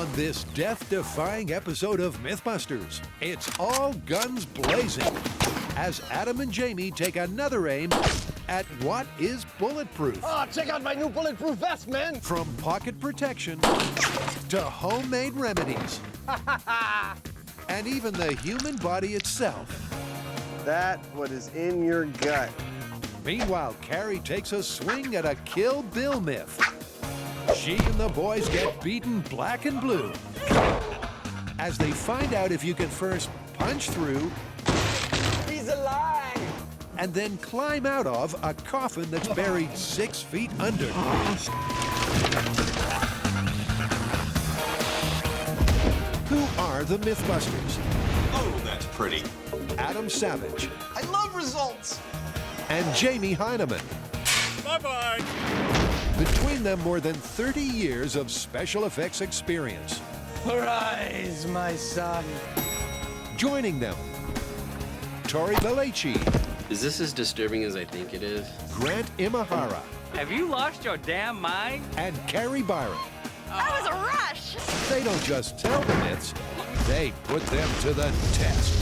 On this death-defying episode of MythBusters, it's all guns blazing as Adam and Jamie take another aim at what is bulletproof. Oh, check out my new bulletproof vest, man! From pocket protection to homemade remedies and even the human body itself. That's what is in your gut. Meanwhile, Carrie takes a swing at a Kill Bill myth. She and the boys get beaten black and blue as they find out if you can first punch through. He's alive! And then climb out of a coffin that's buried 6 feet under. Who are the MythBusters? Oh, that's pretty. Adam Savage I love results! and Jamie Heineman. Bye-bye. Between them, more than 30 years of special effects experience. Arise, my son. Joining them, Tori Belleci, Is this as disturbing as I think it is? Grant Imahara, Have you lost your damn mind? and Carrie Byron. That was a rush! They don't just tell the myths, they put them to the test.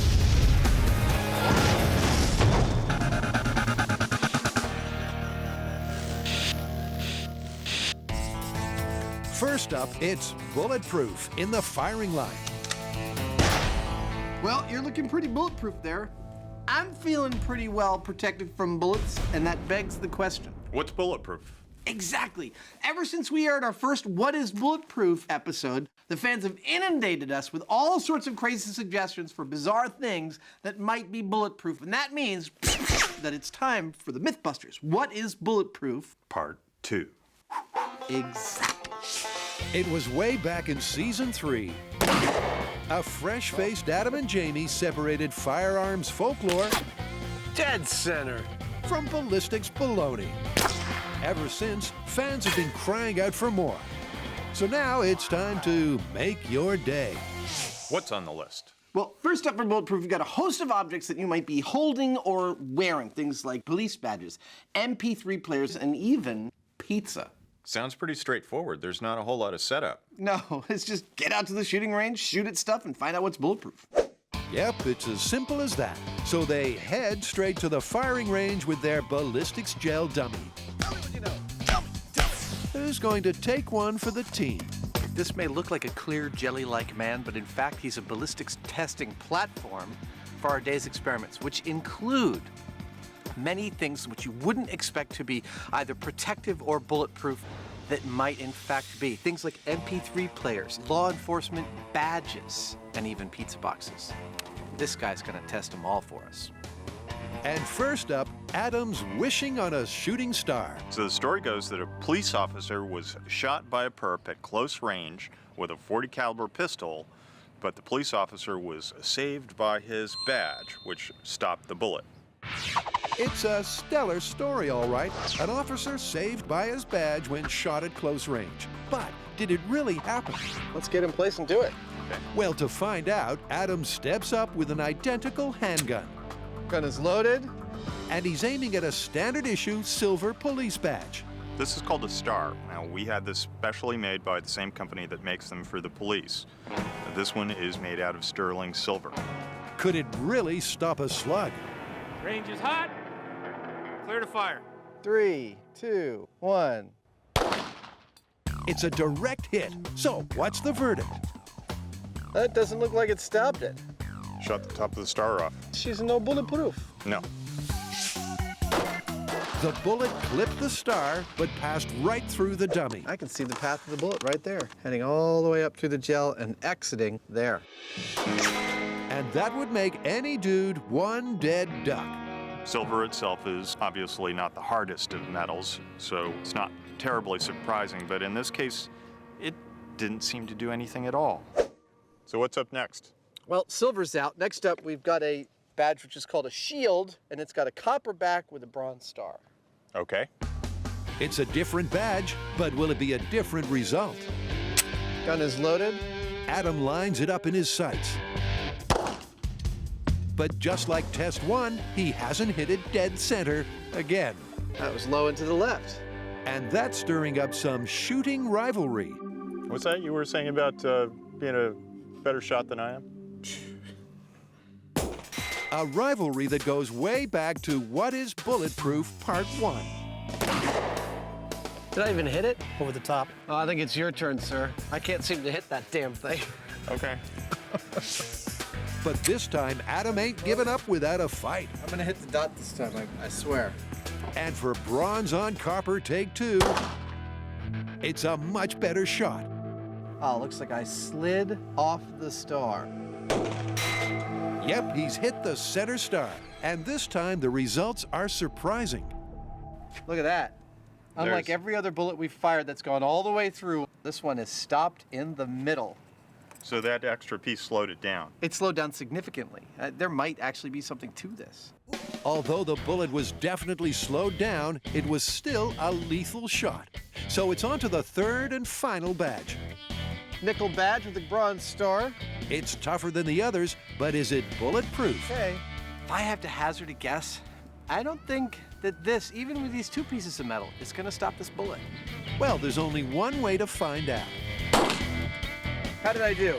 First up, it's Bulletproof in the firing line. Well, you're looking pretty bulletproof there. I'm feeling pretty well protected from bullets, and that begs the question. What's bulletproof? Exactly. Ever since we aired our first What is Bulletproof episode, the fans have inundated us with all sorts of crazy suggestions for bizarre things that might be bulletproof. And that means that it's time for the MythBusters. What is bulletproof? Part 2. Exactly. It was way back in season 3. A fresh-faced Adam and Jamie separated firearms folklore Dead center. from ballistics baloney. Ever since, fans have been crying out for more. So now it's time to make your day. What's on the list? Well, first up for Bulletproof, we've got a host of objects that you might be holding or wearing. Things like police badges, MP3 players, and even pizza. Sounds pretty straightforward. There's not a whole lot of setup. No, it's just get out to the shooting range, shoot at stuff, and find out what's bulletproof. Yep, it's as simple as that. So they head straight to the firing range with their ballistics gel dummy. Tell me what you know. Who's going to take one for the team? This may look like a clear, jelly-like man, but in fact, he's a ballistics testing platform for our day's experiments, which include many things which you wouldn't expect to be either protective or bulletproof that might in fact be. Things like MP3 players, law enforcement badges, and even pizza boxes. This guy's gonna test them all for us. And first up, Adam's wishing on a shooting star. So the story goes that a police officer was shot by a perp at close range with a .40 caliber pistol, but the police officer was saved by his badge, which stopped the bullet. It's a stellar story, all right. An officer saved by his badge when shot at close range. But did it really happen? Let's get in place and do it. Well, to find out, Adam steps up with an identical handgun. Gun is loaded. And he's aiming at a standard issue silver police badge. This is called a star. Now, we had this specially made by the same company that makes them for the police. This one is made out of sterling silver. Could it really stop a slug? Range is hot. Clear to fire. 3, 2, 1. It's a direct hit. So what's the verdict? That doesn't look like it stopped it. Shot the top of the star off. She's no bulletproof. No. The bullet clipped the star, but passed right through the dummy. I can see the path of the bullet right there, heading all the way up through the gel and exiting there. And that would make any dude one dead duck. Silver itself is obviously not the hardest of metals, so it's not terribly surprising, but in this case, it didn't seem to do anything at all. So what's up next? Well, silver's out. Next up, we've got a badge which is called a shield, and it's got a copper back with a bronze star. Okay. It's a different badge, but will it be a different result? Gun is loaded. Adam lines it up in his sights. But just like test 1, he hasn't hit it dead center again. That was low and to the left. And that's stirring up some shooting rivalry. What's that you were saying about being a better shot than I am? A rivalry that goes way back to What is Bulletproof Part 1. Did I even hit it? Over the top. Oh, I think it's your turn, sir. I can't seem to hit that damn thing. Okay. But this time, Adam ain't giving up without a fight. I'm gonna hit the dot this time, I swear. And for bronze on copper take 2, it's a much better shot. Oh, looks like I slid off the star. Yep, he's hit the center star. And this time, the results are surprising. Look at that. Unlike There's- every other bullet we've fired that's gone all the way through, this one is stopped in the middle. So that extra piece slowed it down. It slowed down significantly. There might actually be something to this. Although the bullet was definitely slowed down, it was still a lethal shot. So it's on to the third and final badge. Nickel badge with a bronze star. It's tougher than the others, but is it bulletproof? Okay. If I have to hazard a guess, I don't think that this, even with these 2 pieces of metal, is gonna stop this bullet. Well, there's only one way to find out. How did I do?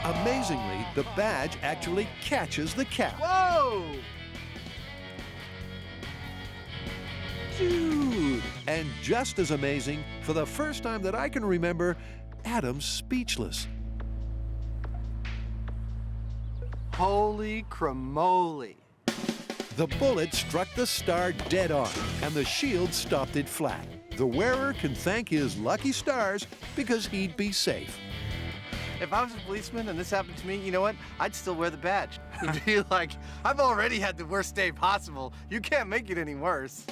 Amazingly, the badge actually catches the cap. Whoa! Dude! And just as amazing, for the first time that I can remember, Adam's speechless. Holy cramoly. The bullet struck the star dead on, and the shield stopped it flat. The wearer can thank his lucky stars because he'd be safe. If I was a policeman and this happened to me, you know what? I'd still wear the badge. It'd be like, I've already had the worst day possible. You can't make it any worse.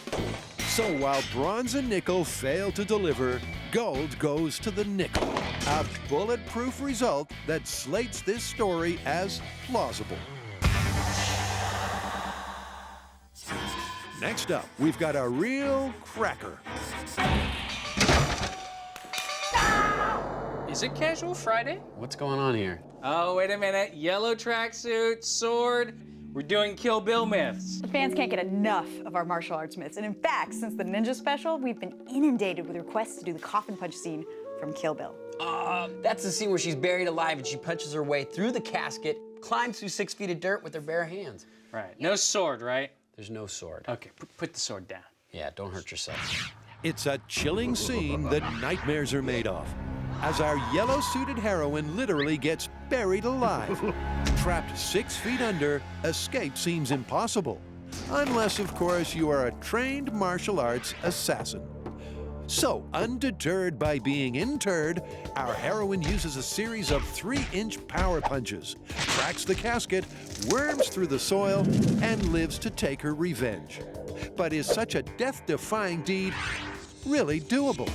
So while bronze and nickel fail to deliver, gold goes to the nickel. A bulletproof result that slates this story as plausible. Next up, we've got a real cracker. Is it Casual Friday? What's going on here? Oh, wait a minute. Yellow tracksuit, sword. We're doing Kill Bill myths. The fans can't get enough of our martial arts myths. And in fact, since the Ninja special, we've been inundated with requests to do the coffin punch scene from Kill Bill. That's the scene where she's buried alive and she punches her way through the casket, climbs through 6 feet of dirt with her bare hands. Right. No sword, right? There's no sword. Okay, put the sword down. Yeah, don't hurt yourself. It's a chilling scene that nightmares are made of, as our yellow-suited heroine literally gets buried alive. Trapped 6 feet under, escape seems impossible. Unless, of course, you are a trained martial arts assassin. So, undeterred by being interred, our heroine uses a series of 3-inch power punches, cracks the casket, worms through the soil, and lives to take her revenge. But is such a death-defying deed really doable?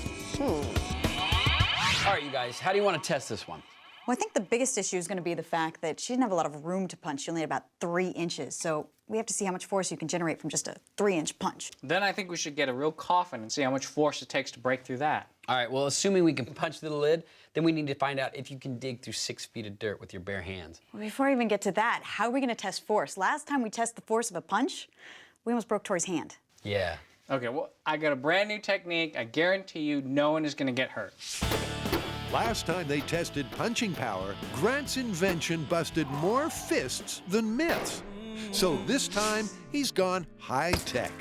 All right, you guys, how do you want to test this one? Well, I think the biggest issue is going to be the fact that she didn't have a lot of room to punch. She only had about 3 inches. So we have to see how much force you can generate from just a 3-inch punch. Then I think we should get a real coffin and see how much force it takes to break through that. All right, well, assuming we can punch through the lid, then we need to find out if you can dig through 6 feet of dirt with your bare hands. Well, before we even get to that, how are we going to test force? Last time we tested the force of a punch, we almost broke Tori's hand. Yeah. Okay, well, I got a brand new technique. I guarantee you no one is going to get hurt. Last time they tested punching power, Grant's invention busted more fists than myths. So this time, he's gone high-tech.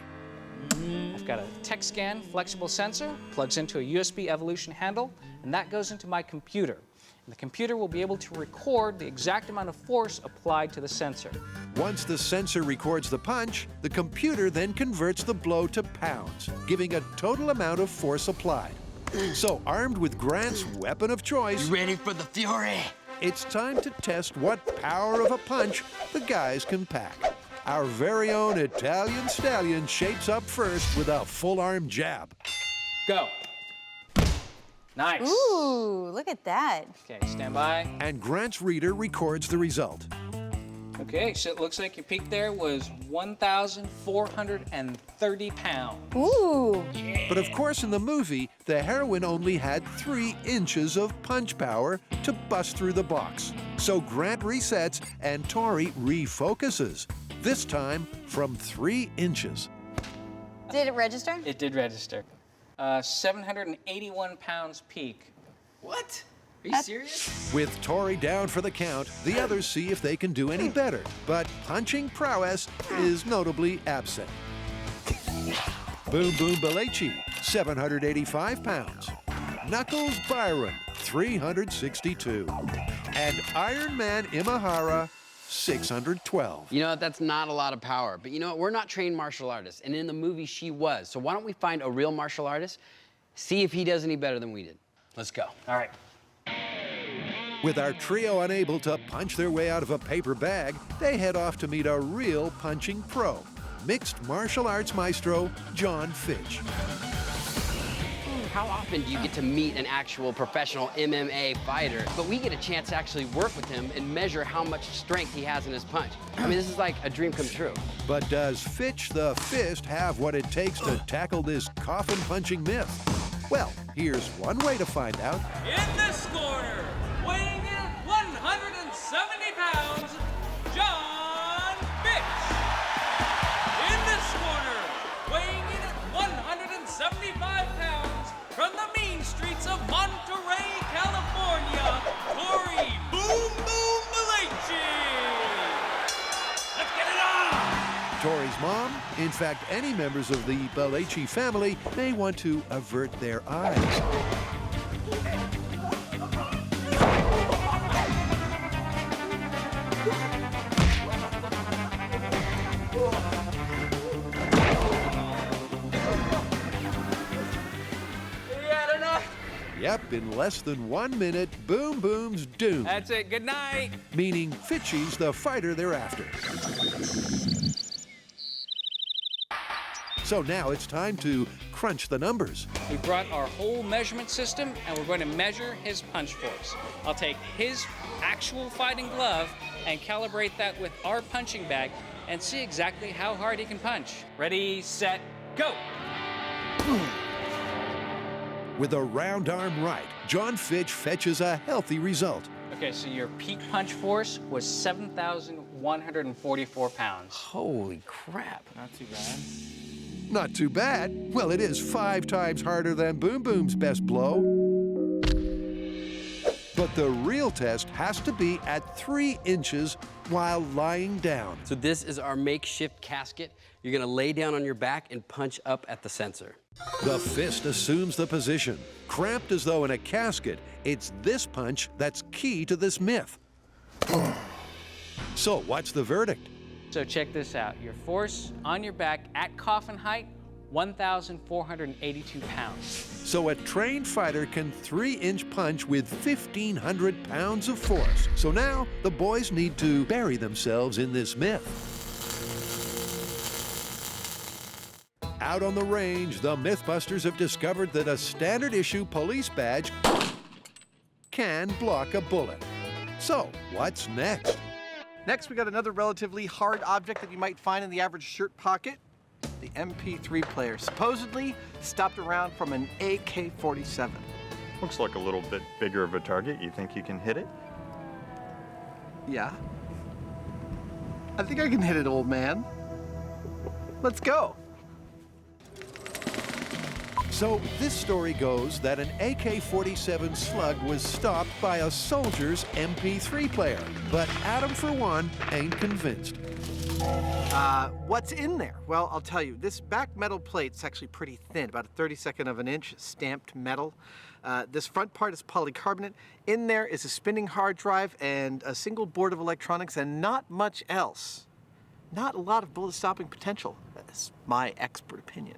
I've got a TechScan flexible sensor, plugs into a USB evolution handle, and that goes into my computer. And the computer will be able to record the exact amount of force applied to the sensor. Once the sensor records the punch, the computer then converts the blow to pounds, giving a total amount of force applied. So, armed with Grant's weapon of choice, You ready for the fury? it's time to test what power of a punch the guys can pack. Our very own Italian stallion shapes up first with a full-arm jab. Go. Nice. Ooh, look at that. Okay, stand by. And Grant's reader records the result. Okay, so it looks like your peak there was 1,430 pounds. Ooh. But of course, in the movie, the heroine only had 3 inches of punch power to bust through the box. So Grant resets and Tori refocuses, this time from 3 inches. Did it register? It did register. 781 pounds peak. What? Are you serious? With Tori down for the count, the others see if they can do any better. But punching prowess is notably absent. Boom Boom Belechi, 785 pounds. Knuckles Byron, 362. And Iron Man Imahara, 612. You know, that's not a lot of power. But you know what? We're not trained martial artists. And in the movie, she was. So why don't we find a real martial artist, see if he does any better than we did. Let's go. All right. With our trio unable to punch their way out of a paper bag, they head off to meet a real punching pro, mixed martial arts maestro John Fitch. How often do you get to meet an actual professional MMA fighter? But we get a chance to actually work with him and measure how much strength he has in his punch. I mean, this is like a dream come true. But does Fitch the Fist have what it takes to tackle this coffin punching myth? Well, here's one way to find out. In this corner, weighing in at 170 pounds, John Fitch. In this corner, weighing in at 175 pounds, from the mean streets of Monterey, California, Tori Boom Boom Belechi. Let's get it on! Tori's mom, in fact, any members of the Belechi family may want to avert their eyes. Yep, in less than 1 minute, Boom Boom's doomed. That's it. Good night. Meaning Fitchy's the fighter they're after. So now it's time to crunch the numbers. We brought our whole measurement system, and we're going to measure his punch force. I'll take his actual fighting glove and calibrate that with our punching bag and see exactly how hard he can punch. Ready, set, go! With a round arm right, John Fitch fetches a healthy result. Okay, so your peak punch force was 7,144 pounds. Holy crap. Not too bad. Not too bad. Well, it is 5 times harder than Boom Boom's best blow. But the real test has to be at 3 inches while lying down. So this is our makeshift casket. You're gonna lay down on your back and punch up at the sensor. The fist assumes the position. Cramped as though in a casket, it's this punch that's key to this myth. So what's the verdict? So check this out. Your force on your back at coffin height, 1,482 pounds. So a trained fighter can 3-inch punch with 1,500 pounds of force. So now the boys need to bury themselves in this myth. Out on the range, the MythBusters have discovered that a standard issue police badge can block a bullet. So what's next? Next, we got another relatively hard object that you might find in the average shirt pocket. The MP3 player, supposedly stopped around from an AK-47. Looks like a little bit bigger of a target. You think you can hit it? Yeah. I think I can hit it, old man. Let's go. So this story goes that an AK-47 slug was stopped by a soldier's MP3 player. But Adam, for one, ain't convinced. What's in there? Well, I'll tell you. This back metal plate's actually pretty thin, about a 32nd of an inch, stamped metal. This front part is polycarbonate. In there is a spinning hard drive and a single board of electronics and not much else. Not a lot of bullet-stopping potential. That's my expert opinion.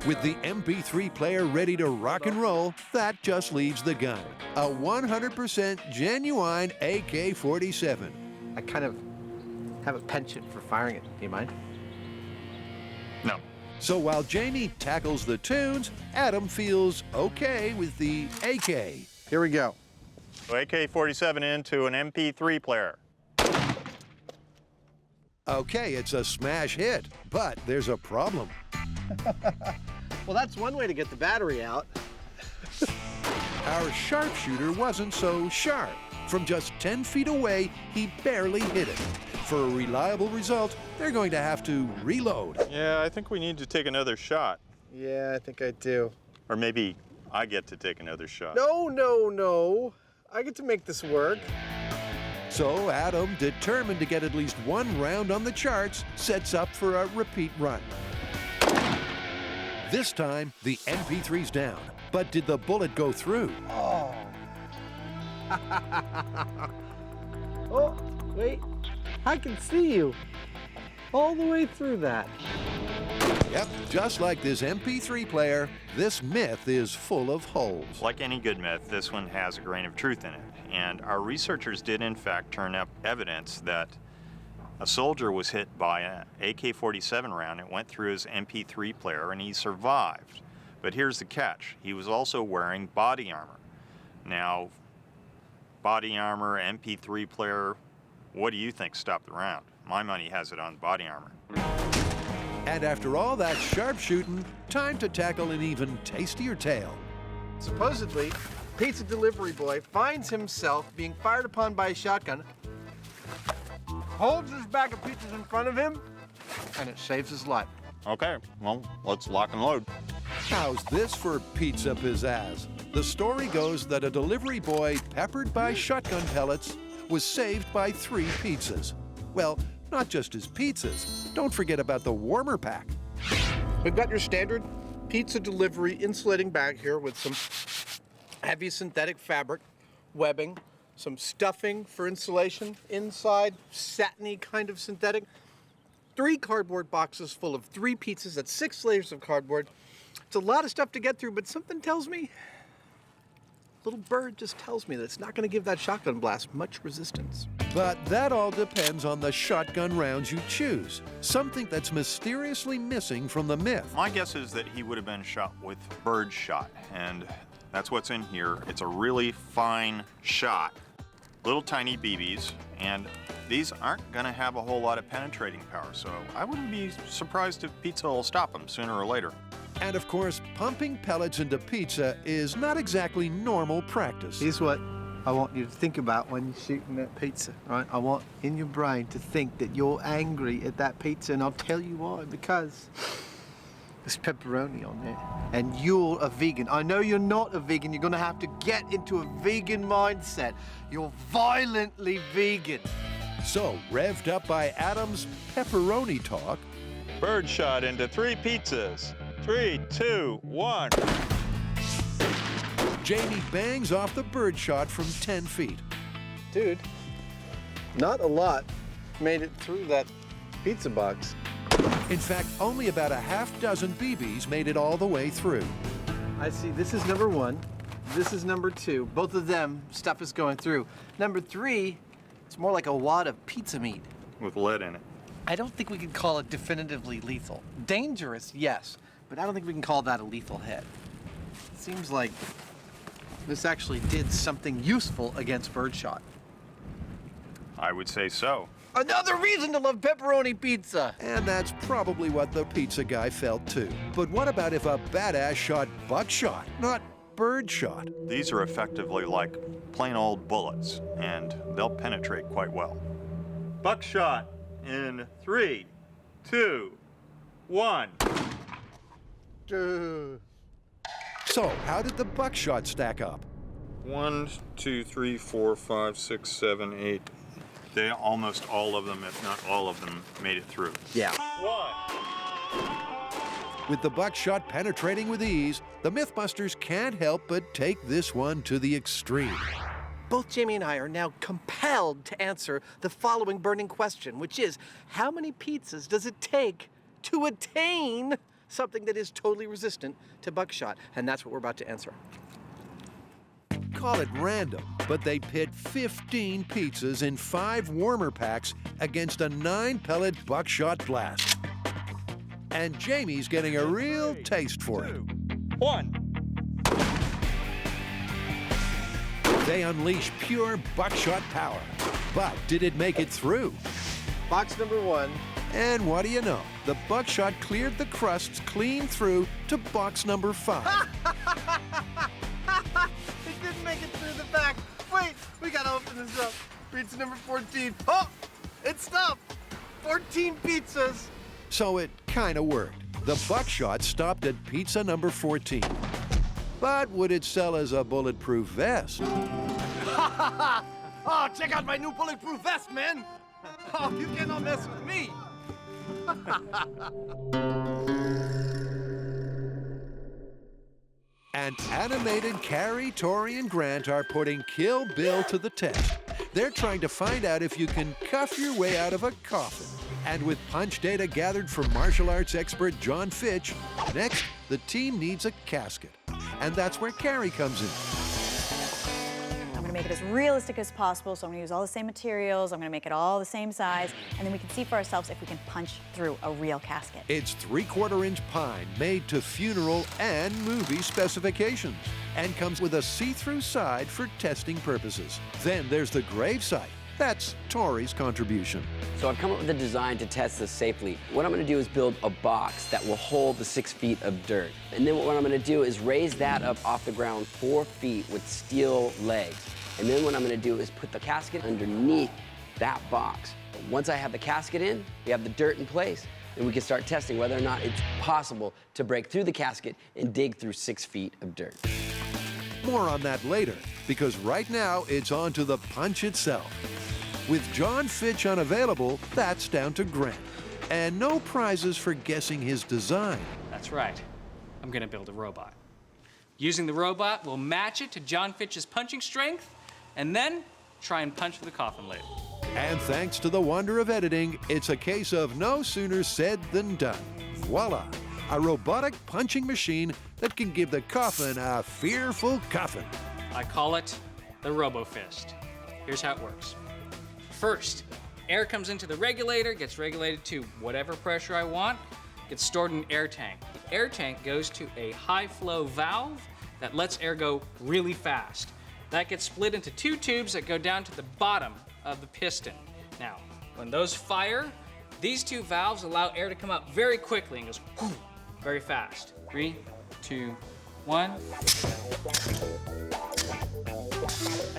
With the MP3 player ready to rock and roll, that just leaves the gun. A 100% genuine AK-47. I kind of have a penchant for firing it. Do you mind? No. So while Jamie tackles the tunes, Adam feels okay with the AK. Here we go. AK-47 into an MP3 player. Okay, it's a smash hit, but there's a problem. Well, that's one way to get the battery out. Our sharpshooter wasn't so sharp. From just 10 feet away, he barely hit it. For a reliable result, they're going to have to reload. Yeah, I think we need to take another shot. Yeah, I think I do. Or maybe I get to take another shot. No. I get to make this work. So Adam, determined to get at least one round on the charts, sets up for a repeat run. This time, the MP3's down. But did the bullet go through? Oh. Oh, wait. I can see you. All the way through that. Yep, just like this MP3 player, this myth is full of holes. Like any good myth, this one has a grain of truth in it. And our researchers did in fact turn up evidence that a soldier was hit by an AK-47 round. It went through his MP3 player and he survived. But here's the catch. He was also wearing body armor. Now, body armor, MP3 player, what do you think stopped the round? My money has it on body armor. And after all that sharpshooting, time to tackle an even tastier tale. Supposedly, pizza delivery boy finds himself being fired upon by a shotgun, holds his bag of pizzas in front of him, and it saves his life. Okay, well, let's lock and load. How's this for pizza pizzazz? The story goes that a delivery boy peppered by shotgun pellets was saved by 3 pizzas. Well, not just his pizzas. Don't forget about the warmer pack. We've got your standard pizza delivery insulating bag here with some heavy synthetic fabric, webbing, some stuffing for insulation inside, satiny kind of synthetic. 3 cardboard boxes full of 3 pizzas. That's 6 layers of cardboard. It's a lot of stuff to get through, but something tells me, little bird just tells me that it's not going to give that shotgun blast much resistance. But that all depends on the shotgun rounds you choose. Something that's mysteriously missing from the myth. My guess is that he would have been shot with bird shot, and that's what's in here. It's a really fine shot, little tiny BBs, and these aren't going to have a whole lot of penetrating power, so I wouldn't be surprised if pizza will stop them sooner or later. And of course, pumping pellets into pizza is not exactly normal practice. Here's what I want you to think about when you're shooting that pizza, right? I want in your brain to think that you're angry at that pizza, and I'll tell you why, because there's pepperoni on there, and you're a vegan. I know you're not a vegan. You're gonna have to get into a vegan mindset. You're violently vegan. So, revved up by Adam's pepperoni talk, Bird shot into 3 pizzas. 3, 2, 1. Jamie bangs off the bird shot from 10 feet. Dude, not a lot made it through that pizza box. In fact, only about a half dozen BBs made it all the way through. I see, this is number 1, this is number 2. Both of them, stuff is going through. Number 3, it's more like a wad of pizza meat. With lead in it. I don't think we could call it definitively lethal. Dangerous, yes, but I don't think we can call that a lethal hit. Seems like this actually did something useful against birdshot. I would say so. Another reason to love pepperoni pizza! And that's probably what the pizza guy felt too. But what about if a badass shot buckshot, not birdshot? These are effectively like plain old bullets, and they'll penetrate quite well. Buckshot in 3, 2, 1. So, how did the buckshot stack up? 1, 2, 3, 4, 5, 6, 7, 8. They almost all of them, if not all of them, made it through. Yeah. 1. With the buckshot penetrating with ease, the MythBusters can't help but take this one to the extreme. Both Jamie and I are now compelled to answer the following burning question, which is, how many pizzas does it take to attain something that is totally resistant to buckshot? And that's what we're about to answer. Call it random, but they pit 15 pizzas in 5 warmer packs against a 9-pellet buckshot blast. And Jamie's getting a real taste for it. 1. They unleash pure buckshot power. But did it make it through? Box number 1. And what do you know? The buckshot cleared the crusts clean through to box number 5. It didn't make it through the back. Wait, we gotta open this up. Pizza number 14. Oh, it stopped. 14 pizzas. So it kind of worked. The buckshot stopped at pizza number 14. But would it sell as a bulletproof vest? Oh, check out my new bulletproof vest, man! Oh, you cannot mess with me! And animated Carrie, Tori, and Grant are putting Kill Bill to the test. They're trying to find out if you can cuff your way out of a coffin. And with punch data gathered from martial arts expert John Fitch, next, the team needs a casket. And that's where Carrie comes in. I'm gonna make it as realistic as possible, so I'm gonna use all the same materials, I'm gonna make it all the same size, and then we can see for ourselves if we can punch through a real casket. It's 3/4-inch pine made to funeral and movie specifications and comes with a see-through side for testing purposes. Then there's the gravesite. That's Tori's contribution. So I've come up with a design to test this safely. What I'm gonna do is build a box that will hold the 6 feet of dirt. And then what I'm gonna do is raise that up off the ground 4 feet with steel legs. And then what I'm gonna do is put the casket underneath that box. Once I have the casket in, we have the dirt in place, then we can start testing whether or not it's possible to break through the casket and dig through 6 feet of dirt. More on that later, because right now it's on to the punch itself. With John Fitch unavailable, that's down to Grant. And no prizes for guessing his design. That's right. I'm gonna build a robot. Using the robot, we'll match it to John Fitch's punching strength, and then try and punch through the coffin lid. And thanks to the wonder of editing, it's a case of no sooner said than done. Voila! A robotic punching machine that can give the coffin a fearful cuffin. I call it the RoboFist. Here's how it works. First, air comes into the regulator, gets regulated to whatever pressure I want, gets stored in an air tank. The air tank goes to a high flow valve that lets air go really fast. That gets split into 2 tubes that go down to the bottom of the piston. Now, when those fire, these 2 valves allow air to come out very quickly and goes whoo, very fast. 3, 2, 1. I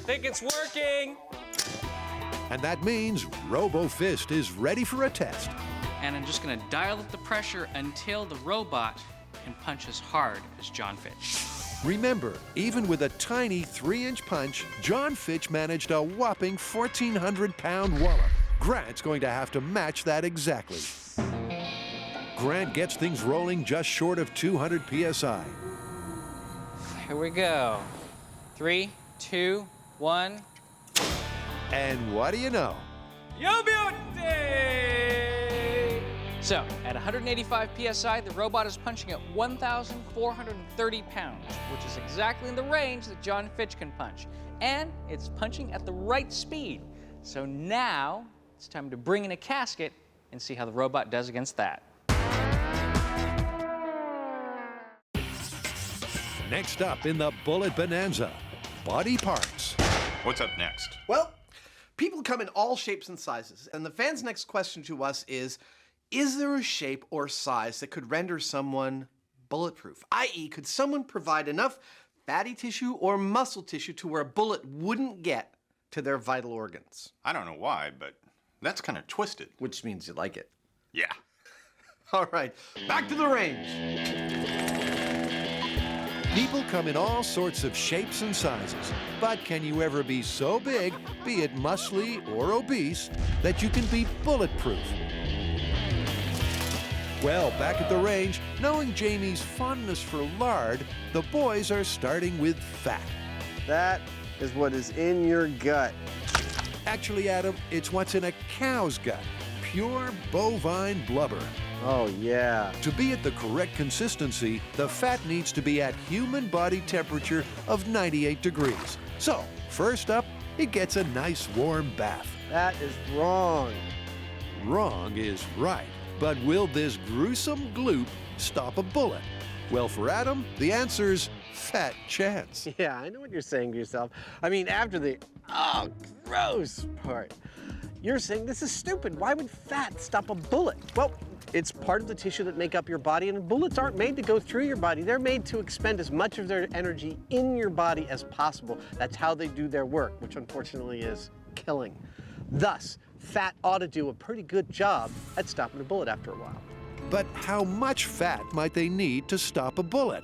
think it's working. And that means RoboFist is ready for a test. And I'm just gonna dial up the pressure until the robot can punch as hard as John Fitch. Remember, even with a tiny 3-inch punch, John Fitch managed a whopping 1,400-pound wallop. Grant's going to have to match that exactly. Grant gets things rolling just short of 200 PSI. Here we go. 3, 2, 1. And what do you know? Yo beauty! So, at 185 PSI, the robot is punching at 1,430 pounds, which is exactly in the range that John Fitch can punch. And it's punching at the right speed. So now, it's time to bring in a casket and see how the robot does against that. Next up in the Bullet Bonanza, body parts. What's up next? Well, people come in all shapes and sizes, and the fans' next question to us is there a shape or size that could render someone bulletproof? I.e., could someone provide enough fatty tissue or muscle tissue to where a bullet wouldn't get to their vital organs? I don't know why, but that's kind of twisted. Which means you like it. Yeah. All right, back to the range. People come in all sorts of shapes and sizes, but can you ever be so big, be it muscly or obese, that you can be bulletproof? Well, back at the range, knowing Jamie's fondness for lard, the boys are starting with fat. That is what is in your gut. Actually, Adam, it's what's in a cow's gut. Pure bovine blubber. Oh, yeah. To be at the correct consistency, the fat needs to be at human body temperature of 98 degrees. So, first up, it gets a nice warm bath. That is wrong. Wrong is right. But will this gruesome gloop stop a bullet? Well, for Adam, the answer's fat chance. Yeah, I know what you're saying to yourself. I mean, after the, oh, gross part, you're saying this is stupid. Why would fat stop a bullet? Well, it's part of the tissue that make up your body, and bullets aren't made to go through your body. They're made to expend as much of their energy in your body as possible. That's how they do their work, which unfortunately is killing. Thus, fat ought to do a pretty good job at stopping a bullet after a while. But how much fat might they need to stop a bullet?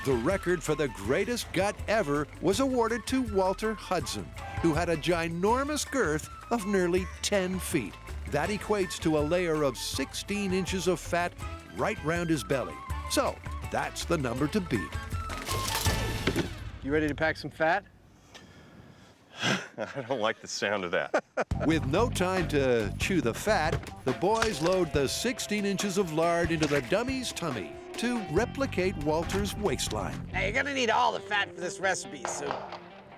The record for the greatest gut ever was awarded to Walter Hudson, who had a ginormous girth of nearly 10 feet. That equates to a layer of 16 inches of fat right round his belly. So that's the number to beat. You ready to pack some fat? I don't like the sound of that. With no time to chew the fat, the boys load the 16 inches of lard into the dummy's tummy to replicate Walter's waistline. Hey, you're gonna need all the fat for this recipe, so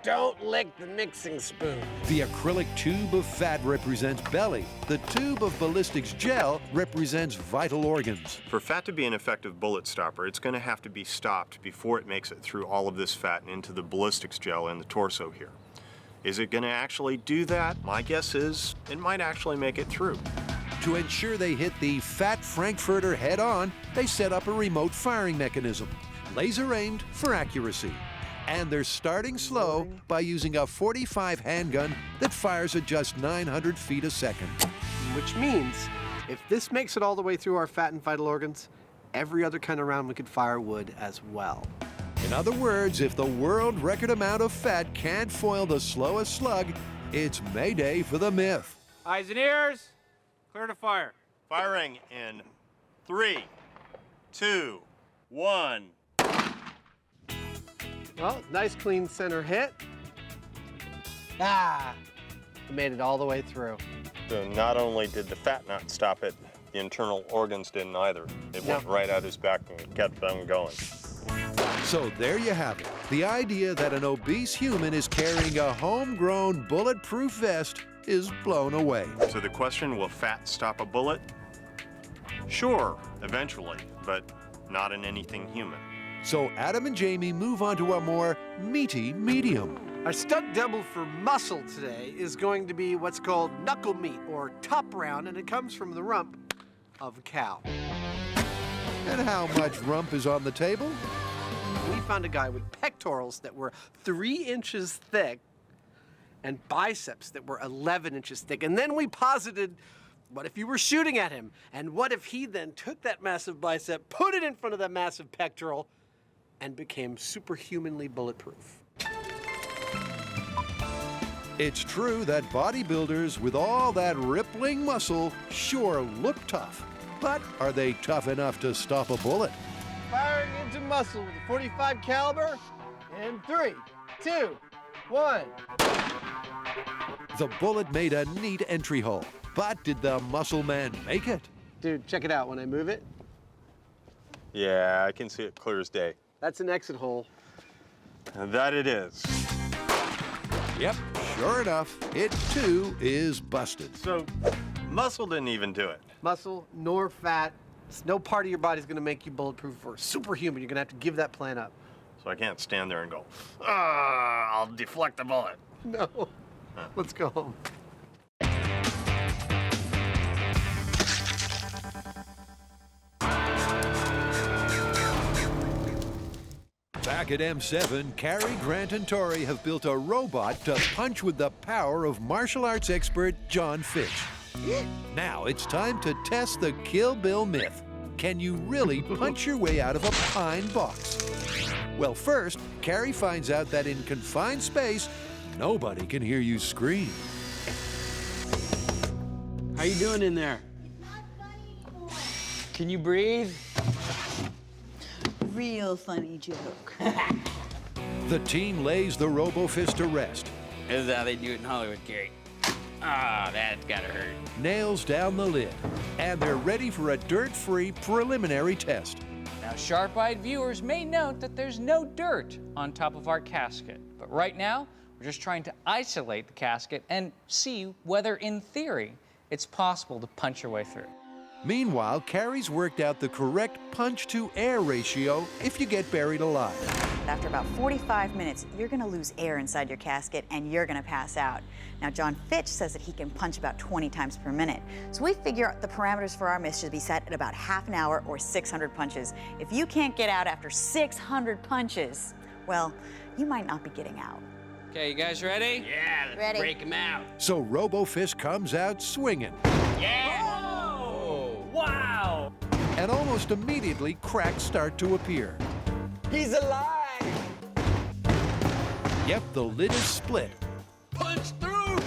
don't lick the mixing spoon. The acrylic tube of fat represents belly. The tube of ballistics gel represents vital organs. For fat to be an effective bullet stopper, it's going to have to be stopped before it makes it through all of this fat and into the ballistics gel in the torso here. Is it going to actually do that? My guess is it might actually make it through. To ensure they hit the fat Frankfurter head on, they set up a remote firing mechanism, laser aimed for accuracy. And they're starting slow by using a .45 handgun that fires at just 900 feet a second. Which means, if this makes it all the way through our fat and vital organs, every other kind of round we could fire would as well. In other words, if the world record amount of fat can't foil the slowest slug, it's Mayday for the myth. Eyes and ears, clear to fire. Firing in 3, 2, 1. Well, nice clean center hit. Ah, we made it all the way through. So not only did the fat not stop it, the internal organs didn't either. It went right out his back and kept them going. So there you have it. The idea that an obese human is carrying a homegrown bulletproof vest is blown away. So the question, will fat stop a bullet? Sure, eventually, but not in anything human. So Adam and Jamie move on to a more meaty medium. Our stunt double for muscle today is going to be what's called knuckle meat, or top round, and it comes from the rump of a cow. And how much rump is on the table? We found a guy with pectorals that were 3 inches thick and biceps that were 11 inches thick. And then we posited, what if you were shooting at him? And what if he then took that massive bicep, put it in front of that massive pectoral, and became superhumanly bulletproof? It's true that bodybuilders with all that rippling muscle sure look tough. But are they tough enough to stop a bullet? Firing into muscle with a .45 caliber in 3, 2, 1. The bullet made a neat entry hole. But did the muscle man make it? Dude, check it out when I move it. Yeah, I can see it clear as day. That's an exit hole. And that it is. Yep, sure enough, it too is busted. So muscle didn't even do it. Muscle nor fat. No part of your body's gonna make you bulletproof or superhuman. You're gonna have to give that plan up. So I can't stand there and go, I'll deflect the bullet. No. Let's go home. Back at M7, Cary, Grant, and Tori have built a robot to punch with the power of martial arts expert John Fitch. Now it's time to test the Kill Bill myth. Can you really punch your way out of a pine box? Well, first, Cary finds out that in confined space, nobody can hear you scream. How you doing in there? Can you breathe? Real funny joke. The team lays the RoboFist to rest, This is how they do it in Hollywood, Gary. Ah, that's gotta hurt. nails down the lid, and they're ready for a dirt-free preliminary test. Now, sharp-eyed viewers may note that there's no dirt on top of our casket. But right now, we're just trying to isolate the casket and see whether, in theory, it's possible to punch your way through. Meanwhile, Cary's worked out the correct punch-to-air ratio if you get buried alive. After about 45 minutes, you're gonna lose air inside your casket and you're gonna pass out. Now, John Fitch says that he can punch about 20 times per minute. So we figure the parameters for our myth should be set at about half an hour or 600 punches. If you can't get out after 600 punches, well, you might not be getting out. Okay, you guys ready? Yeah, let's Ready. break him out. So RoboFist comes out swinging. Yeah! Wow! And almost immediately, cracks start to appear. He's alive! Yep, the lid is split. Punch through!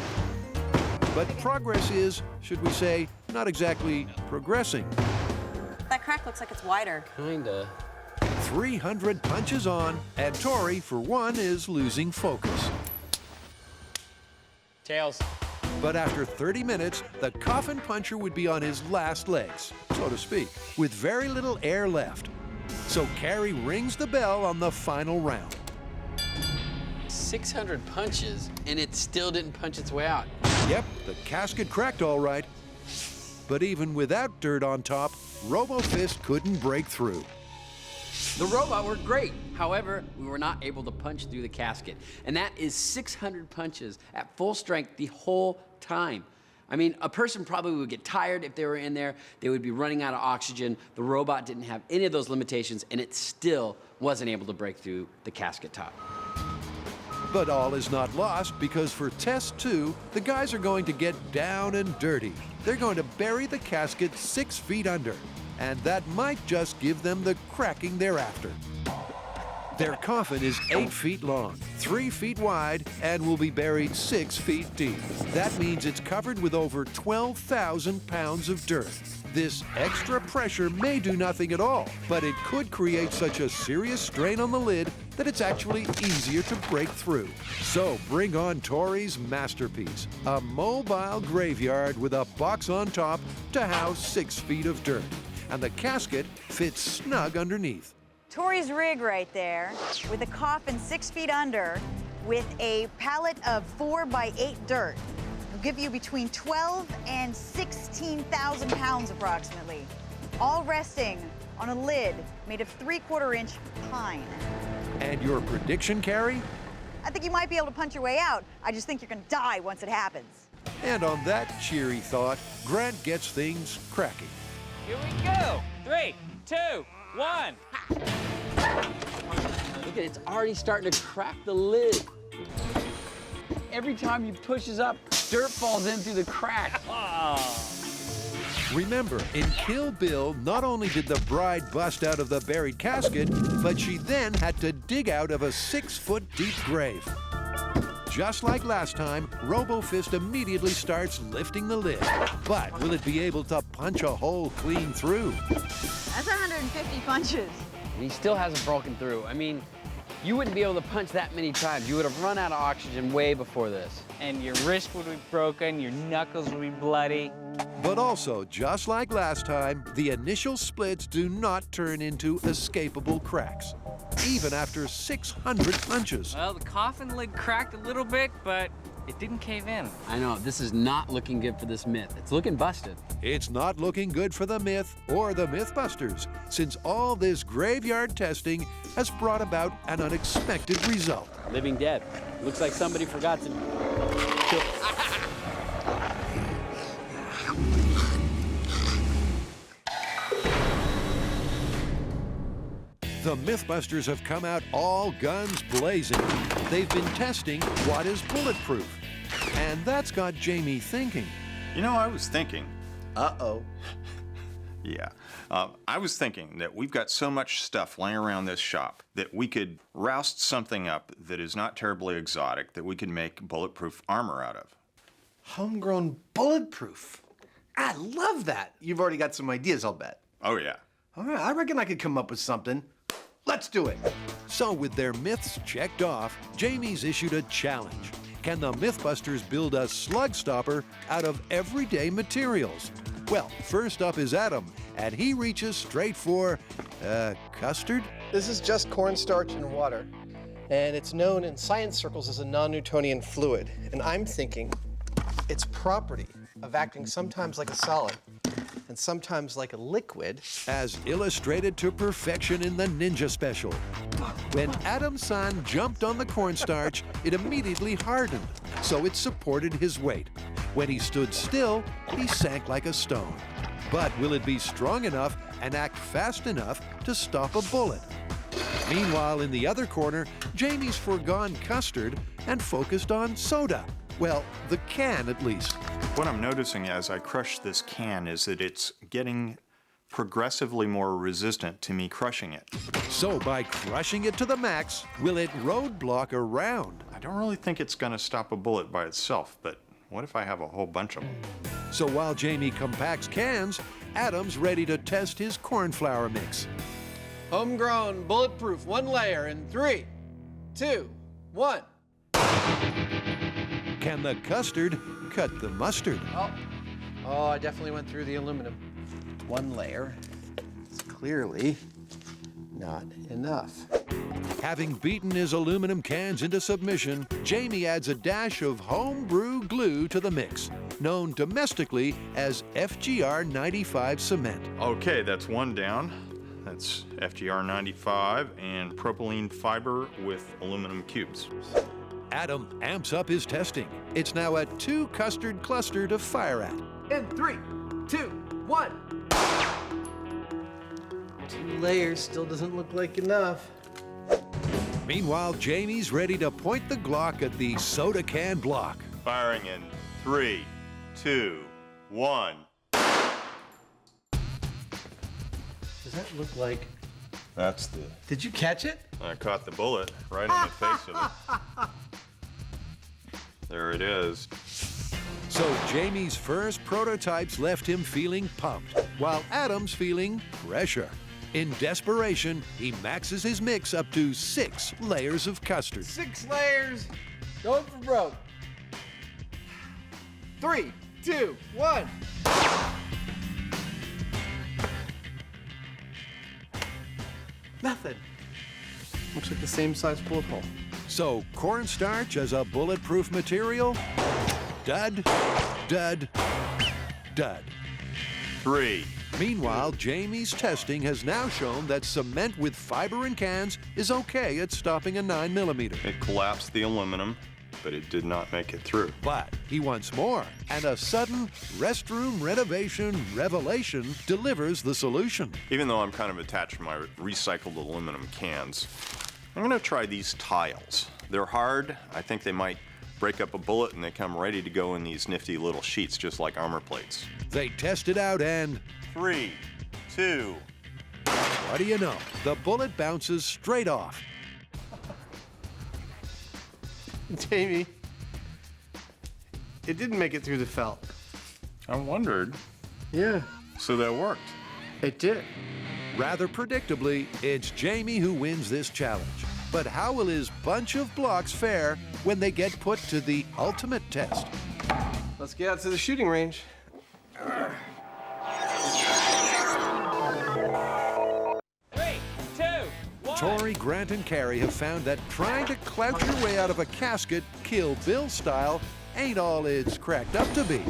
But progress is, should we say, not exactly progressing. That crack looks like it's wider. Kinda. 300 punches on, and Tori, for one, is losing focus. Tails. But after 30 minutes, the coffin puncher would be on his last legs, so to speak, with very little air left. So Carrie rings the bell on the final round. 600 punches, and it still didn't punch its way out. Yep, the casket cracked all right. But even without dirt on top, RoboFist couldn't break through. The robot worked great. However, we were not able to punch through the casket. And that is 600 punches at full strength the whole time. I mean, a person probably would get tired if they were in there. They would be running out of oxygen. The robot didn't have any of those limitations, and it still wasn't able to break through the casket top. But all is not lost, because for test 2, the guys are going to get down and dirty. They're going to bury the casket 6 feet under, and that might just give them the cracking they're after. Their coffin is 8 feet long, 3 feet wide, and will be buried 6 feet deep. That means it's covered with over 12,000 pounds of dirt. This extra pressure may do nothing at all, but it could create such a serious strain on the lid that it's actually easier to break through. So bring on Tori's masterpiece, a mobile graveyard with a box on top to house 6 feet of dirt. And the casket fits snug underneath. Tori's rig right there, with a coffin 6 feet under, with a pallet of 4 by 8 dirt. Will give you between 12 and 16,000 pounds approximately, all resting on a lid made of 3/4 inch pine. And your prediction, Carrie? I think you might be able to punch your way out. I just think you're gonna die once it happens. And on that cheery thought, Grant gets things cracking. Here we go. 3, 2, 1. Look at it, it's already starting to crack the lid. Every time he pushes up, dirt falls in through the crack. Remember, in Kill Bill, not only did the bride bust out of the buried casket, but she then had to dig out of a 6-foot deep grave. Just like last time, RoboFist immediately starts lifting the lid. But will it be able to punch a hole clean through? That's 150 punches. And he still hasn't broken through. I mean, you wouldn't be able to punch that many times. You would have run out of oxygen way before this. And your wrist would be broken, your knuckles would be bloody. But also, just like last time, the initial splits do not turn into escapable cracks, even after 600 punches. Well, the coffin lid cracked a little bit, but it didn't cave in. I know, this is not looking good for this myth. It's looking busted. It's not looking good for the myth or the MythBusters, since all this graveyard testing has brought about an unexpected result. Living dead. Looks like somebody forgot to kill. The MythBusters have come out all guns blazing. They've been testing what is bulletproof. And that's got Jamie thinking. You know, I was thinking. Uh-oh. Yeah. I was thinking that we've got so much stuff laying around this shop that we could roust something up that is not terribly exotic that we could make bulletproof armor out of. Homegrown bulletproof. I love that. You've already got some ideas, I'll bet. Oh, yeah. All right, I reckon I could come up with something. Let's do it. So with their myths checked off, Jamie's issued a challenge. Can the MythBusters build a slug stopper out of everyday materials? Well, first up is Adam, and he reaches straight for, custard? This is just cornstarch and water, and it's known in science circles as a non-Newtonian fluid. And I'm thinking its property of acting sometimes like a solid and sometimes like a liquid. As illustrated to perfection in the Ninja Special. When Adam's son jumped on the cornstarch, it immediately hardened, so it supported his weight. When he stood still, he sank like a stone. But will it be strong enough and act fast enough to stop a bullet? Meanwhile, in the other corner, Jamie's foregone custard and focused on soda. Well, the can at least. What I'm noticing as I crush this can is that it's getting progressively more resistant to me crushing it. So by crushing it to the max, will it roadblock a round? I don't really think it's going to stop a bullet by itself, but what if I have a whole bunch of them? So while Jamie compacts cans, Adam's ready to test his cornflour mix. Homegrown, bulletproof, 1 layer in 3, 2, 1. Can the custard cut the mustard? Oh, I definitely went through the aluminum. 1 layer. It's clearly not enough. Having beaten his aluminum cans into submission, Jamie adds a dash of homebrew glue to the mix, known domestically as FGR 95 cement. Okay, that's 1 down. That's FGR 95 and propylene fiber with aluminum cubes. Adam amps up his testing. It's now a 2 custard cluster to fire at. In 3, 2, 1. 2 layers still doesn't look like enough. Meanwhile, Jamie's ready to point the Glock at the soda can block. Firing in 3, 2, 1. Does that look like... That's the... Did you catch it? I caught the bullet right in the face of it. There it is. So Jamie's first prototypes left him feeling pumped, while Adam's feeling pressure. In desperation, he maxes his mix up to 6 layers of custard. 6 layers. Going for broke. 3, 2, 1. Nothing. Looks like the same size bullet hole. So cornstarch as a bulletproof material? Dud, dud, dud. 3. Meanwhile, Jamie's testing has now shown that cement with fiber and cans is okay at stopping a 9mm. It collapsed the aluminum, but it did not make it through. But he wants more, and a sudden restroom renovation revelation delivers the solution. Even though I'm kind of attached to my recycled aluminum cans, I'm going to try these tiles. They're hard. I think they might break up a bullet, and they come ready to go in these nifty little sheets, just like armor plates. They test it out and... 3, 2. What do you know? The bullet bounces straight off. Jamie, it didn't make it through the felt. I wondered. Yeah. So that worked. It did. Rather predictably, it's Jamie who wins this challenge. But how will his bunch of blocks fare when they get put to the ultimate test? Let's get out to the shooting range. 3, 2, 1. Tori, Grant, and Carrie have found that trying to clouch your way out of a casket, Kill Bill style, ain't all it's cracked up to be.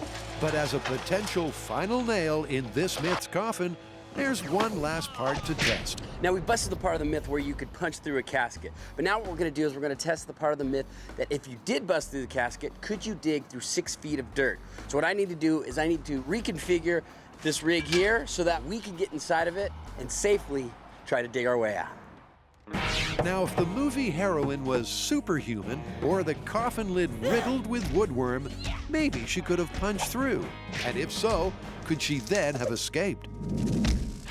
But as a potential final nail in this myth's coffin, there's one last part to test. Now, we busted the part of the myth where you could punch through a casket. But now what we're gonna do is we're gonna test the part of the myth that if you did bust through the casket, could you dig through 6 feet of dirt? So what I need to do is I need to reconfigure this rig here so that we can get inside of it and safely try to dig our way out. Now, if the movie heroine was superhuman, or the coffin lid riddled with woodworm, maybe she could have punched through. And if so, could she then have escaped?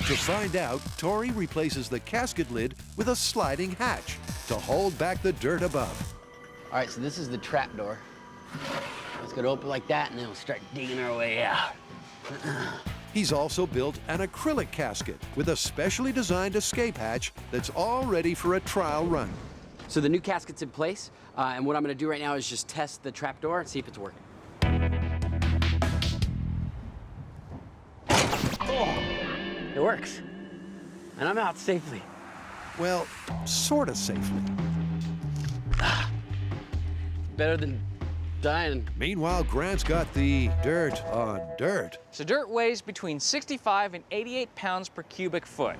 To find out, Tori replaces the casket lid with a sliding hatch to hold back the dirt above. All right, so this is the trap door. It's gonna open like that, and then we'll start digging our way out. He's also built an acrylic casket with a specially designed escape hatch that's all ready for a trial run. So the new casket's in place, and what I'm gonna do right now is just test the trap door and see if it's working. Oh, it works. And I'm out safely. Well, sort of safely. Better than dying. Meanwhile, Grant's got the dirt on dirt. So dirt weighs between 65 and 88 pounds per cubic foot.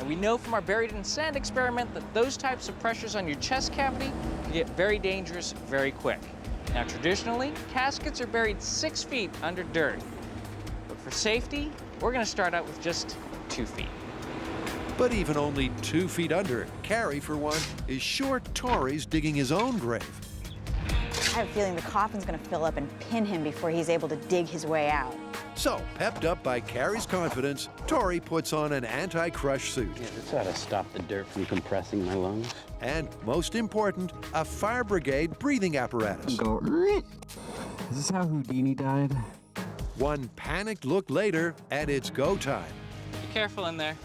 And we know from our buried in sand experiment that those types of pressures on your chest cavity can get very dangerous very quick. Now, traditionally, caskets are buried 6 feet under dirt. But for safety, we're gonna start out with just 2 feet. But even only 2 feet under, Carrie, for one, is sure Tori's digging his own grave. I have a feeling the coffin's gonna fill up and pin him before he's able to dig his way out. So, pepped up by Carrie's confidence, Tori puts on an anti-crush suit. Yeah, this ought to stop the dirt from compressing my lungs. And, most important, a fire brigade breathing apparatus. Go. Is this how Houdini died? One panicked look later, and it's go time. Be careful in there.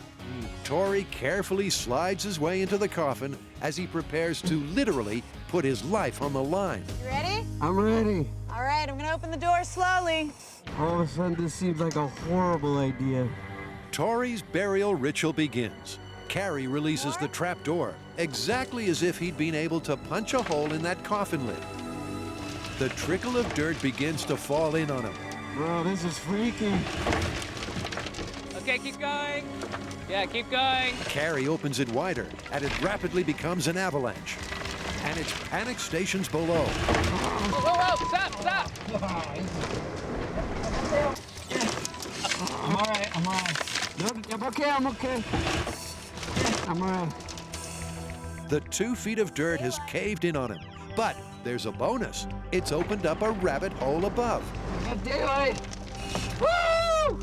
Tori carefully slides his way into the coffin as he prepares to literally put his life on the line. You ready? I'm ready. All right, I'm gonna open the door slowly. All of a sudden, this seems like a horrible idea. Tori's burial ritual begins. Carrie releases the trap door, exactly as if he'd been able to punch a hole in that coffin lid. The trickle of dirt begins to fall in on him. Bro, this is freaky. Okay, keep going. Yeah, keep going. Carrie opens it wider, and it rapidly becomes an avalanche. And it's panic stations below. Whoa, whoa, stop, stop. I'm all right, I'm all right. No, I'm okay, I'm okay. I'm all right. The 2 feet of dirt has caved in on him, but there's a bonus. It's opened up a rabbit hole above. Got daylight. Woo!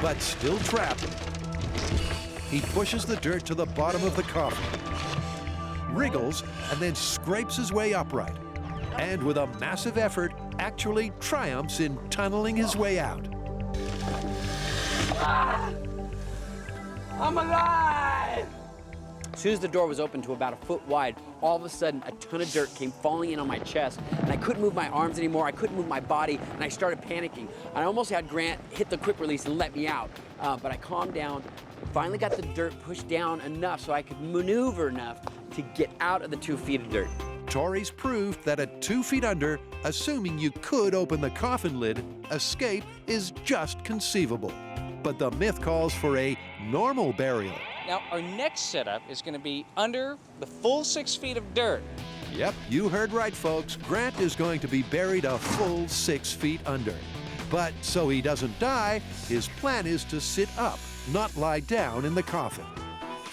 But still trapped, he pushes the dirt to the bottom of the coffin, wriggles, and then scrapes his way upright. And with a massive effort, actually triumphs in tunneling his way out. I'm alive! As soon as the door was open to about a foot wide, all of a sudden a ton of dirt came falling in on my chest, and I couldn't move my arms anymore, I couldn't move my body, and I started panicking. I almost had Grant hit the quick release and let me out, but I calmed down, finally got the dirt pushed down enough so I could maneuver enough to get out of the 2 feet of dirt. Tori's proved that at 2 feet under, assuming you could open the coffin lid, escape is just conceivable. But the myth calls for a normal burial. Now, our next setup is going to be under the full 6 feet of dirt. Yep, you heard right, folks. Grant is going to be buried a full 6 feet under. But so he doesn't die, his plan is to sit up, not lie down in the coffin.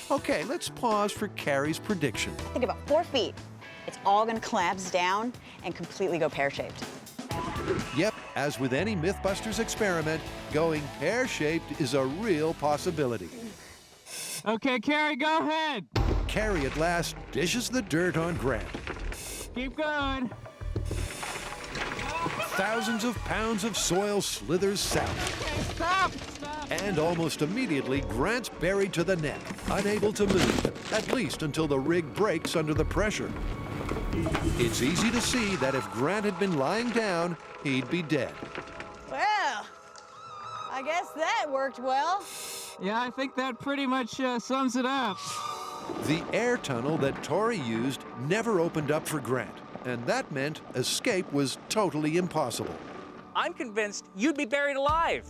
Okay, let's pause for Carrie's prediction. I think about 4 feet. It's all gonna collapse down and completely go pear-shaped. Yep, as with any MythBusters experiment, going pear-shaped is a real possibility. Okay, Carrie, go ahead. Carrie at last dishes the dirt on Grant. Keep going. Thousands of pounds of soil slithers south. Stop! And almost immediately, Grant's buried to the neck, unable to move, at least until the rig breaks under the pressure. It's easy to see that if Grant had been lying down, he'd be dead. Well, I guess that worked well. Yeah, I think that pretty much sums it up. The air tunnel that Tori used never opened up for Grant, and that meant escape was totally impossible. I'm convinced you'd be buried alive.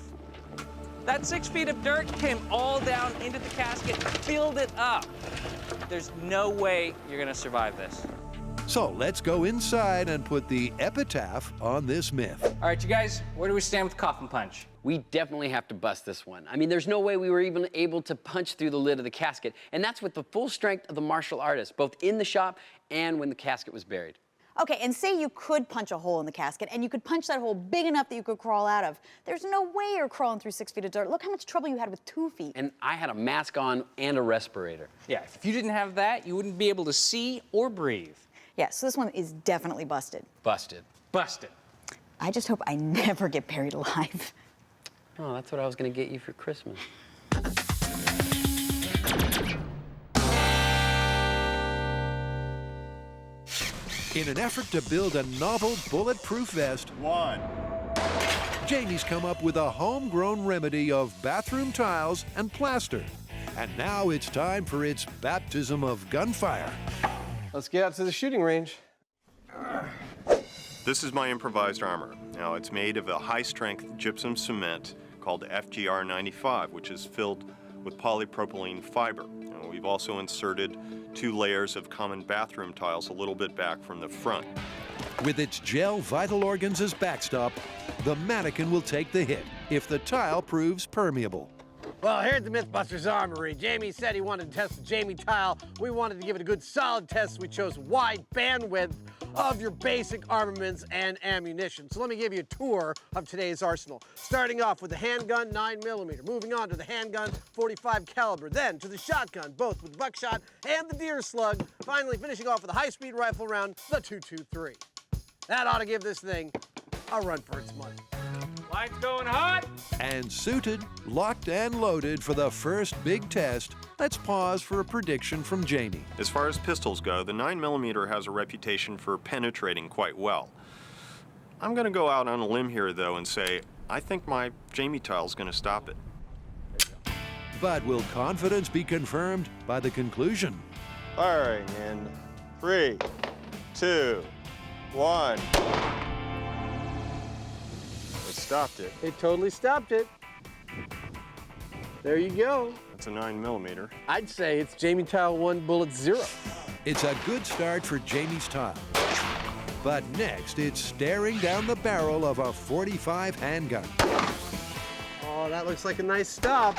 That 6 feet of dirt came all down into the casket, filled it up. There's no way you're gonna survive this. So let's go inside and put the epitaph on this myth. All right, you guys, where do we stand with coffin punch? We definitely have to bust this one. I mean, there's no way we were even able to punch through the lid of the casket, and that's with the full strength of the martial artist, both in the shop and when the casket was buried. Okay, and say you could punch a hole in the casket, and you could punch that hole big enough that you could crawl out of. There's no way you're crawling through 6 feet of dirt. Look how much trouble you had with 2 feet. And I had a mask on and a respirator. Yeah, if you didn't have that, you wouldn't be able to see or breathe. Yeah, so this one is definitely busted. Busted. Busted. I just hope I never get buried alive. Oh, that's what I was gonna get you for Christmas. In an effort to build a novel bulletproof vest, Jamie's come up with a homegrown remedy of bathroom tiles and plaster. And now it's time for its baptism of gunfire. Let's get out to the shooting range. This is my improvised armor. Now, it's made of a high-strength gypsum cement called FGR 95, which is filled with polypropylene fiber. Now, we've also inserted 2 layers of common bathroom tiles a little bit back from the front. With its gel vital organs as backstop, the mannequin will take the hit if the tile proves permeable. Well, here at the MythBusters Armory, Jamie said he wanted to test the Jamie Tile. We wanted to give it a good solid test, so we chose wide bandwidth of your basic armaments and ammunition. So let me give you a tour of today's arsenal. Starting off with the handgun 9mm, moving on to the handgun 45 caliber, then to the shotgun, both with buckshot and the deer slug, finally finishing off with a high-speed rifle round, the 223. That ought to give this thing a run for its money. Lights going hot. And suited, locked and loaded for the first big test, let's pause for a prediction from Jamie. As far as pistols go, the 9mm has a reputation for penetrating quite well. I'm going to go out on a limb here, though, and say I think my Jamie Tile's going to stop it. But will confidence be confirmed by the conclusion? Firing in 3, 2, 1. It stopped it. It totally stopped it. There you go. That's a 9mm. I'd say it's Jamie Tile 1, bullet 0. It's a good start for Jamie's Tile. But next, it's staring down the barrel of a 45 handgun. Oh, that looks like a nice stop.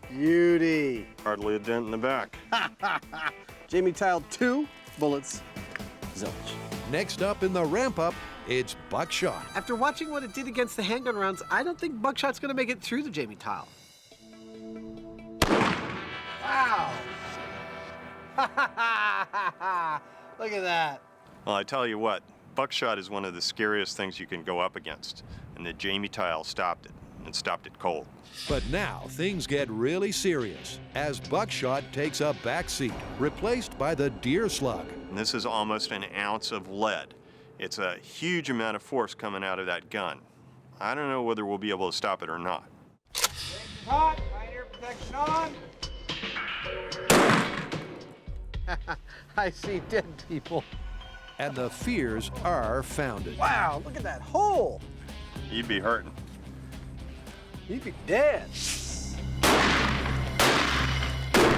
Beauty. Hardly a dent in the back. Jamie Tile 2, bullets, zilch. Next up in the ramp-up, it's buckshot. After watching what it did against the handgun rounds, I don't think buckshot's gonna make it through the Jamie Tile. Wow! Look at that. Well, I tell you what, buckshot is one of the scariest things you can go up against, and the Jamie Tile stopped it, and stopped it cold. But now things get really serious as buckshot takes a backseat, replaced by the deer slug. And this is almost an ounce of lead. It's a huge amount of force coming out of that gun. I don't know whether we'll be able to stop it or not. Hot, ear protection on. I see dead people. And the fears are founded. Wow, look at that hole. You'd be hurting. You'd be dead.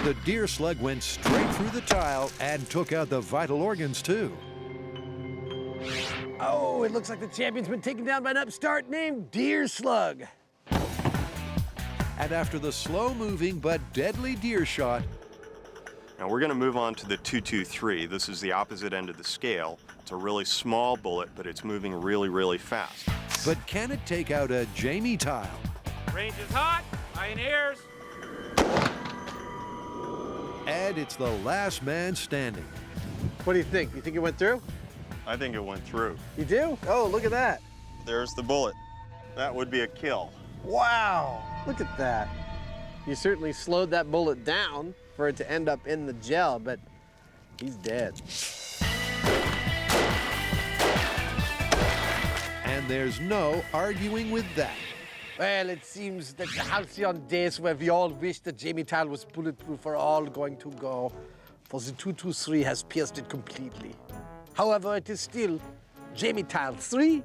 The deer slug went straight through the tile and took out the vital organs too. Oh, it looks like the champion's been taken down by an upstart named Deer Slug. And after the slow-moving but deadly deer shot, Now we're going to move on to the 223. This is the opposite end of the scale. It's a really small bullet, but it's moving really, really fast. but can it take out a Jamie Tile? Range is hot. Pioneers. And it's the last man standing. What do you think? You think it went through? I think it went through. You do? Oh, look at that. There's the bullet. That would be a kill. Wow, look at that. You certainly slowed that bullet down for it to end up in the gel, but he's dead. And there's no arguing with that. Well, it seems that the halcyon days where we all wished that Jamie Tile was bulletproof are all going to go, for the 223 has pierced it completely. However, it is still Jamie Tile 3,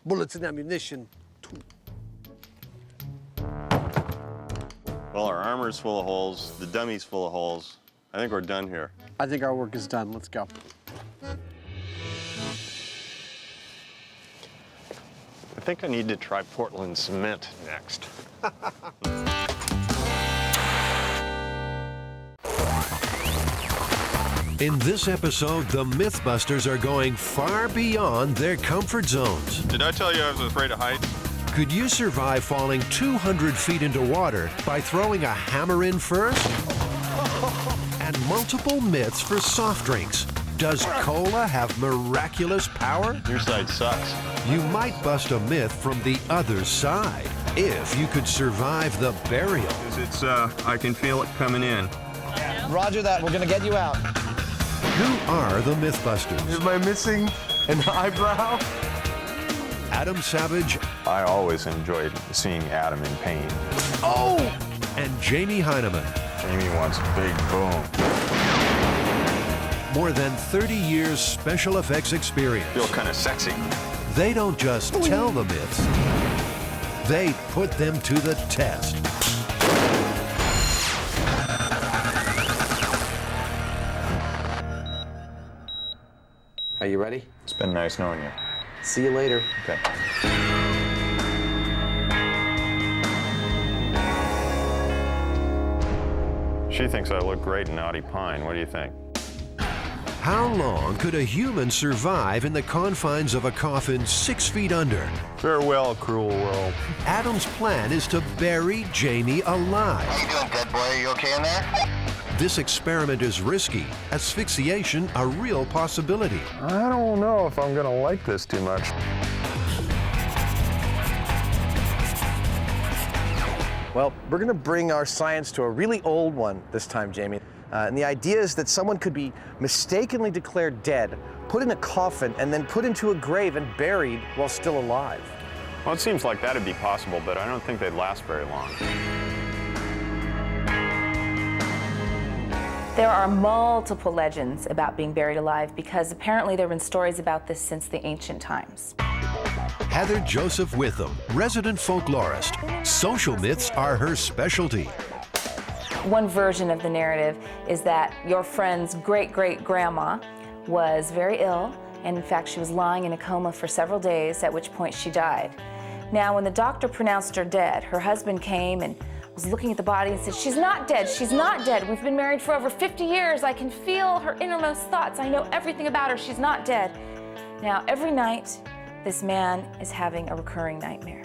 bullets and ammunition 2. Well, our armor's full of holes, the dummy's full of holes. I think we're done here. I think our work is done. Let's go. I think I need to try Portland cement next. In this episode, the MythBusters are going far beyond their comfort zones. Did I tell you I was afraid of heights? Could you survive falling 200 feet into water by throwing a hammer in first? And multiple myths for soft drinks. Does cola have miraculous power? Your side sucks. You might bust a myth from the other side if you could survive the burial. It's, I can feel it coming in. Roger that. We're gonna get you out. Who are the MythBusters? Am I missing an eyebrow? Adam Savage. I always enjoyed seeing Adam in pain. Oh! And Jamie Heineman. Jamie wants a big boom. More than 30 years special effects experience. Feel kind of sexy. They don't just tell the myths, they put them to the test. Are you ready? It's been nice knowing you. See you later. Okay. She thinks I look great in Naughty Pine. What do you think? How long could a human survive in the confines of a coffin 6 feet under? Farewell, cruel world. Adam's plan is to bury Jamie alive. How you doing, dead boy? Are you okay in there? This experiment is risky, asphyxiation a real possibility. I don't know if I'm gonna like this too much. Well, we're going to bring our science to a really old one this time, Jamie. And the idea is that someone could be mistakenly declared dead, put in a coffin, and then put into a grave and buried while still alive. Well, it seems like that'd be possible, but I don't think they'd last very long. There are multiple legends about being buried alive because apparently there have been stories about this since the ancient times. Heather Joseph Witham, resident folklorist. Social myths are her specialty. One version of the narrative is that your friend's great-great-grandma was very ill, and in fact she was lying in a coma for several days, at which point she died. Now, when the doctor pronounced her dead, her husband came and was looking at the body and said, "She's not dead, she's not dead. We've been married for over 50 years. I can feel her innermost thoughts. I know everything about her. She's not dead." Now, every night, this man is having a recurring nightmare.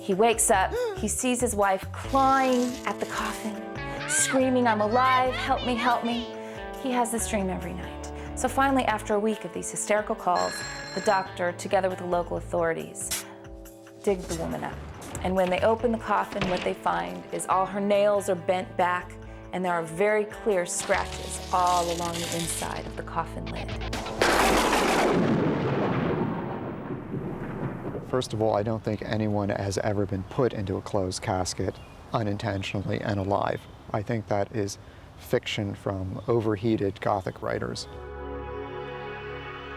He wakes up, he sees his wife clawing at the coffin, screaming, "I'm alive, help me, help me." He has this dream every night. So finally, after a week of these hysterical calls, the doctor, together with the local authorities, dig the woman up. And when they open the coffin, what they find is all her nails are bent back, and there are very clear scratches all along the inside of the coffin lid. First of all, I don't think anyone has ever been put into a closed casket unintentionally and alive. I think that is fiction from overheated Gothic writers.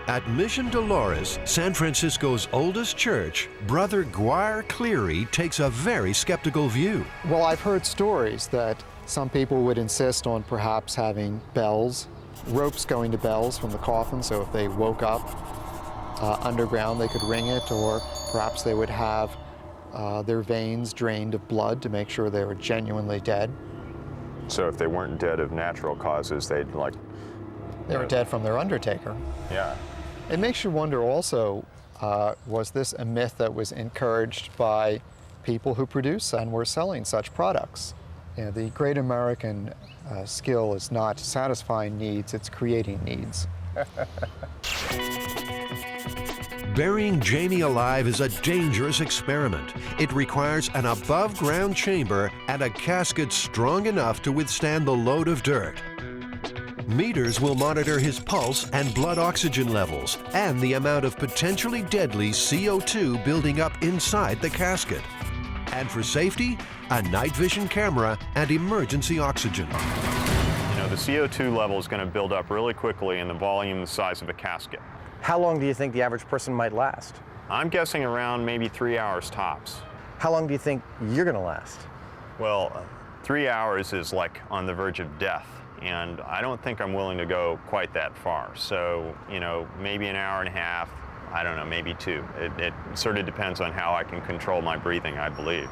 At Mission Dolores, San Francisco's oldest church, Brother Guire Cleary takes a very skeptical view. Well, I've heard stories that some people would insist on perhaps having bells, ropes going to bells from the coffin, so if they woke up underground, they could ring it, or perhaps they would have their veins drained of blood to make sure they were genuinely dead. So if they weren't dead of natural causes, they'd like... They were dead from their undertaker. Yeah. It makes you wonder also, was this a myth that was encouraged by people who produce and were selling such products? You know, the great American skill is not satisfying needs, it's creating needs. Burying Jamie alive is a dangerous experiment. It requires an above-ground chamber and a casket strong enough to withstand the load of dirt. Meters will monitor his pulse and blood oxygen levels and the amount of potentially deadly CO2 building up inside the casket. And for safety, a night vision camera and emergency oxygen. You know, the CO2 level is going to build up really quickly in the volume the size of a casket. How long do you think the average person might last? I'm guessing around maybe 3 hours tops. How long do you think you're going to last? Well, 3 hours is like on the verge of death, and I don't think I'm willing to go quite that far. So, you know, maybe an hour and a half, I don't know, maybe 2. It sort of depends on how I can control my breathing, I believe.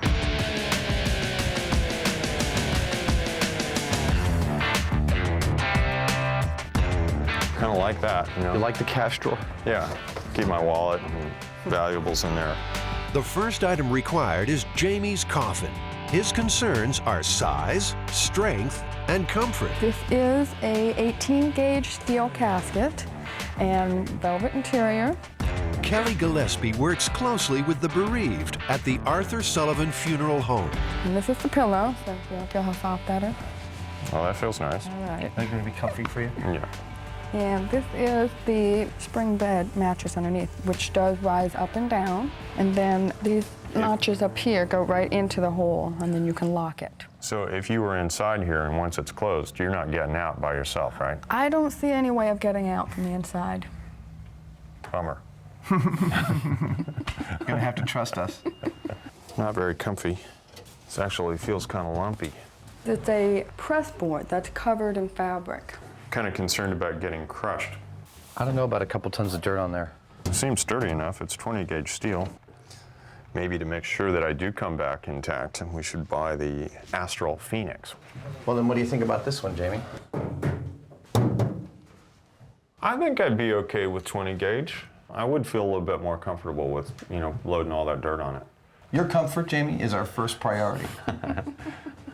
Kind of like that, you know. You like the cash drawer? Yeah, keep my wallet and valuables in there. The first item required is Jamie's coffin. His concerns are size, strength, and comfort. This is a 18-gauge steel casket and velvet interior. Kelly Gillespie works closely with the bereaved at the Arthur Sullivan Funeral Home. And this is the pillow, so you'll feel how soft that is. Oh, that feels nice. All right. Are they going to be comfy for you? Yeah. And this is the spring bed mattress underneath, which does rise up and down. And then these notches up here go right into the hole, and then you can lock it. So if you were inside here and once it's closed, you're not getting out by yourself, right? I don't see any way of getting out from the inside. Bummer. You're gonna have to trust us. Not very comfy. This actually feels kind of lumpy. It's a press board that's covered in fabric. Kind of concerned about getting crushed. I don't know about a couple tons of dirt on there. It seems sturdy enough. It's 20-gauge steel. Maybe to make sure that I do come back intact, we should buy the Astral Phoenix. Well, then what do you think about this one, Jamie? I think I'd be okay with 20 gauge. I would feel a little bit more comfortable with, you know, loading all that dirt on it. Your comfort, Jamie, is our first priority.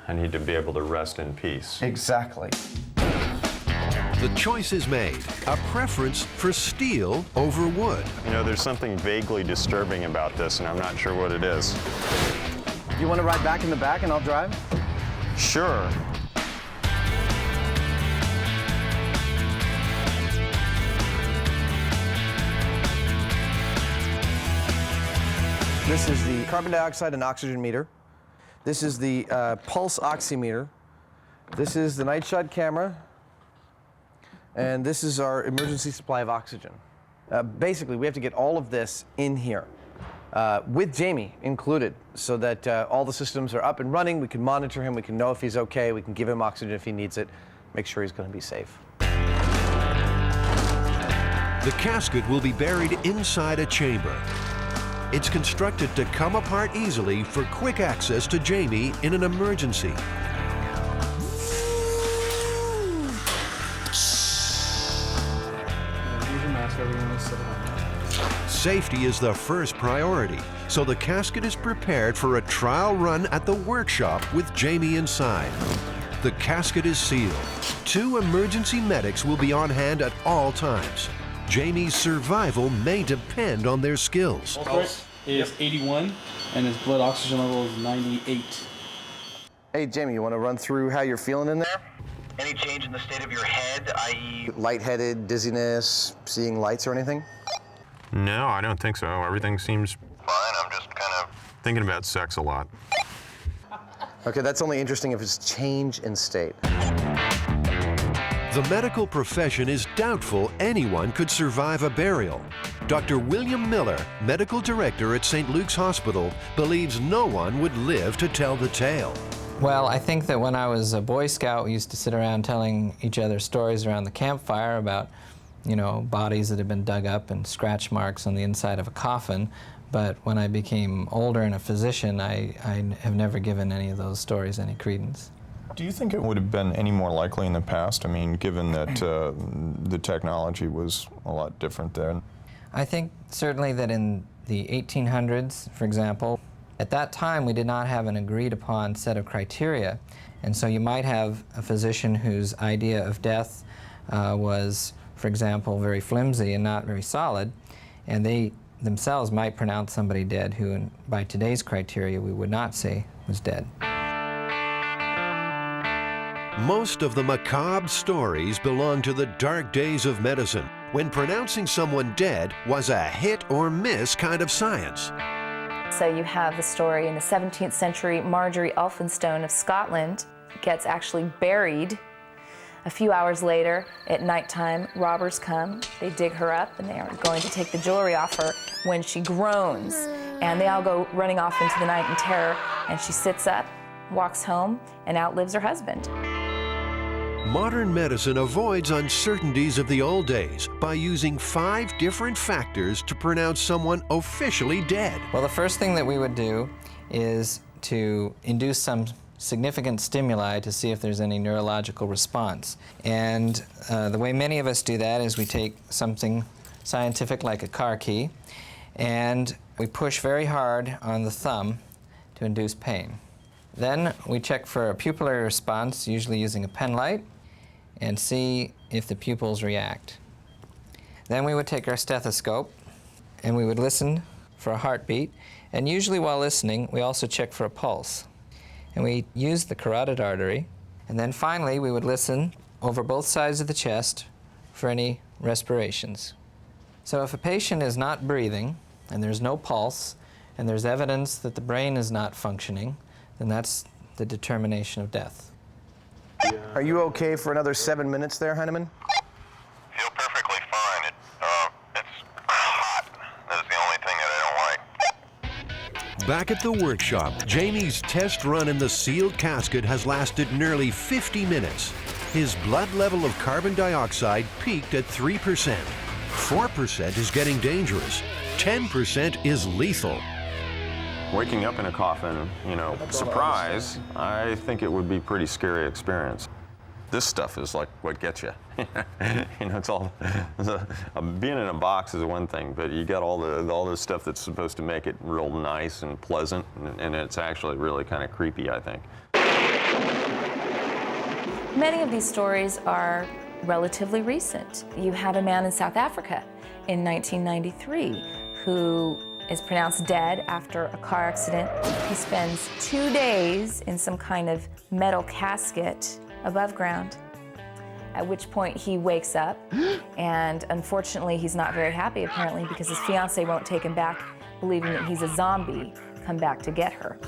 I need to be able to rest in peace. Exactly. The choice is made, a preference for steel over wood. You know, there's something vaguely disturbing about this, and I'm not sure what it is. You want to ride back in the back and I'll drive? Sure. This is the carbon dioxide and oxygen meter. This is the pulse oximeter. This is the night shot camera. And this is our emergency supply of oxygen. Basically, we have to get all of this in here, with Jamie included, so that all the systems are up and running. We can monitor him, we can know if he's okay, we can give him oxygen if he needs it, make sure he's going to be safe. The casket will be buried inside a chamber. It's constructed to come apart easily for quick access to Jamie in an emergency. Safety is the first priority, so the casket is prepared for a trial run at the workshop with Jamie inside. The casket is sealed. 2 emergency medics will be on hand at all times. Jamie's survival may depend on their skills. Pulse is 81, and his blood oxygen level is 98. Hey, Jamie, you want to run through how you're feeling in there? Any change in the state of your head, i.e. Lightheaded, dizziness, seeing lights or anything? No, I don't think so. Everything seems fine? I'm just kind of thinking about sex a lot. Okay, that's only interesting if it's change in state. The medical profession is doubtful anyone could survive a burial. Dr. William Miller, medical director at St. Luke's Hospital, believes no one would live to tell the tale. Well, I think that when I was a Boy Scout, we used to sit around telling each other stories around the campfire about, you know, bodies that had been dug up and scratch marks on the inside of a coffin. But when I became older and a physician, I have never given any of those stories any credence. Do you think it would have been any more likely in the past? I mean, given that the technology was a lot different then. I think certainly that in the 1800s, for example, at that time we did not have an agreed upon set of criteria. And so you might have a physician whose idea of death was, for example, very flimsy and not very solid, and they themselves might pronounce somebody dead who, by today's criteria, we would not say was dead. Most of the macabre stories belong to the dark days of medicine, when pronouncing someone dead was a hit or miss kind of science. So you have the story in the 17th century, Marjorie Elphinstone of Scotland gets actually buried. A few hours later, at nighttime, robbers come, they dig her up, and they are going to take the jewelry off her when she groans. And they all go running off into the night in terror, and she sits up, walks home, and outlives her husband. Modern medicine avoids uncertainties of the old days by using 5 different factors to pronounce someone officially dead. Well, the first thing that we would do is to induce some significant stimuli to see if there's any neurological response. And the way many of us do that is we take something scientific like a car key, and we push very hard on the thumb to induce pain. Then we check for a pupillary response, usually using a pen light, and see if the pupils react. Then we would take our stethoscope and we would listen for a heartbeat, and usually while listening we also check for a pulse. And we use the carotid artery, and then finally we would listen over both sides of the chest for any respirations. So if a patient is not breathing and there's no pulse and there's evidence that the brain is not functioning, then that's the determination of death. Are you okay for another 7 minutes there, Heinemann? Feel perfectly fine. It's hot. That is the only thing that I don't like. Back at the workshop, Jamie's test run in the sealed casket has lasted nearly 50 minutes. His blood level of carbon dioxide peaked at 3%. 4% is getting dangerous. 10% is lethal. Waking up in a coffin, you know, surprise, I think it would be a pretty scary experience. This stuff is like what gets you. You know, it's all, being in a box is one thing, but you got all the stuff that's supposed to make it real nice and pleasant, and it's actually really kind of creepy, I think. Many of these stories are relatively recent. You have a man in South Africa in 1993 who is pronounced dead after a car accident. He spends 2 days in some kind of metal casket above ground, at which point he wakes up, and unfortunately he's not very happy apparently because his fiancée won't take him back, believing that he's a zombie come back to get her.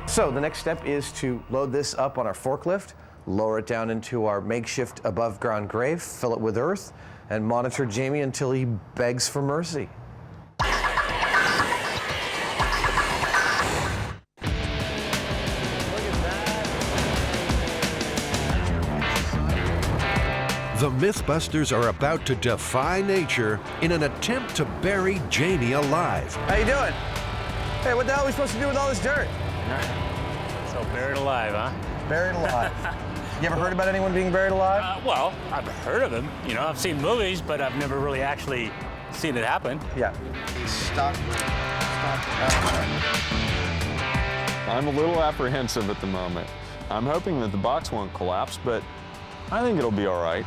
So the next step is to load this up on our forklift, lower it down into our makeshift above ground grave, fill it with earth, and monitor Jamie until he begs for mercy. The MythBusters are about to defy nature in an attempt to bury Jamie alive. How you doing? Hey, what the hell are we supposed to do with all this dirt? So buried alive, huh? Buried alive. You ever heard about anyone being buried alive? Well, I've heard of them. You know, I've seen movies, but I've never really actually seen it happen. Yeah. Stop. I'm a little apprehensive at the moment. I'm hoping that the box won't collapse, but I think it'll be all right.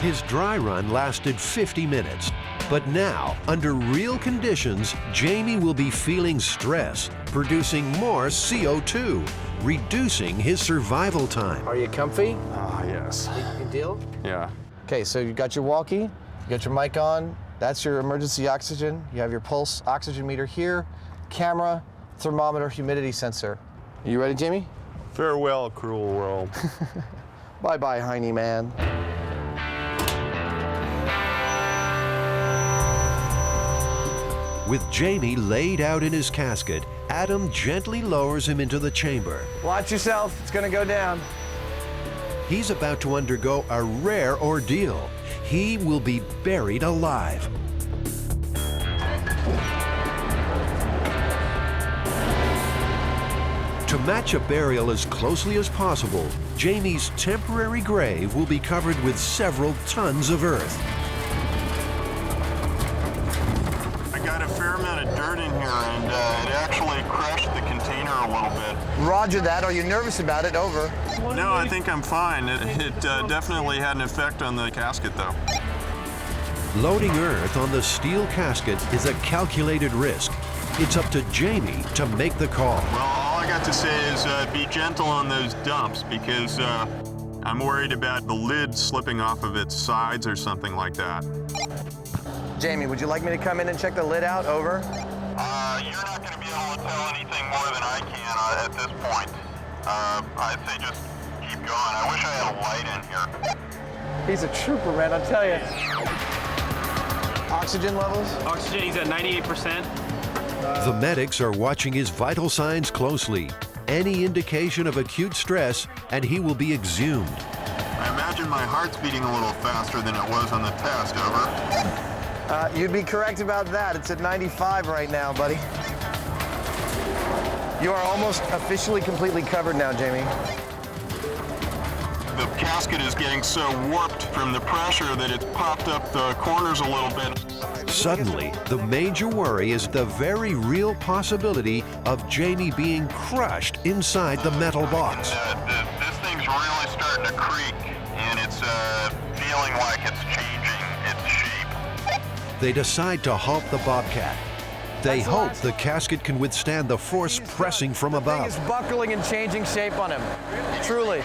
His dry run lasted 50 minutes. But now, under real conditions, Jamie will be feeling stress, producing more CO2, reducing his survival time. Are you comfy? Ah, yes. Good deal? Yeah. Okay, so you got your walkie, you got your mic on, that's your emergency oxygen, you have your pulse oxygen meter here, camera, thermometer, humidity sensor. Are you ready, Jamie? Farewell, cruel world. Bye-bye, Heine man. With Jamie laid out in his casket, Adam gently lowers him into the chamber. Watch yourself, it's gonna go down. He's about to undergo a rare ordeal. He will be buried alive. To match a burial as closely as possible, Jamie's temporary grave will be covered with several tons of earth. I got a fair amount of dirt in here, and it actually crushed the container a little bit. Roger that. Are you nervous about it? Over. No, I think I'm fine. It definitely had an effect on the casket, though. Loading earth on the steel casket is a calculated risk. It's up to Jamie to make the call. Well, all I got to say is be gentle on those dumps, because I'm worried about the lid slipping off of its sides or something like that. Jamie, would you like me to come in and check the lid out? Over. You're not going to be able to tell anything more than I can at this point. I'd say just keep going. I wish I had a light in here. He's a trooper, man, I'll tell you. Oxygen levels? Oxygen, he's at 98%. The medics are watching his vital signs closely. Any indication of acute stress, and he will be exhumed. I imagine my heart's beating a little faster than it was on the test, over. You'd be correct about that. It's at 95 right now, buddy. You are almost officially completely covered now, Jamie. The casket is getting so warped from the pressure that it's popped up the corners a little bit. Suddenly, the major worry is the very real possibility of Jamie being crushed inside the metal box. This thing's really starting to creak, and it's feeling like it's changing its shape. They decide to halt the Bobcat. They hope the casket can withstand the force pressing from above. The thing is buckling and changing shape on him. Truly.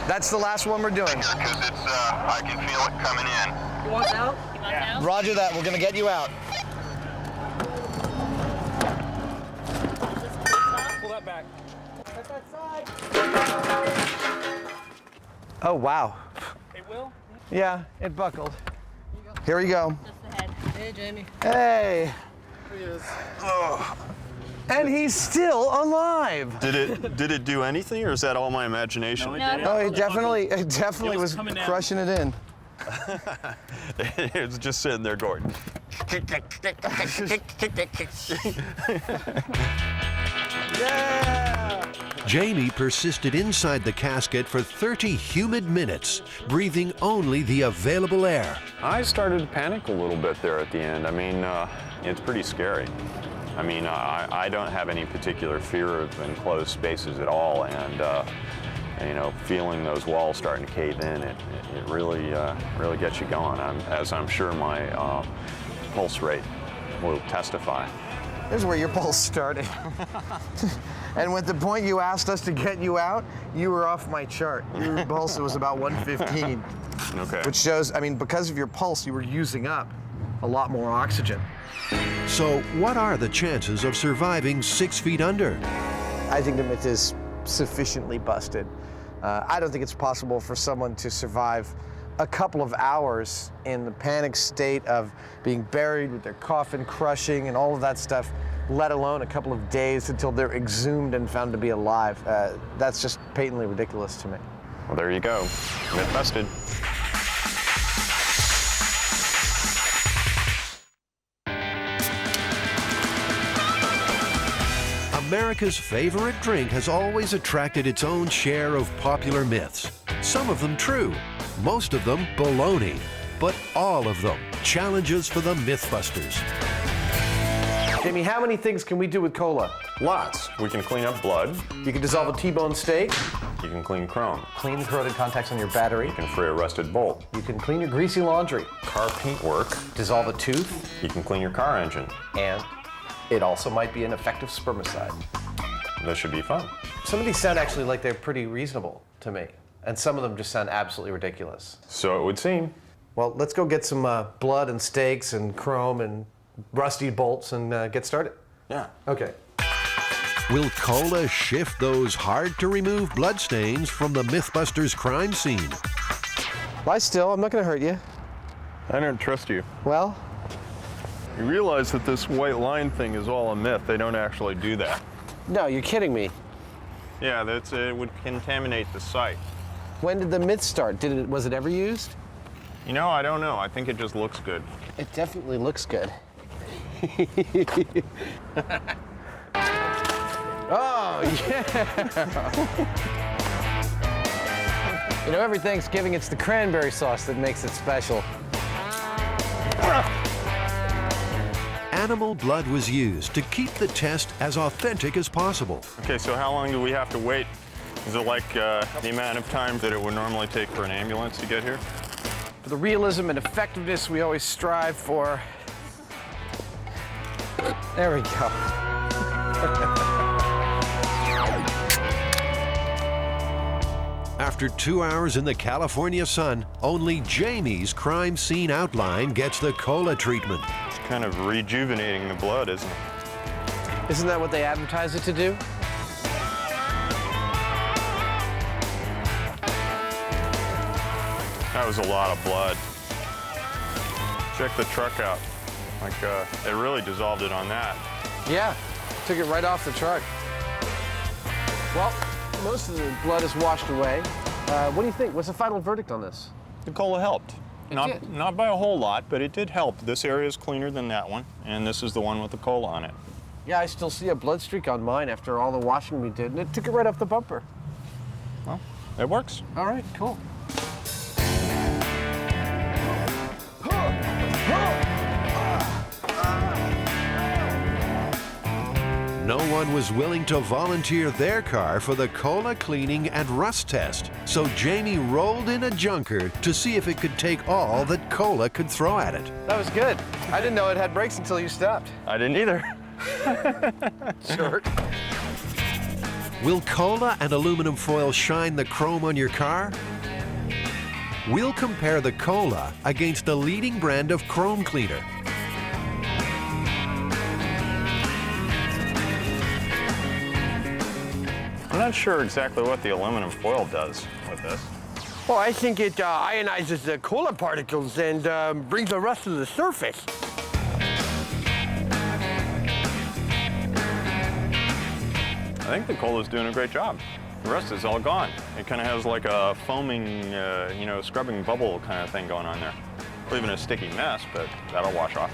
That's the last one we're doing. Because it's, I can feel it coming in. You want out? Yeah. Roger that. We're gonna get you out. Pull that back. Oh, wow. Hey, Will? Yeah, it buckled. Here we go. Just ahead. Hey, Jamie. Hey. Here he is. Oh. And he's still alive. Did it do anything, or is that all my imagination? No, it didn't. Oh, it definitely was coming down. crushing it in. It's just sitting there going. Yeah! Jamie persisted inside the casket for 30 humid minutes, breathing only the available air. I started to panic a little bit there at the end. I mean, it's pretty scary. I mean, I don't have any particular fear of enclosed spaces at all, and you know, feeling those walls starting to cave in, it really, really gets you going. As I'm sure my pulse rate will testify. This is where your pulse started. And at the point you asked us to get you out, you were off my chart. Your pulse was about 115. Okay. Which shows, I mean, because of your pulse, you were using up a lot more oxygen. So what are the chances of surviving 6 feet under? I think the myth is sufficiently busted. I don't think it's possible for someone to survive a couple of hours in the panic state of being buried with their coffin crushing and all of that stuff, let alone a couple of days until they're exhumed and found to be alive. That's just patently ridiculous to me. Well, there you go. Myth busted. America's favorite drink has always attracted its own share of popular myths. Some of them true, most of them baloney, but all of them challenges for the MythBusters. Jamie, how many things can we do with cola? Lots. We can clean up blood. You can dissolve a T-bone steak. You can clean chrome. Clean the corroded contacts on your battery. You can free a rusted bolt. You can clean your greasy laundry. Car paint work. Dissolve a tooth. You can clean your car engine. And it also might be an effective spermicide. This should be fun. Some of these sound actually like they're pretty reasonable to me. And some of them just sound absolutely ridiculous. So it would seem. Well, let's go get some blood and steaks and chrome and rusty bolts and get started. Yeah. Okay. Will cola shift those hard-to-remove bloodstains from the MythBusters crime scene? Lie still, I'm not gonna hurt you. I don't trust you. Well? You realize that this white line thing is all a myth. They don't actually do that. No, you're kidding me. Yeah, it would contaminate the site. When did the myth start? Was it ever used? You know, I don't know. I think it just looks good. It definitely looks good. Oh, yeah! You know, every Thanksgiving, it's the cranberry sauce that makes it special. Animal blood was used to keep the test as authentic as possible. Okay, so how long do we have to wait? Is it like the amount of time that it would normally take for an ambulance to get here? For the realism and effectiveness we always strive for. There we go. After 2 hours in the California sun, only Jamie's crime scene outline gets the cola treatment. It's kind of rejuvenating the blood, isn't it? Isn't that what they advertise it to do? That was a lot of blood. Check the truck out. Like, it really dissolved it on that. Yeah, took it right off the truck. Well, most of the blood is washed away. What do you think? What's the final verdict on this? The cola helped. Not by a whole lot, but it did help. This area is cleaner than that one, and this is the one with the cola on it. Yeah, I still see a blood streak on mine after all the washing we did, and it took it right off the bumper. Well, it works. All right, cool. No one was willing to volunteer their car for the cola cleaning and rust test, so Jamie rolled in a junker to see if it could take all that cola could throw at it. That was good. I didn't know it had brakes until you stopped. I didn't either. Jerk. Will cola and aluminum foil shine the chrome on your car? We'll compare the cola against a leading brand of chrome cleaner. I'm not sure exactly what the aluminum foil does with this. Well, I think it ionizes the cola particles and brings the rust to the surface. I think the cola's doing a great job. The rest is all gone. It kind of has like a foaming, you know, scrubbing bubble kind of thing going on there. Leaving a sticky mess, but that'll wash off.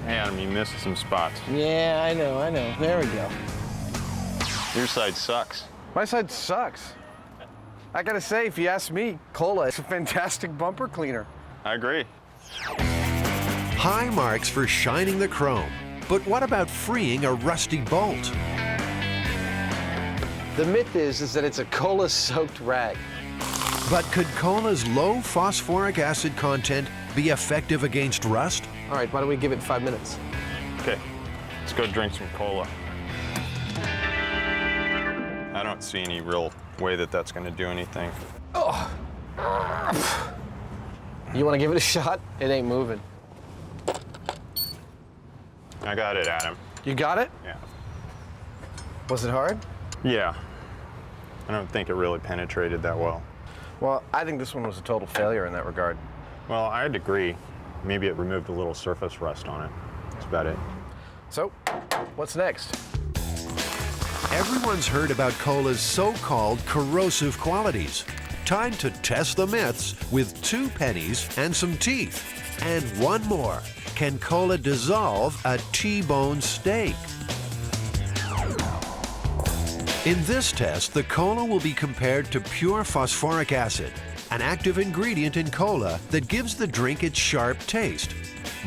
Hey, Adam, you missed some spots. Yeah, I know. There we go. Your side sucks. My side sucks. I gotta say, if you ask me, Cola is a fantastic bumper cleaner. I agree. High marks for shining the chrome. But what about freeing a rusty bolt? The myth is that it's a cola-soaked rag. But could cola's low phosphoric acid content be effective against rust? All right, why don't we give it 5 minutes? Okay, let's go drink some cola. I don't see any real way that that's going to do anything. Oh. You want to give it a shot? It ain't moving. I got it, Adam. You got it? Yeah. Was it hard? Yeah. I don't think it really penetrated that well. Well, I think this one was a total failure in that regard. Well, I'd agree. Maybe it removed a little surface rust on it. That's about it. So, what's next? Everyone's heard about cola's so-called corrosive qualities. Time to test the myths with 2 pennies and some teeth. And one more. Can cola dissolve a T-bone steak? In this test, the cola will be compared to pure phosphoric acid, an active ingredient in cola that gives the drink its sharp taste.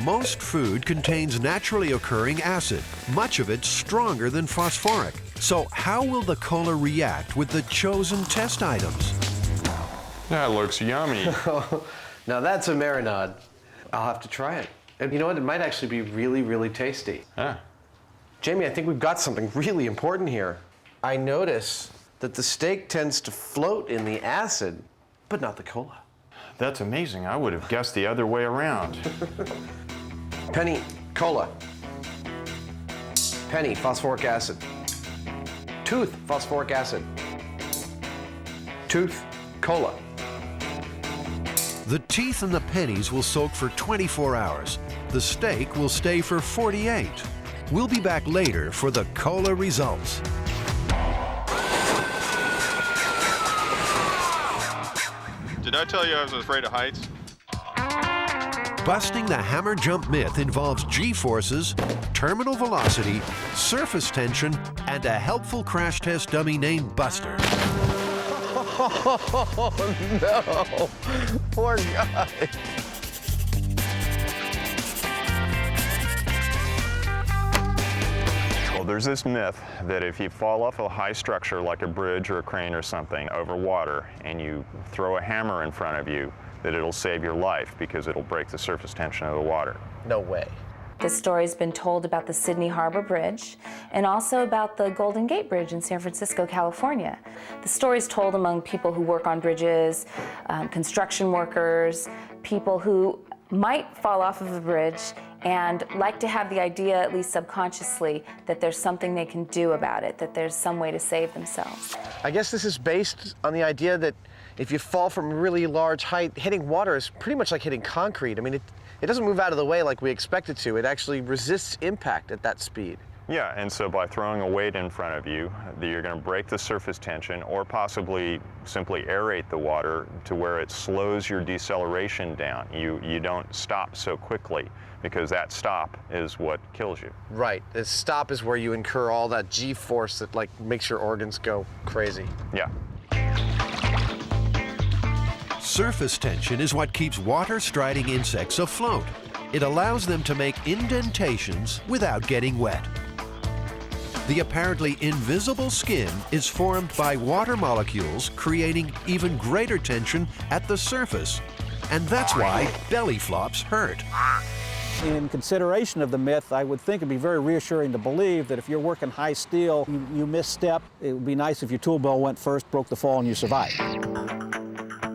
Most food contains naturally occurring acid, much of it stronger than phosphoric. So how will the cola react with the chosen test items? That looks yummy. Now that's a marinade. I'll have to try it. And you know what? It might actually be really, really tasty. Huh. Jamie, I think we've got something really important here. I notice that the steak tends to float in the acid, but not the cola. That's amazing. I would have guessed the other way around. Penny, cola. Penny, phosphoric acid. Tooth, phosphoric acid. Tooth, cola. The teeth and the pennies will soak for 24 hours. The steak will stay for 48. We'll be back later for the cola results. Did I tell you I was afraid of heights? Busting the hammer jump myth involves G-forces, terminal velocity, surface tension, and a helpful crash test dummy named Buster. Oh, no. Poor guy. Well, there's this myth that if you fall off a high structure like a bridge or a crane or something over water and you throw a hammer in front of you, that it'll save your life because it'll break the surface tension of the water. No way. This story's been told about the Sydney Harbor Bridge and also about the Golden Gate Bridge in San Francisco, California. The story's told among people who work on bridges, construction workers, people who might fall off of a bridge and like to have the idea, at least subconsciously, that there's something they can do about it, that there's some way to save themselves. I guess this is based on the idea that if you fall from a really large height, hitting water is pretty much like hitting concrete. I mean, it doesn't move out of the way like we expect it to. It actually resists impact at that speed. Yeah, and so by throwing a weight in front of you, you're going to break the surface tension or possibly simply aerate the water to where it slows your deceleration down. You don't stop so quickly because that stop is what kills you. Right. The stop is where you incur all that G-force that like makes your organs go crazy. Yeah. Surface tension is what keeps water-striding insects afloat. It allows them to make indentations without getting wet. The apparently invisible skin is formed by water molecules creating even greater tension at the surface. And that's why belly flops hurt. In consideration of the myth, I would think it'd be very reassuring to believe that if you're working high steel, you misstep, it would be nice if your tool bell went first, broke the fall, and you survived.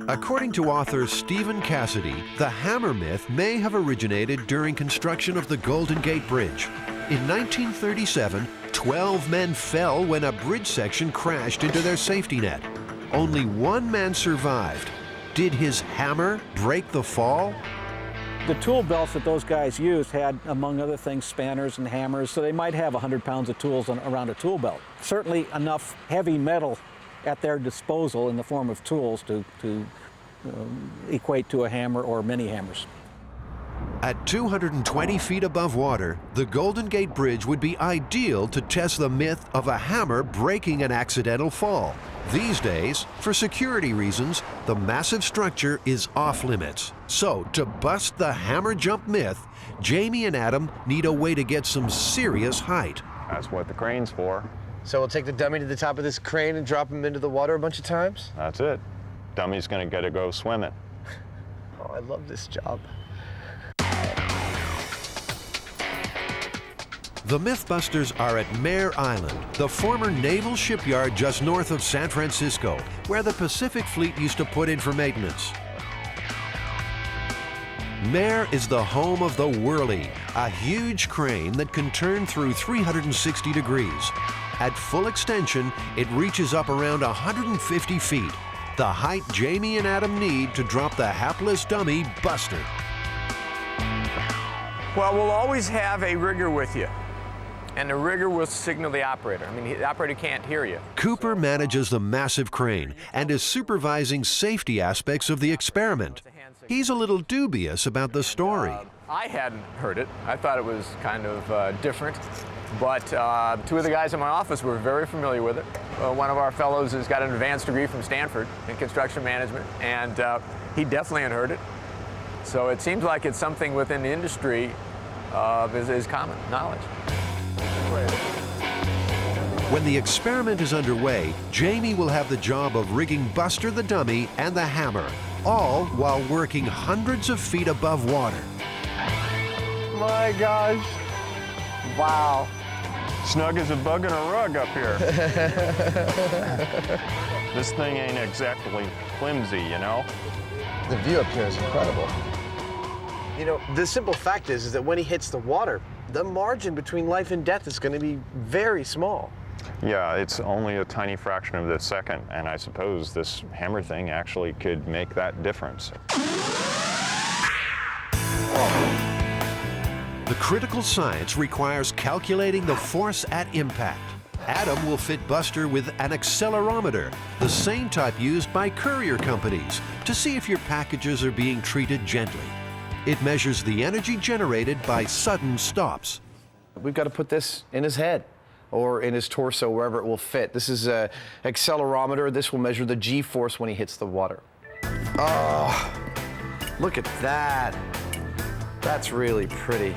According to author Stephen Cassidy, the hammer myth may have originated during construction of the Golden Gate Bridge. In 1937, 12 men fell when a bridge section crashed into their safety net. Only one man survived. Did his hammer break the fall? The tool belts that those guys used had, among other things, spanners and hammers, so they might have 100 pounds of tools around a tool belt. Certainly enough heavy metal at their disposal in the form of tools to equate to a hammer or many hammers. At 220 feet above water, the Golden Gate Bridge would be ideal to test the myth of a hammer breaking an accidental fall. These days, for security reasons, the massive structure is off limits. So, to bust the hammer jump myth, Jamie and Adam need a way to get some serious height. That's what the crane's for. So we'll take the dummy to the top of this crane and drop him into the water a bunch of times? That's it. Dummy's gonna get to go swimming. Oh, I love this job. The MythBusters are at Mare Island, the former naval shipyard just north of San Francisco, where the Pacific Fleet used to put in for maintenance. Mare is the home of the Whirly, a huge crane that can turn through 360 degrees. At full extension, it reaches up around 150 feet, the height Jamie and Adam need to drop the hapless dummy, Buster. Well, we'll always have a rigger with you. And the rigger will signal the operator. I mean, the operator can't hear you. Cooper manages the massive crane and is supervising safety aspects of the experiment. He's a little dubious about the story. I hadn't heard it. I thought it was kind of different. But two of the guys in my office were very familiar with it. One of our fellows has got an advanced degree from Stanford in construction management, and he definitely had heard it. So it seems like it's something within the industry is common knowledge. When the experiment is underway, Jamie will have the job of rigging Buster the dummy and the hammer, all while working hundreds of feet above water. My gosh. Wow. Snug as a bug in a rug up here. This thing ain't exactly flimsy, you know? The view up here is incredible. You know, the simple fact is that when he hits the water, the margin between life and death is going to be very small. Yeah, it's only a tiny fraction of a second, and I suppose this hammer thing actually could make that difference. The critical science requires calculating the force at impact. Adam will fit Buster with an accelerometer, the same type used by courier companies, to see if your packages are being treated gently. It measures the energy generated by sudden stops. We've got to put this in his head or in his torso, wherever it will fit. This is an accelerometer. This will measure the G-force when he hits the water. Oh, look at that. That's really pretty.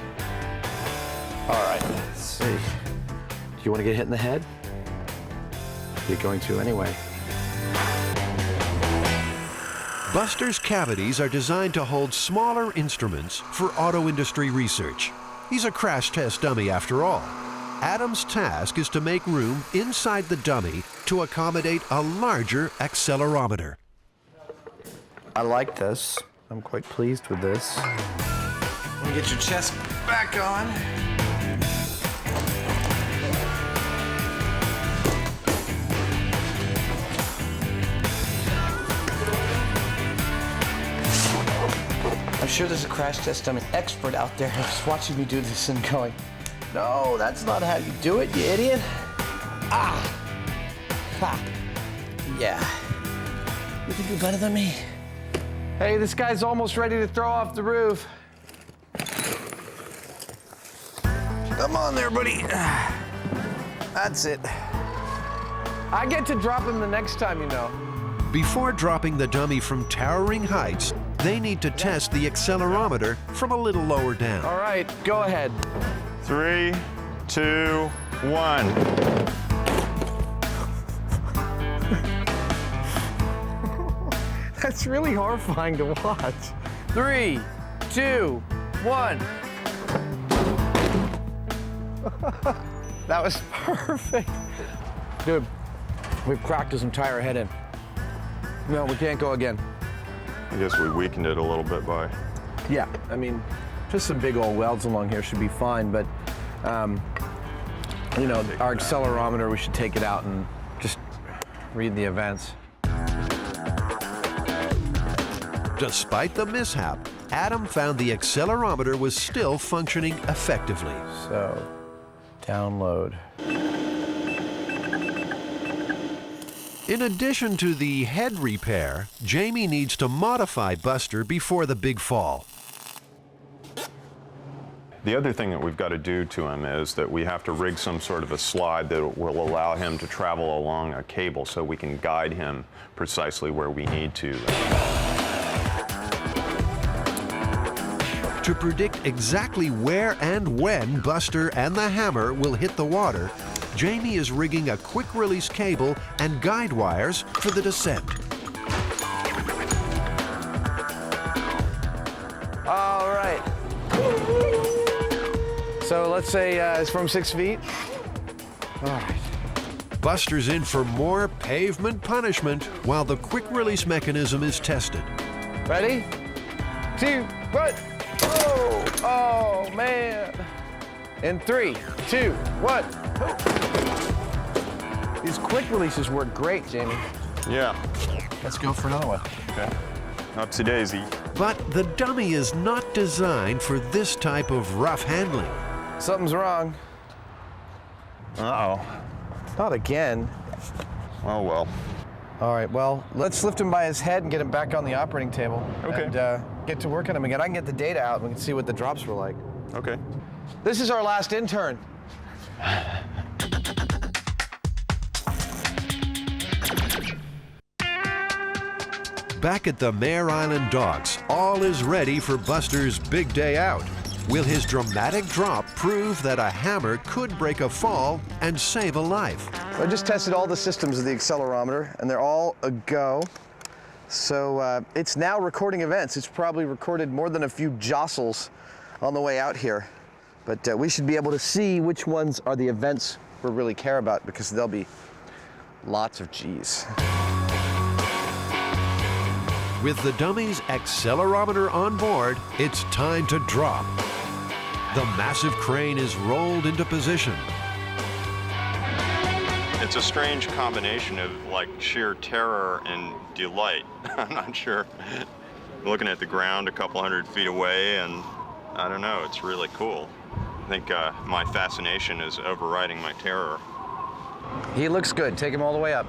All right, let's see. Do you want to get hit in the head? You're going to anyway. Buster's cavities are designed to hold smaller instruments for auto industry research. He's a crash test dummy after all. Adam's task is to make room inside the dummy to accommodate a larger accelerometer. I like this. I'm quite pleased with this. Let me get your chest back on. I'm sure there's a crash test dummy expert out there who's watching me do this and going, no, that's not how you do it, you idiot. Ah! Ha! Yeah. You can do better than me. Hey, this guy's almost ready to throw off the roof. Come on there, buddy. That's it. I get to drop him the next time, you know. Before dropping the dummy from towering heights, they need to test the accelerometer from a little lower down. All right, go ahead. 3, 2, 1. That's really horrifying to watch. 3, 2, 1. That was perfect. Dude, we've cracked his entire head in. No, we can't go again. I guess we weakened it a little bit by... Yeah, I mean, just some big old welds along here should be fine, but, you know, our accelerometer, we should take it out and just read the events. Despite the mishap, Adam found the accelerometer was still functioning effectively. So, download. In addition to the head repair, Jamie needs to modify Buster before the big fall. The other thing that we've got to do to him is that we have to rig some sort of a slide that will allow him to travel along a cable so we can guide him precisely where we need to. To predict exactly where and when Buster and the hammer will hit the water, Jamie is rigging a quick-release cable and guide wires for the descent. All right. So let's say it's from 6 feet. All right. Buster's in for more pavement punishment while the quick-release mechanism is tested. Ready? 2, 1. Oh, oh man. In 3, 2, 1. These quick releases work great, Jamie. Yeah. Let's go for another one. Okay. Upsy daisy. But the dummy is not designed for this type of rough handling. Something's wrong. Uh-oh. Not again. Oh, well. All right, well, let's lift him by his head and get him back on the operating table. Okay. And get to work on him again. I can get the data out and we can see what the drops were like. Okay. This is our last intern. Back at the Mare Island Docks, all is ready for Buster's big day out. Will his dramatic drop prove that a hammer could break a fall and save a life? I just tested all the systems of the accelerometer, and they're all a go. So it's now recording events. It's probably recorded more than a few jostles on the way out here. But we should be able to see which ones are the events we really care about, because there'll be lots of G's. With the dummy's accelerometer on board, it's time to drop. The massive crane is rolled into position. It's a strange combination of like sheer terror and delight. I'm not sure. Looking at the ground a couple hundred feet away, and I don't know, it's really cool. I think my fascination is overriding my terror. He looks good. Take him all the way up.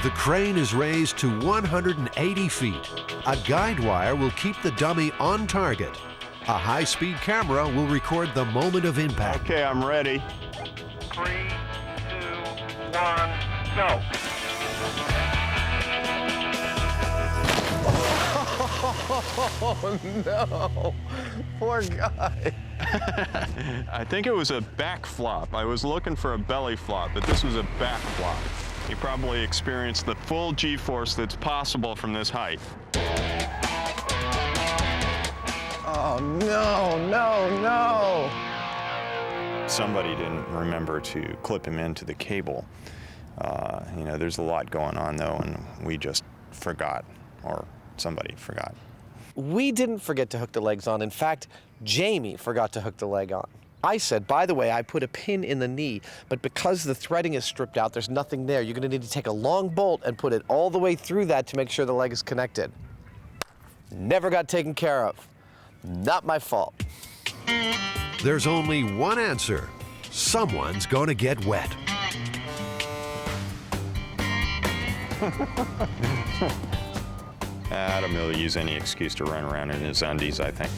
The crane is raised to 180 feet. A guide wire will keep the dummy on target. A high-speed camera will record the moment of impact. Okay, I'm ready. 3, 2, 1, go. Oh no, poor guy. I think it was a back flop. I was looking for a belly flop, but this was a back flop. He probably experienced the full G-force that's possible from this height. Oh no, no, no. Somebody didn't remember to clip him into the cable. You know, there's a lot going on though, and we just forgot, or somebody forgot. We didn't forget to hook the legs on. In fact, Jamie forgot to hook the leg on. I said, by the way, I put a pin in the knee, but because the threading is stripped out, there's nothing there. You're gonna need to take a long bolt and put it all the way through that to make sure the leg is connected. Never got taken care of. Not my fault. There's only one answer. Someone's gonna get wet. Adam will use any excuse to run around in his undies, I think.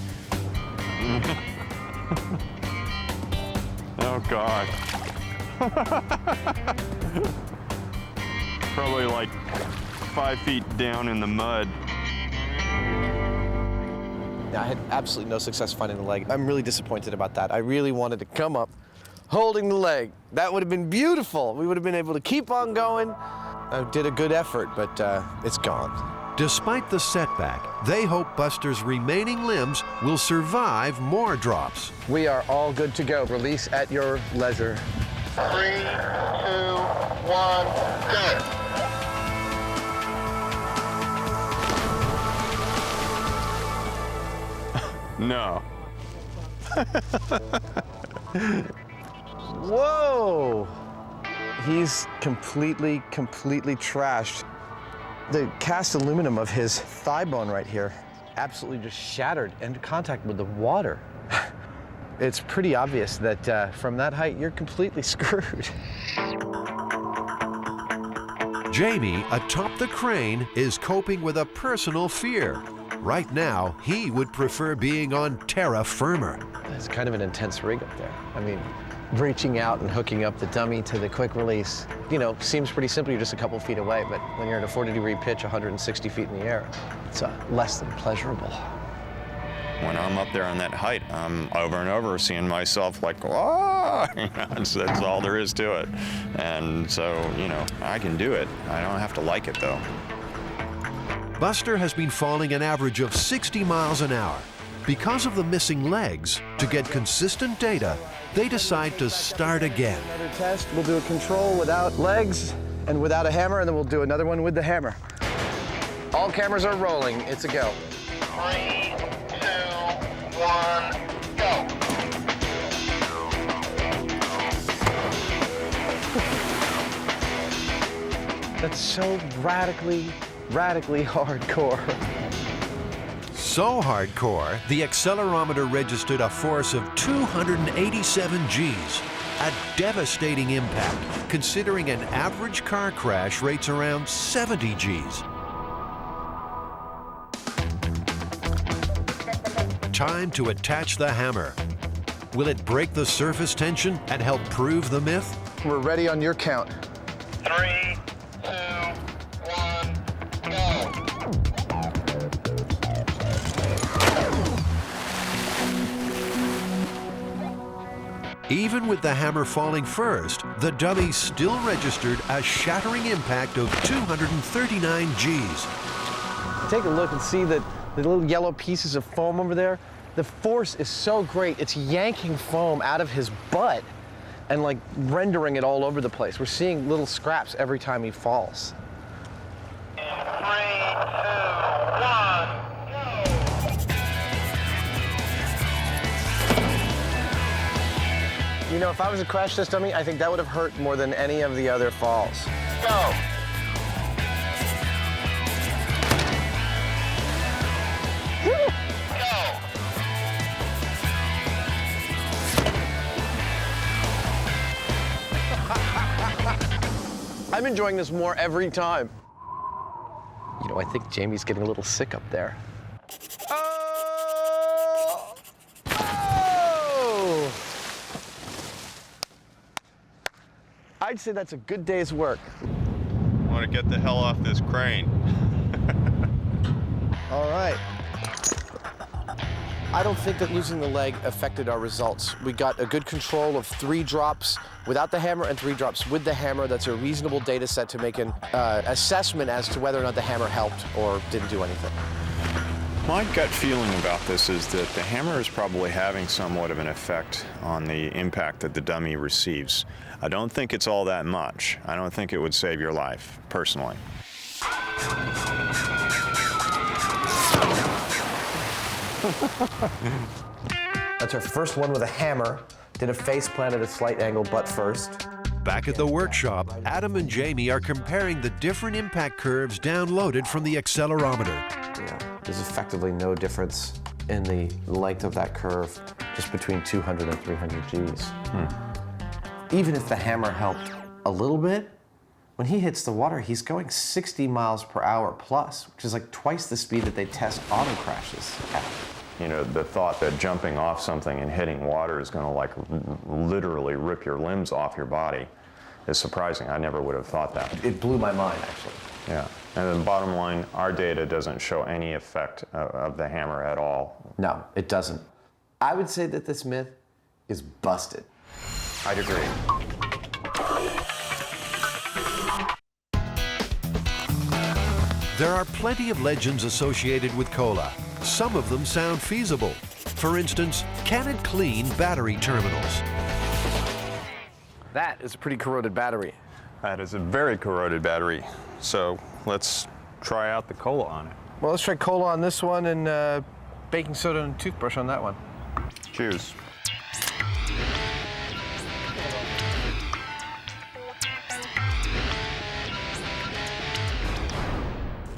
Oh, God. Probably like 5 feet down in the mud. I had absolutely no success finding the leg. I'm really disappointed about that. I really wanted to come up holding the leg. That would have been beautiful. We would have been able to keep on going. I did a good effort, but it's gone. Despite the setback, they hope Buster's remaining limbs will survive more drops. We are all good to go. Release at your leisure. 3, 2, 1, go. No. Whoa! He's completely trashed. The cast aluminum of his thigh bone right here absolutely just shattered into contact with the water. It's pretty obvious that from that height, you're completely screwed. Jamie, atop the crane, is coping with a personal fear. Right now, he would prefer being on terra firma. It's kind of an intense rig up there. I mean, reaching out and hooking up the dummy to the quick release, you know, seems pretty simple. You're just a couple feet away, but when you're at a 40-degree pitch, 160 feet in the air, it's less than pleasurable. When I'm up there on that height, I'm over and over seeing myself like, oh, that's all there is to it. And so, you know, I can do it. I don't have to like it, though. Buster has been falling an average of 60 miles an hour. Because of the missing legs, to get consistent data, they decide to start again. Another test, we'll do a control without legs and without a hammer, and then we'll do another one with the hammer. All cameras are rolling. It's a go. 3, 2, 1, go. That's so radically hardcore. So hardcore, the accelerometer registered a force of 287 Gs. A devastating impact, considering an average car crash rates around 70 Gs. Time to attach the hammer. Will it break the surface tension and help prove the myth? We're ready on your count. 3, 2, 1, go. Even with the hammer falling first, the dummy still registered a shattering impact of 239 Gs. Take a look and see that the little yellow pieces of foam over there. The force is so great, it's yanking foam out of his butt and like rendering it all over the place. We're seeing little scraps every time he falls. 3, 2, 1. You know, if I was to crash this dummy, I think that would have hurt more than any of the other falls. Go. I'm enjoying this more every time. You know, I think Jamie's getting a little sick up there. Oh! Oh! I'd say that's a good day's work. I want to get the hell off this crane. All right. I don't think that losing the leg affected our results. We got a good control of 3 drops without the hammer and 3 drops with the hammer. That's a reasonable data set to make an assessment as to whether or not the hammer helped or didn't do anything. My gut feeling about this is that the hammer is probably having somewhat of an effect on the impact that the dummy receives. I don't think it's all that much. I don't think it would save your life, personally. That's our first one with a hammer. Did a face plant at a slight angle, butt first. Back at the workshop, Adam and Jamie are comparing the different impact curves downloaded from the accelerometer. Yeah, there's effectively no difference in the length of that curve, just between 200 and 300 Gs. Even if the hammer helped a little bit, when he hits the water, he's going 60 miles per hour plus, which is like twice the speed that they test auto crashes at. You know, the thought that jumping off something and hitting water is going to like literally rip your limbs off your body is surprising. I never would have thought that. It blew my mind, actually. Yeah. And then bottom line, our data doesn't show any effect of the hammer at all. No, it doesn't. I would say that this myth is busted. I'd agree. There are plenty of legends associated with cola. Some of them sound feasible. For instance, can it clean battery terminals? That is a pretty corroded battery. That is a very corroded battery. So let's try out the cola on it. Well, let's try cola on this one and baking soda and toothbrush on that one. Cheers.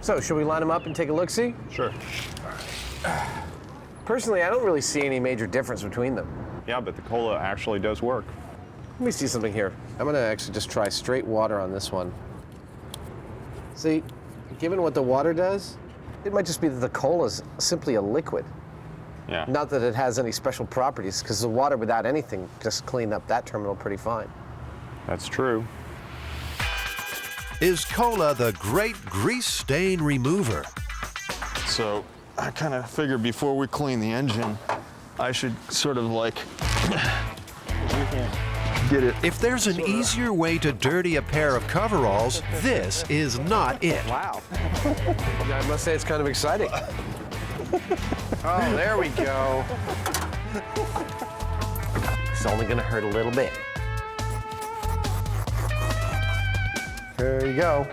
So, should we line them up and take a look-see? Sure. Personally, I don't really see any major difference between them. Yeah, but the cola actually does work. Let me see something here. I'm gonna actually just try straight water on this one. See, given what the water does, it might just be that the cola is simply a liquid. Yeah. Not that it has any special properties, because the water without anything just cleaned up that terminal pretty fine. That's true. Is cola the great grease stain remover? So I kind of figured before we clean the engine, I should sort of like get it. If there's an easier way to dirty a pair of coveralls, this is not it. Wow. I must say it's kind of exciting. Oh, there we go. It's only gonna hurt a little bit. There you go.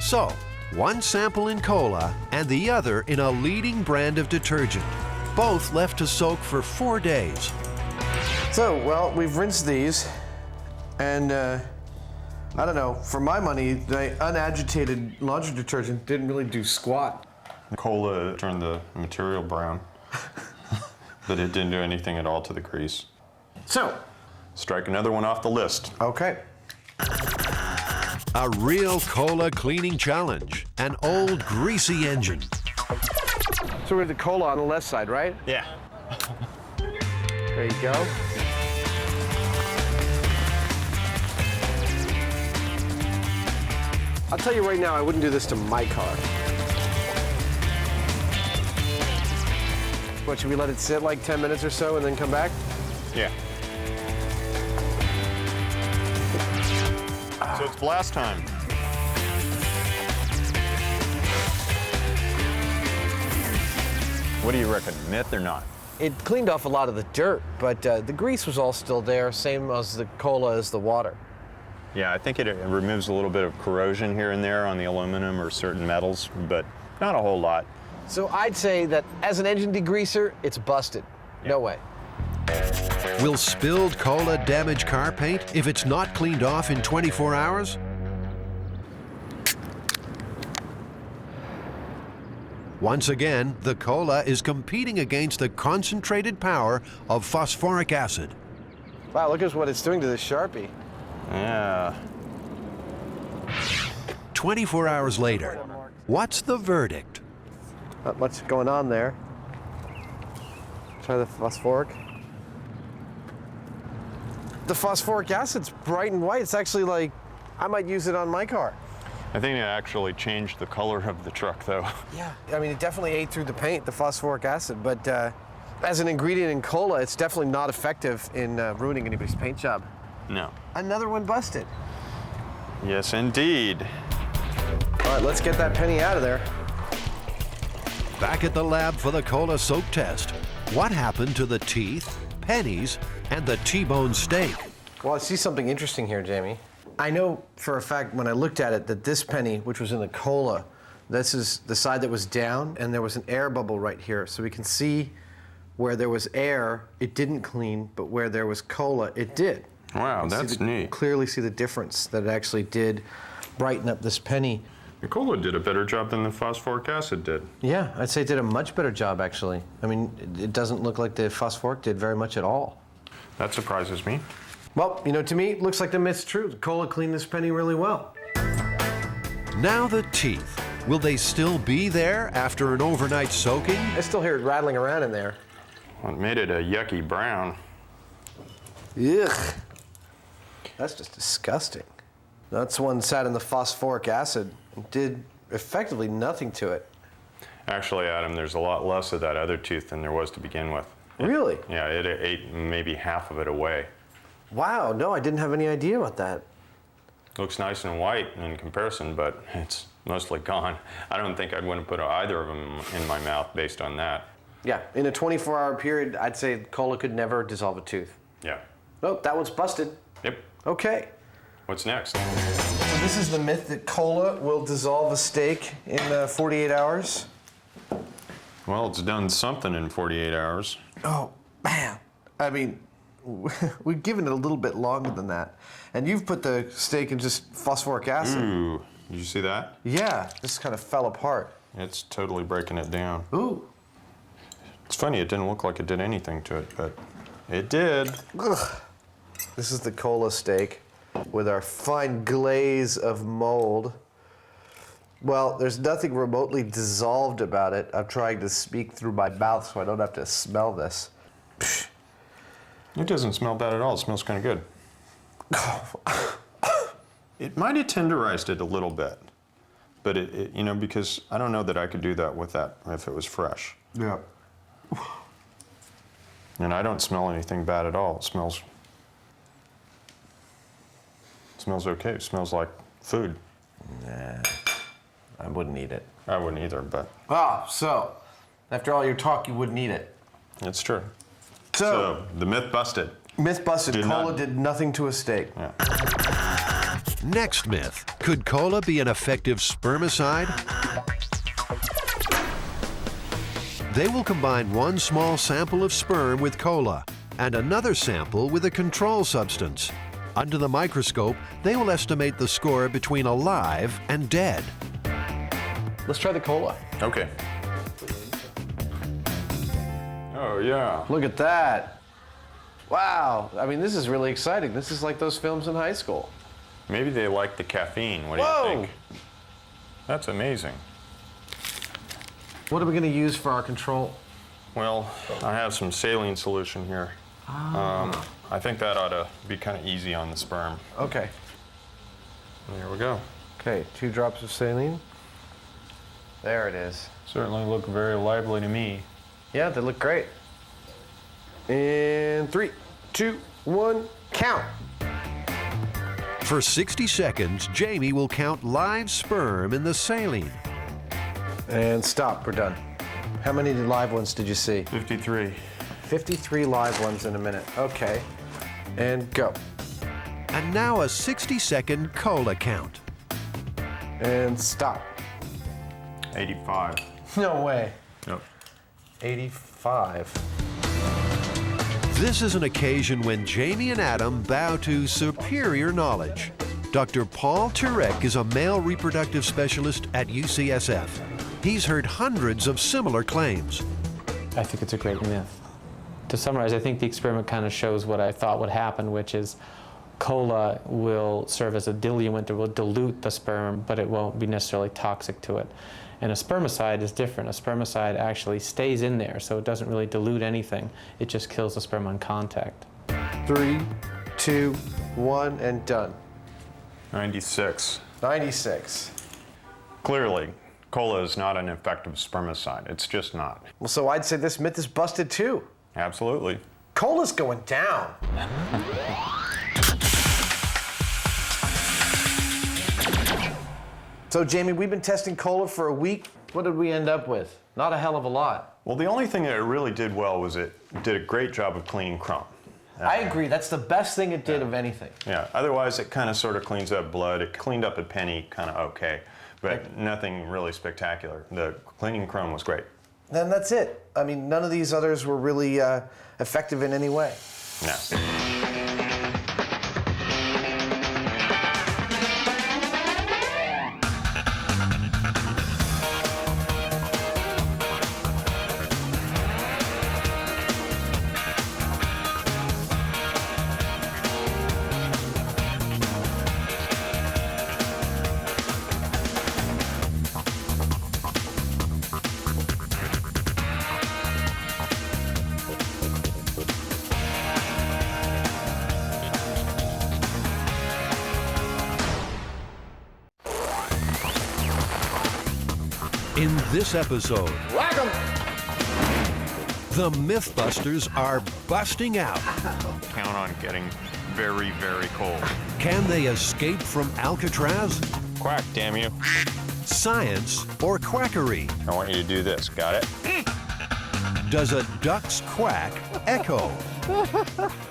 So, one sample in cola and the other in a leading brand of detergent. Both left to soak for 4 days. So, well, we've rinsed these, and I don't know, for my money, the unagitated laundry detergent didn't really do squat. Cola turned the material brown, but it didn't do anything at all to the grease. So, strike another one off the list. Okay. A real cola cleaning challenge. An old greasy engine. So we're the cola on the left side, right? Yeah. There you go. I'll tell you right now, I wouldn't do this to my car. What, should we let it sit like 10 minutes or so and then come back? Yeah. So it's blast time. What do you reckon, myth or not? It cleaned off a lot of the dirt, but the grease was all still there, same as the cola as the water. Yeah, I think it removes a little bit of corrosion here and there on the aluminum or certain metals, but not a whole lot. So I'd say that as an engine degreaser, it's busted. No way. Will spilled cola damage car paint if it's not cleaned off in 24 hours? Once again, the cola is competing against the concentrated power of phosphoric acid. Wow, look at what it's doing to this Sharpie. Yeah. 24 hours later, what's the verdict? Not much going on there. Try the phosphoric. The phosphoric acid's bright and white. It's actually like, I might use it on my car. I think it actually changed the color of the truck, though. Yeah, I mean, it definitely ate through the paint, the phosphoric acid, but as an ingredient in cola, it's definitely not effective in ruining anybody's paint job. No. Another one busted. Yes, indeed. All right, let's get that penny out of there. Back at the lab for the cola soak test. What happened to the teeth, pennies, and the T-bone steak? Well, I see something interesting here, Jamie. I know for a fact when I looked at it that this penny, which was in the cola, this is the side that was down, and there was an air bubble right here. So we can see where there was air, it didn't clean, but where there was cola, it did. Wow, that's neat. Clearly see the difference that it actually did brighten up this penny. The cola did a better job than the phosphoric acid did. Yeah, I'd say it did a much better job, actually. I mean, it doesn't look like the phosphoric did very much at all. That surprises me. Well, you know, to me, it looks like the myth's true. The cola cleaned this penny really well. Now the teeth. Will they still be there after an overnight soaking? I still hear it rattling around in there. Well, it made it a yucky brown. Ugh. That's just disgusting. That's one sat in the phosphoric acid and did effectively nothing to it. Actually, Adam, there's a lot less of that other tooth than there was to begin with. Really? Yeah, it ate maybe half of it away. Wow, no, I didn't have any idea about that. Looks nice and white in comparison, but it's mostly gone. I don't think I'd want to put either of them in my mouth based on that. Yeah, in a 24-hour period, I'd say cola could never dissolve a tooth. Yeah. Nope, that one's busted. Yep. Okay. What's next? So this is the myth that cola will dissolve a steak in 48 hours. Well, it's done something in 48 hours. Oh, man. I mean, we've given it a little bit longer than that. And you've put the steak in just phosphoric acid. Ooh. Did you see that? Yeah, this kind of fell apart. It's totally breaking it down. Ooh. It's funny, it didn't look like it did anything to it, but it did. Ugh. This is the cola steak with our fine glaze of mold. Well, there's nothing remotely dissolved about it. I'm trying to speak through my mouth so I don't have to smell this. It doesn't smell bad at all. It smells kind of good. It might have tenderized it a little bit, but it, you know, because I don't know that I could do that with that if it was fresh. Yeah. And I don't smell anything bad at all. It smells okay. It smells like food. Nah, I wouldn't eat it. I wouldn't either, but. Ah, so, after all your talk, you wouldn't eat it. It's true. So the myth busted. Myth busted. Cola did nothing to a steak. Yeah. Next myth. Could cola be an effective spermicide? They will combine one small sample of sperm with cola and another sample with a control substance. Under the microscope, they will estimate the score between alive and dead. Let's try the cola. Okay. Oh, yeah. Look at that. Wow. I mean, this is really exciting. This is like those films in high school. Maybe they like the caffeine. What do you think? That's amazing. What are we going to use for our control? Well, I have some saline solution here. I think that ought to be kind of easy on the sperm. Okay. There we go. Okay, 2 drops of saline. There it is. Certainly look very lively to me. Yeah, they look great. And 3, 2, 1, count. For 60 seconds, Jamie will count live sperm in the saline. And stop, we're done. How many live ones did you see? 53. 53 live ones in a minute. Okay. And go. And now a 60-second cola count. And stop. 85. No way. Yep. 85. This is an occasion when Jamie and Adam bow to superior knowledge. Dr. Paul Turek is a male reproductive specialist at UCSF. He's heard hundreds of similar claims. I think it's a great myth. To summarize, I think the experiment kind of shows what I thought would happen, which is cola will serve as a diluent. It will dilute the sperm, but it won't be necessarily toxic to it. And a spermicide is different. A spermicide actually stays in there, so it doesn't really dilute anything. It just kills the sperm on contact. 3, 2, 1, and done. 96. 96. Clearly, cola is not an effective spermicide. It's just not. Well, so I'd say this myth is busted too. Absolutely. Cola's going down. So, Jamie, we've been testing cola for a week. What did we end up with? Not a hell of a lot. Well, the only thing that it really did well was it did a great job of cleaning crumb. I agree. That's the best thing it did of anything. Yeah, otherwise it kind of sort of cleans up blood. It cleaned up a penny kind of okay, but nothing really spectacular. The cleaning crumb was great. Then that's it. I mean, none of these others were really effective in any way. No. In this episode, Whack 'em! the MythBusters are busting out. Count on getting very, very cold. Can they escape from Alcatraz? Quack, damn you. Science or quackery? I want you to do this, got it? Does a duck's quack echo?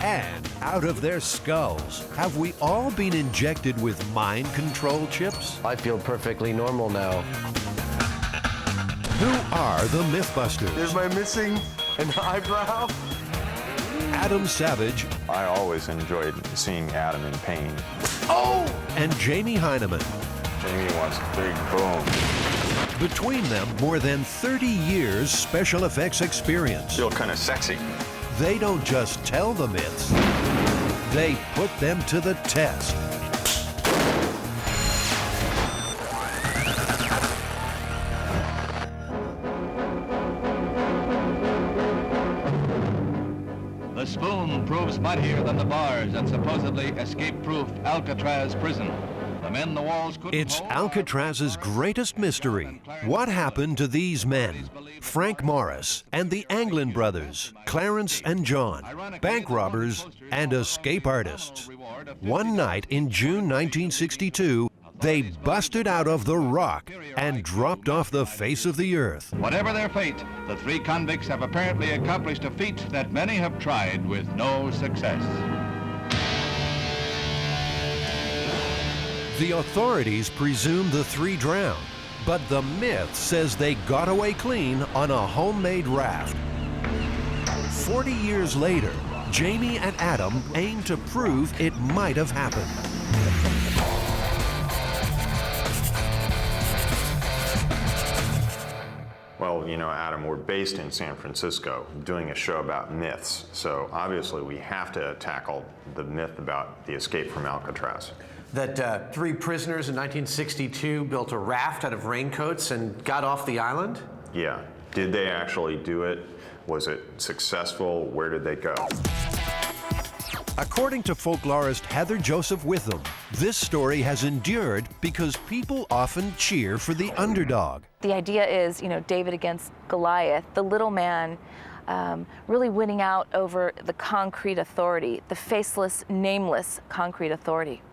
And out of their skulls, have we all been injected with mind control chips? I feel perfectly normal now. Who are the MythBusters? Is my missing an eyebrow? Adam Savage. I always enjoyed seeing Adam in pain. Oh! And Jamie Heineman. Jamie wants a big boom. Between them, more than 30 years special effects experience. Feel kind of sexy. They don't just tell the myths, they put them to the test. The spoon proves mightier than the bars at supposedly escape-proof Alcatraz prison. The men the walls couldn't It's Alcatraz's greatest mystery. What happened to these men? Frank Morris and the Anglin brothers, Clarence and John, bank robbers and escape artists. One night in June 1962, they busted out of the rock and dropped off the face of the earth. Whatever their fate, the three convicts have apparently accomplished a feat that many have tried with no success. The authorities presume the three drowned, but the myth says they got away clean on a homemade raft. 40 years later, Jamie and Adam aim to prove it might have happened. Well, you know, Adam, we're based in San Francisco doing a show about myths, so obviously we have to tackle the myth about the escape from Alcatraz. That three prisoners in 1962 built a raft out of raincoats and got off the island? Yeah. Did they actually do it? Was it successful? Where did they go? According to folklorist Heather Joseph Witham, this story has endured because people often cheer for the underdog. The idea is, you know, David against Goliath, the little man really winning out over the concrete authority, the faceless, nameless concrete authority.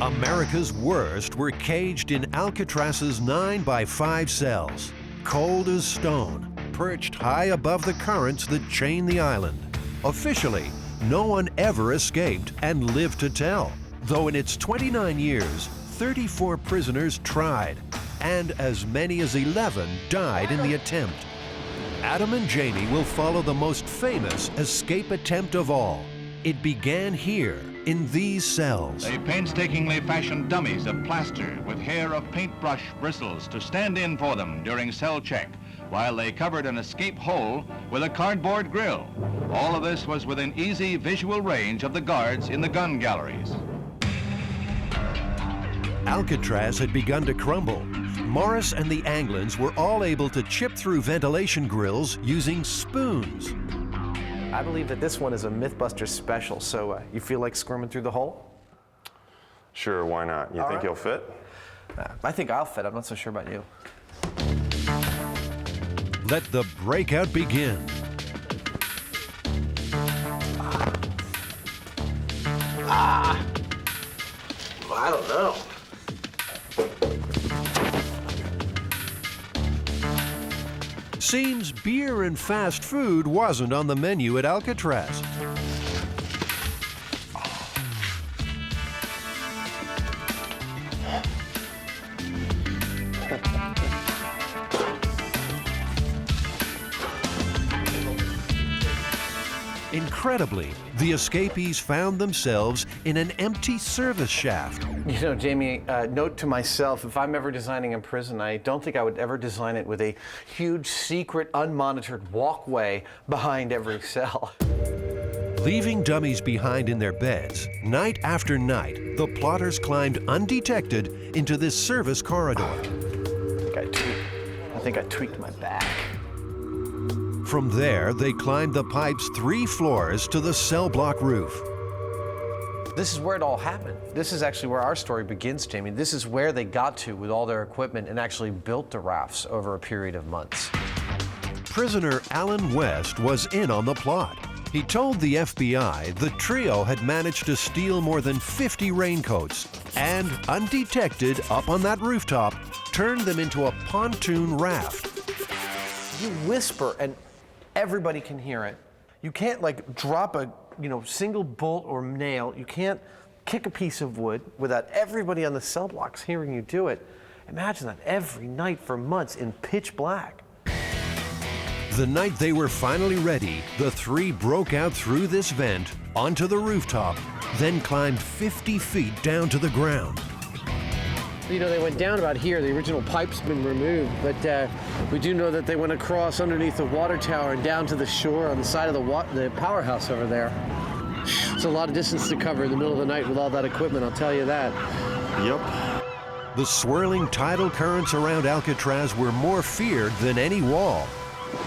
America's worst were caged in Alcatraz's 9x5 cells, cold as stone, perched high above the currents that chain the island. Officially, no one ever escaped and lived to tell, though in its 29 years, 34 prisoners tried, and as many as 11 died in the attempt. Adam and Jamie will follow the most famous escape attempt of all. It began here, in these cells. They painstakingly fashioned dummies of plaster with hair of paintbrush bristles to stand in for them during cell check, while they covered an escape hole with a cardboard grill. All of this was within easy visual range of the guards in the gun galleries. Alcatraz had begun to crumble. Morris and the Anglins were all able to chip through ventilation grills using spoons. I believe that this one is a MythBusters special, so you feel like squirming through the hole? Sure, why not? You think you'll fit? I think I'll fit. I'm not so sure about you. Let the breakout begin. Well, I don't know. Seems beer and fast food wasn't on the menu at Alcatraz. Incredibly, the escapees found themselves in an empty service shaft. You know, Jamie, note to myself, if I'm ever designing a prison, I don't think I would ever design it with a huge, secret, unmonitored walkway behind every cell. Leaving dummies behind in their beds, night after night, the plotters climbed undetected into this service corridor. I think I tweaked my back. From there, they climbed the pipe's 3 floors to the cell block roof. This is where it all happened. This is actually where our story begins, Jamie. This is where they got to with all their equipment and actually built the rafts over a period of months. Prisoner Alan West was in on the plot. He told the FBI the trio had managed to steal more than 50 raincoats and, undetected up on that rooftop, turned them into a pontoon raft. You whisper and everybody can hear it. You can't like drop a single bolt or nail. You can't kick a piece of wood without everybody on the cell blocks hearing you do it. Imagine that every night for months in pitch black. The night they were finally ready, the 3 broke out through this vent onto the rooftop, then climbed 50 feet down to the ground. you know, they went down about here. The original pipe's been removed, but we do know that they went across underneath the water tower and down to the shore on the side of the powerhouse over there. It's a lot of distance to cover in the middle of the night with all that equipment, I'll tell you that. Yep. The swirling tidal currents around Alcatraz were more feared than any wall.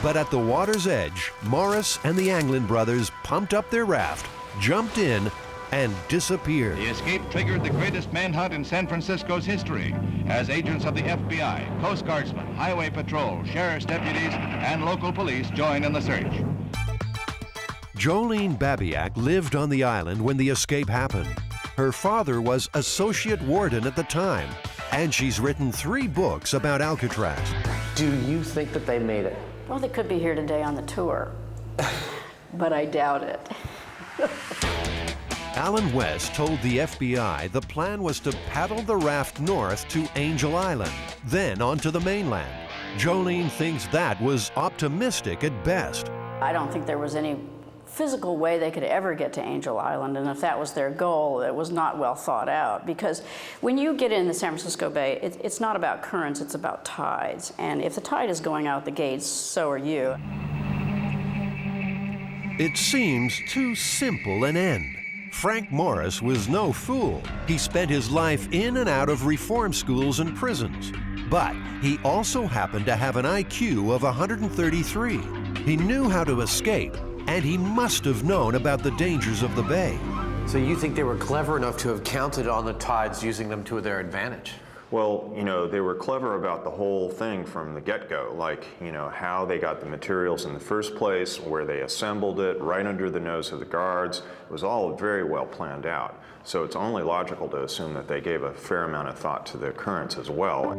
But at the water's edge, Morris and the Anglin brothers pumped up their raft, jumped in, and disappeared. The escape triggered the greatest manhunt in San Francisco's history, as agents of the FBI, Coast Guardsmen, Highway Patrol, sheriff's deputies, and local police join in the search. Jolene Babiak lived on the island when the escape happened. Her father was associate warden at the time, and she's written 3 books about Alcatraz. Do you think that they made it? Well, they could be here today on the tour, but I doubt it. Alan West told the FBI the plan was to paddle the raft north to Angel Island, then onto the mainland. Jolene thinks that was optimistic at best. I don't think there was any physical way they could ever get to Angel Island, and if that was their goal, it was not well thought out, because when you get in the San Francisco Bay, it's not about currents, it's about tides, and if the tide is going out the gates, so are you. It seems too simple an end. Frank Morris was no fool. He spent his life in and out of reform schools and prisons. But he also happened to have an IQ of 133. He knew how to escape, and he must have known about the dangers of the bay. So you think they were clever enough to have counted on the tides, using them to their advantage? Well, you know, they were clever about the whole thing from the get-go, like, you know, how they got the materials in the first place, where they assembled it, right under the nose of the guards. It was all very well planned out. So it's only logical to assume that they gave a fair amount of thought to the currents as well.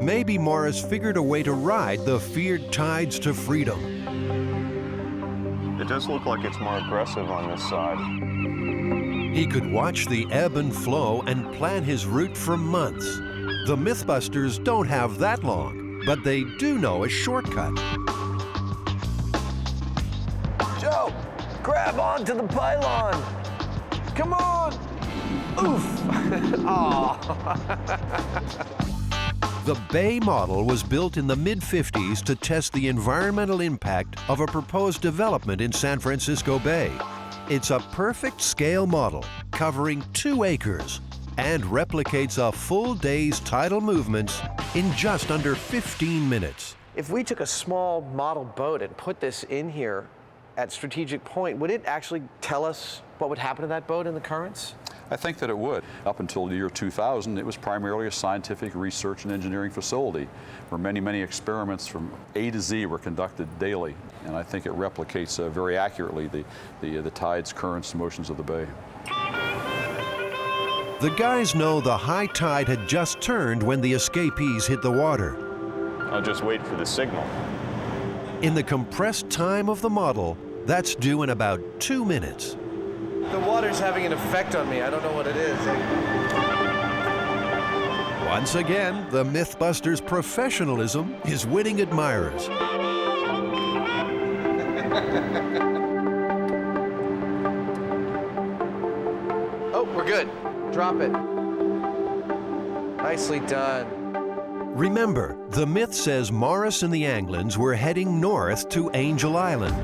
Maybe Morris figured a way to ride the feared tides to freedom. It does look like it's more aggressive on this side. He could watch the ebb and flow and plan his route for months. The MythBusters don't have that long, but they do know a shortcut. Joe, grab onto the pylon. Come on. Oof. The Bay model was built in the mid-50s to test the environmental impact of a proposed development in San Francisco Bay. It's a perfect scale model covering 2 acres and replicates a full day's tidal movements in just under 15 minutes. If we took a small model boat and put this in here at Strategic Point, would it actually tell us what would happen to that boat in the currents? I think that it would. Up until the year 2000, it was primarily a scientific research and engineering facility where many, many experiments from A to Z were conducted daily. And I think it replicates very accurately the tides, currents, motions of the bay. The guys know the high tide had just turned when the escapees hit the water. I'll just wait for the signal. In the compressed time of the model, that's due in about 2 minutes. The water's having an effect on me. I don't know what it is. Once again, the MythBusters' professionalism is winning admirers. Oh, we're good. Drop it. Nicely done. Remember, the myth says Morris and the Anglins were heading north to Angel Island.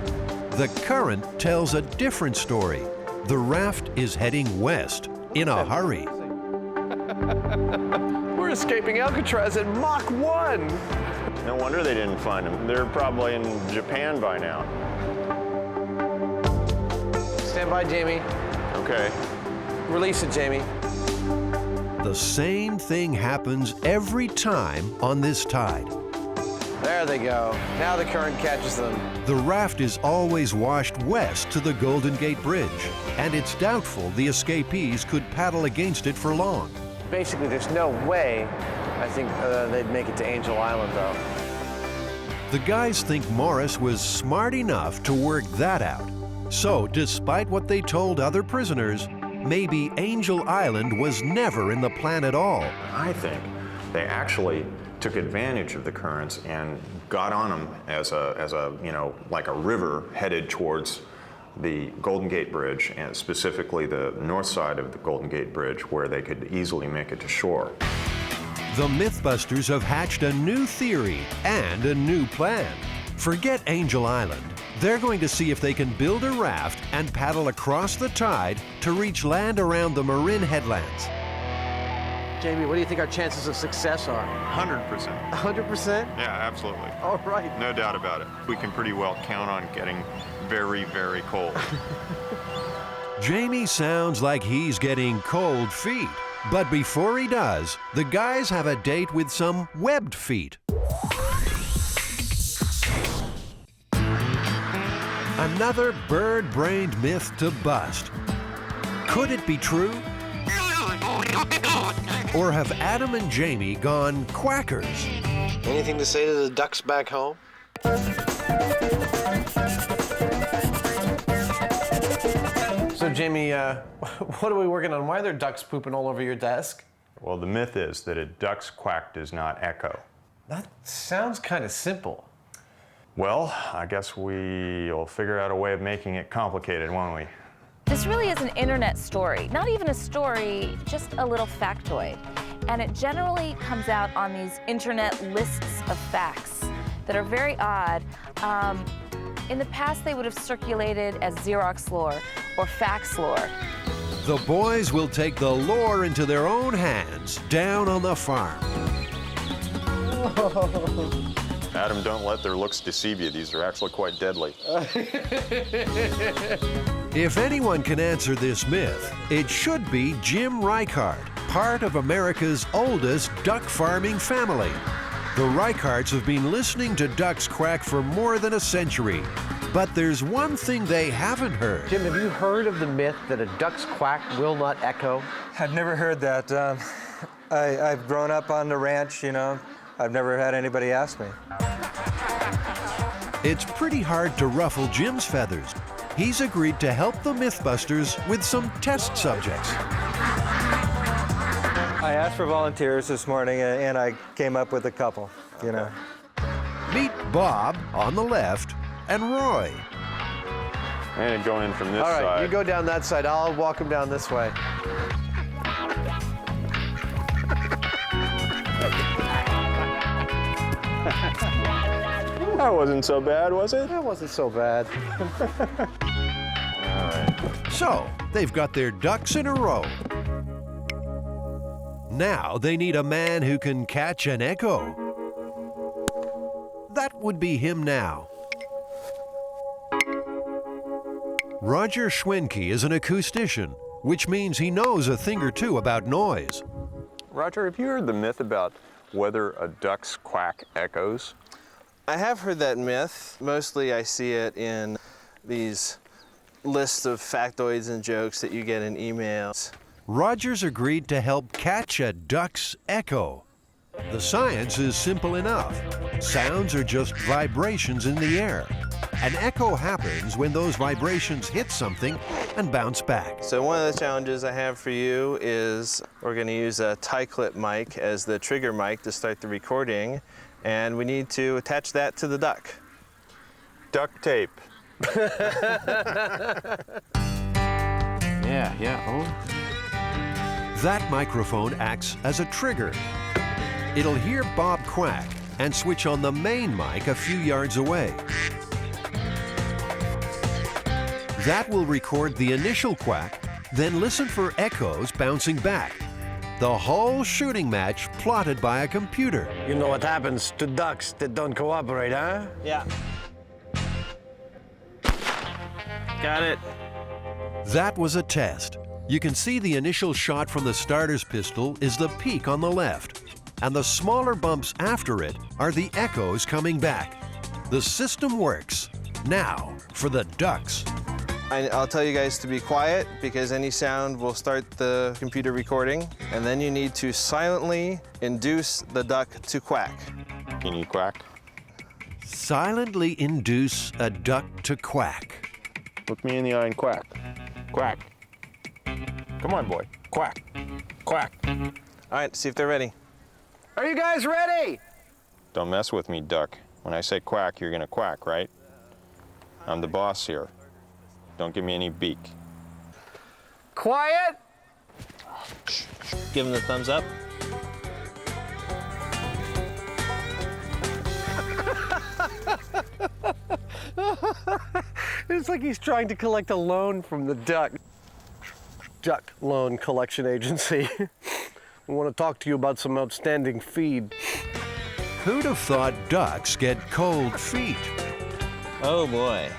The current tells a different story. The raft is heading west in a hurry. We're escaping Alcatraz at Mach 1. No wonder they didn't find them. They're probably in Japan by now. Stand by, Jamie. Okay. Release it, Jamie. The same thing happens every time on this tide. There they go. Now the current catches them. The raft is always washed west to the Golden Gate Bridge, and it's doubtful the escapees could paddle against it for long. Basically, there's no way, I think, they'd make it to Angel Island, though. The guys think Morris was smart enough to work that out. So, despite what they told other prisoners, maybe Angel Island was never in the plan at all. I think they actually took advantage of the currents and got on them as a you know, like a river headed towards the Golden Gate Bridge, and specifically the north side of the Golden Gate Bridge, where they could easily make it to shore. The MythBusters have hatched a new theory and a new plan. Forget Angel Island. They're going to see if they can build a raft and paddle across the tide to reach land around the Marin headlands. Jamie, what do you think our chances of success are? 100%. 100%? Yeah, absolutely. All right. No doubt about it. We can pretty well count on getting very, very cold. Jamie sounds like he's getting cold feet. But before he does, the guys have a date with some webbed feet. Another bird-brained myth to bust. Could it be true? Or have Adam and Jamie gone quackers? Anything to say to the ducks back home? So, Jamie, what are we working on? Why are there ducks pooping all over your desk? Well, the myth is that a duck's quack does not echo. That sounds kind of simple. Well, I guess we'll figure out a way of making it complicated, won't we? This really is an internet story. Not even a story, just a little factoid. And it generally comes out on these internet lists of facts that are very odd. In the past, they would have circulated as Xerox lore or fax lore. The boys will take the lore into their own hands down on the farm. Adam, don't let their looks deceive you. These are actually quite deadly. If anyone can answer this myth, it should be Jim Reichart, part of America's oldest duck farming family. The Reicharts have been listening to ducks quack for more than a century. But there's one thing they haven't heard. Jim, have you heard of the myth that a duck's quack will not echo? I've never heard that. I've grown up on the ranch, you know. I've never had anybody ask me. It's pretty hard to ruffle Jim's feathers. He's agreed to help the MythBusters with some test subjects. I asked for volunteers this morning, and I came up with a couple, you know. Meet Bob on the left and Roy. And going in from this side. All right, side. you go down that side. I'll walk him down this way. That wasn't so bad, was it? That wasn't so bad. All right. So, they've got their ducks in a row. Now they need a man who can catch an echo. That would be him now. Roger Schwenke is an acoustician, which means he knows a thing or two about noise. Roger, have you heard the myth about whether a duck's quack echoes? I have heard that myth. Mostly I see it in these lists of factoids and jokes that you get in emails. Roger's agreed to help catch a duck's echo. The science is simple enough. Sounds are just vibrations in the air. An echo happens when those vibrations hit something and bounce back. So one of the challenges I have for you is we're going to use a tie clip mic as the trigger mic to start the recording, and we need to attach that to the duck. Duct tape. Yeah. Oh. That microphone acts as a trigger. It'll hear Bob quack and switch on the main mic a few yards away. That will record the initial quack, then listen for echoes bouncing back. The whole shooting match plotted by a computer. You know what happens to ducks that don't cooperate, huh? Yeah. Got it. That was a test. You can see the initial shot from the starter's pistol is the peak on the left, and the smaller bumps after it are the echoes coming back. The system works. Now, for the ducks. I'll tell you guys to be quiet because any sound will start the computer recording, and then you need to silently induce the duck to quack. Can you quack? Silently induce a duck to quack. Look me in the eye and quack. Quack. Come on, boy. Quack. Quack. All right, see if they're ready. Are you guys ready? Don't mess with me, duck. When I say quack, you're gonna quack, right? I'm the boss here. Don't give me any beak. Quiet! Give him the thumbs up. It's like he's trying to collect a loan from the Duck Loan Collection Agency. We want to talk to you about some outstanding feed. Who'd have thought ducks get cold feet? Oh boy.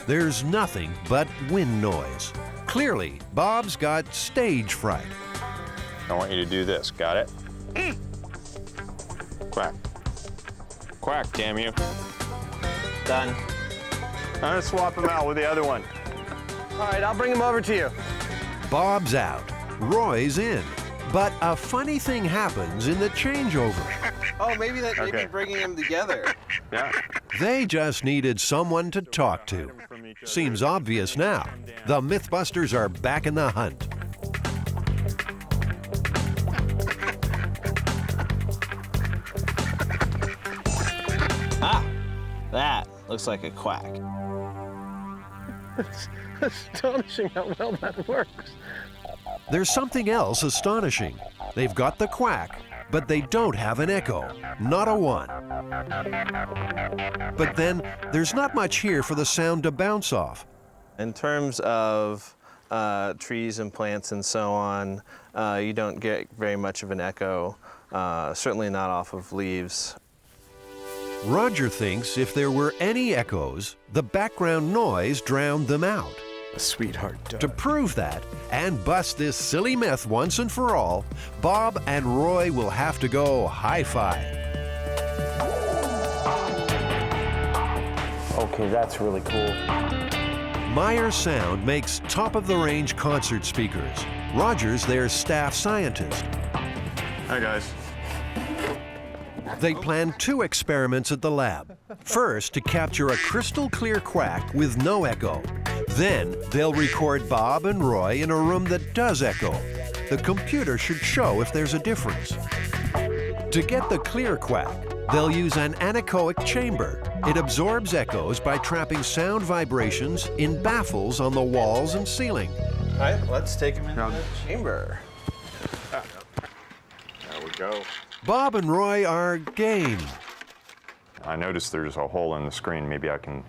There's nothing but wind noise. Clearly, Bob's got stage fright. I want you to do this. Got it? Quack. Quack, damn you. Done. I'm gonna swap him out with the other one. All right, I'll bring him over to you. Bob's out. Roy's in. But a funny thing happens in the changeover. Oh, maybe bringing them together. Yeah. They just needed someone to talk to. Seems obvious now. The MythBusters are back in the hunt. Ah, that looks like a quack. It's astonishing how well that works. There's something else astonishing. They've got the quack, but they don't have an echo. Not a one. But then, there's not much here for the sound to bounce off. In terms of trees and plants and so on, you don't get very much of an echo, certainly not off of leaves. Roger thinks if there were any echoes, the background noise drowned them out. A sweetheart duck. To prove that, and bust this silly myth once and for all, Bob and Roy will have to go hi-fi. Okay, that's really cool. Meyer Sound makes top-of-the-range concert speakers. Roger's their staff scientist. Hi, guys. They plan 2 experiments at the lab. First, to capture a crystal-clear quack with no echo. Then, they'll record Bob and Roy in a room that does echo. The computer should show if there's a difference. To get the clear quack, they'll use an anechoic chamber. It absorbs echoes by trapping sound vibrations in baffles on the walls and ceiling. All right, let's take him into the chamber. There we go. Bob and Roy are game. I noticed there's a hole in the screen. Maybe I can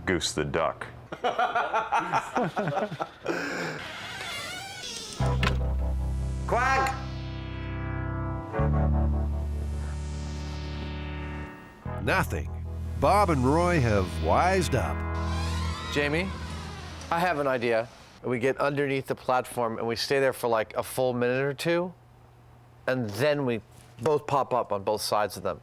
goose the duck. Quack! Nothing. Bob and Roy have wised up. Jamie, I have an idea. We get underneath the platform and we stay there for like a full minute or two, and then we both pop up on both sides of them.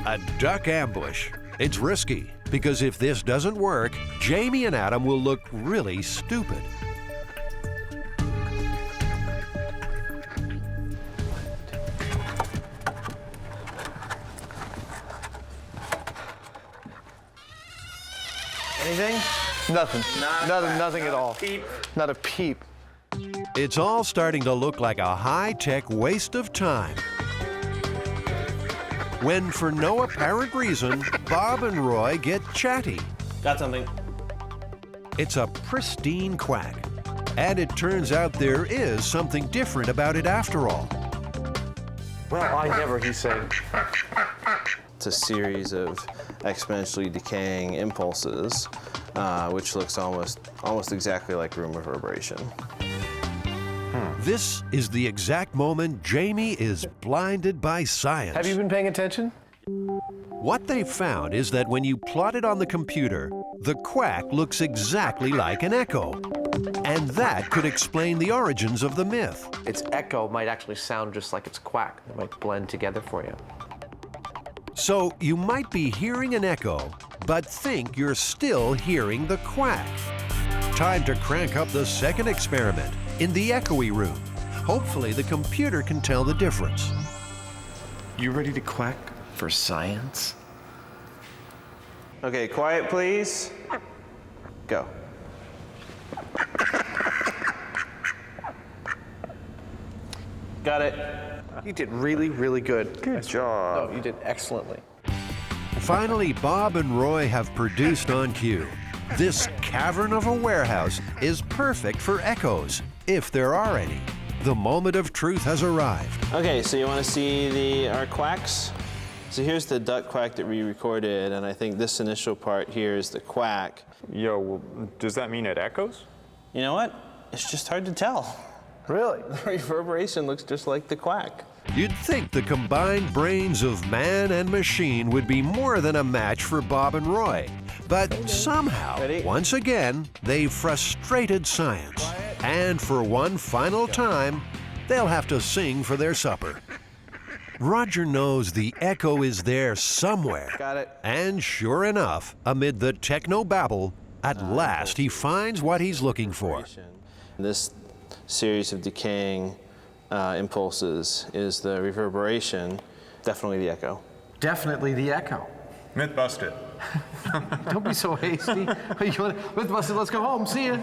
A duck ambush. It's risky, because if this doesn't work, Jamie and Adam will look really stupid. Anything? Nothing. Nothing at all. Peep. Not a peep. It's all starting to look like a high-tech waste of time. When, for no apparent reason, Bob and Roy get chatty. Got something. It's a pristine quack. And it turns out there is something different about it after all. Well, I never, he's saying. It's a series of exponentially decaying impulses, which looks almost exactly like room reverberation. This is the exact moment Jamie is blinded by science. Have you been paying attention? What they found is that when you plot it on the computer, the quack looks exactly like an echo. And that could explain the origins of the myth. Its echo might actually sound just like its quack. It might blend together for you. So you might be hearing an echo, but think you're still hearing the quack. Time to crank up the second experiment in the echoey room. Hopefully the computer can tell the difference. You ready to quack for science? Okay, quiet please. Go. Got it. You did really, really good. Good job. No, you did excellently. Finally, Bob and Roy have produced on cue. This cavern of a warehouse is perfect for echoes, if there are any. The moment of truth has arrived. Okay, so you want to see our quacks? So here's the duck quack that we recorded, and I think this initial part here is the quack. Yo, well, does that mean it echoes? You know what? It's just hard to tell. Really? The reverberation looks just like the quack. You'd think the combined brains of man and machine would be more than a match for Bob and Roy. But somehow, once again, they've frustrated science. And for one final time, they'll have to sing for their supper. Roger knows the echo is there somewhere. Got it. And sure enough, amid the techno babble, at last he finds what he's looking for. This series of decaying impulses is the reverberation, definitely the echo. Definitely the echo. Myth busted. Don't be so hasty. MythBusters, let's go home. See ya.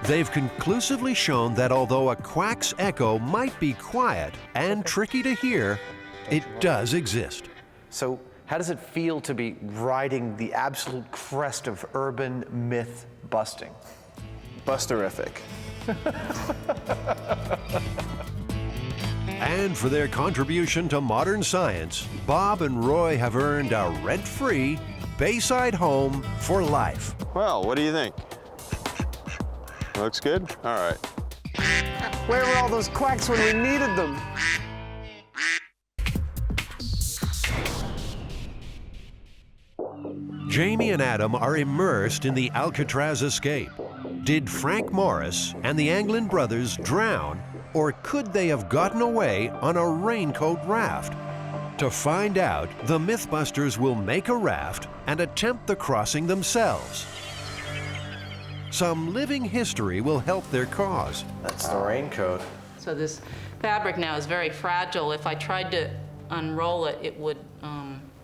They've conclusively shown that although a quack's echo might be quiet and tricky to hear, it does exist. So how does it feel to be riding the absolute crest of urban myth busting? Busterific. And for their contribution to modern science, Bob and Roy have earned a rent-free Bayside home for life. Well, what do you think? Looks good? All right. Where were all those quacks when we needed them? Jamie and Adam are immersed in the Alcatraz escape. Did Frank Morris and the Anglin brothers drown, or could they have gotten away on a raincoat raft? To find out, the MythBusters will make a raft and attempt the crossing themselves. Some living history will help their cause. That's the raincoat. So this fabric now is very fragile. If I tried to unroll it, it would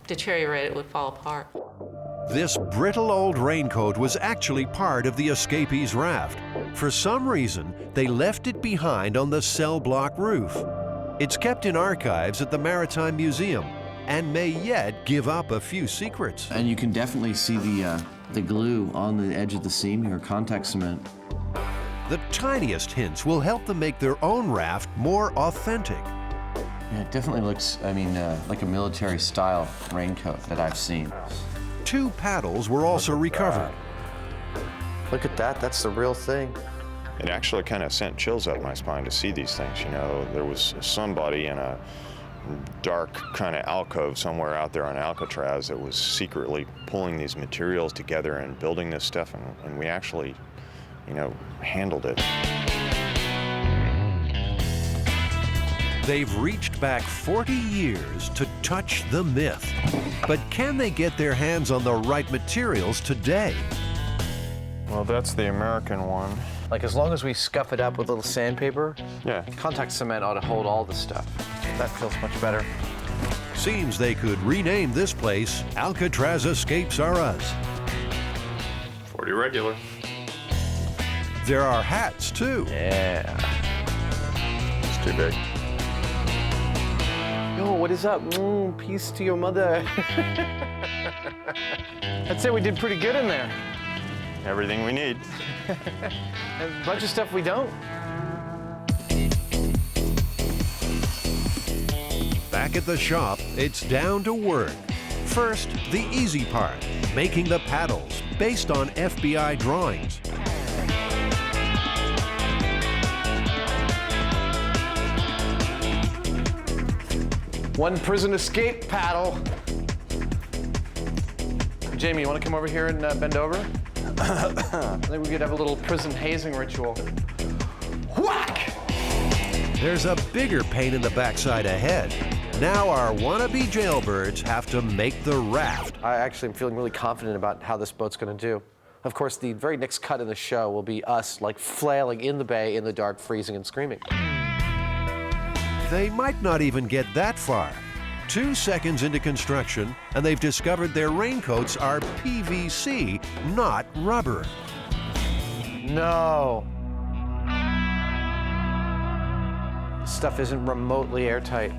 deteriorate, it would fall apart. This brittle old raincoat was actually part of the escapees' raft. For some reason, they left it behind on the cell block roof. It's kept in archives at the Maritime Museum and may yet give up a few secrets. And you can definitely see the glue on the edge of the seam here, contact cement. The tiniest hints will help them make their own raft more authentic. Yeah, it definitely looks, like a military-style raincoat that I've seen. 2 paddles were also recovered. Look at that, that's the real thing. It actually kind of sent chills up my spine to see these things, you know. There was somebody in a dark kind of alcove somewhere out there on Alcatraz that was secretly pulling these materials together and building this stuff, and we actually, handled it. They've reached back 40 years to touch the myth. But can they get their hands on the right materials today? Well, that's the American one. Like, as long as we scuff it up with a little sandpaper, yeah, contact cement ought to hold all the stuff. That feels much better. Seems they could rename this place Alcatraz Escapes Are Us. 40 regular. There are hats, too. Yeah. It's too big. Yo, what is up? Peace to your mother. I'd say we did pretty good in there. Everything we need. A bunch of stuff we don't. Back at the shop, it's down to work. First, the easy part, making the paddles based on FBI drawings. One prison escape paddle. Jamie, you want to come over here and bend over? I think we could have a little prison hazing ritual. Whack! There's a bigger pain in the backside ahead. Now our wannabe jailbirds have to make the raft. I actually am feeling really confident about how this boat's going to do. Of course, the very next cut in the show will be us flailing in the bay in the dark, freezing and screaming. They might not even get that far. 2 seconds into construction, and they've discovered their raincoats are PVC, not rubber. No. This stuff isn't remotely airtight.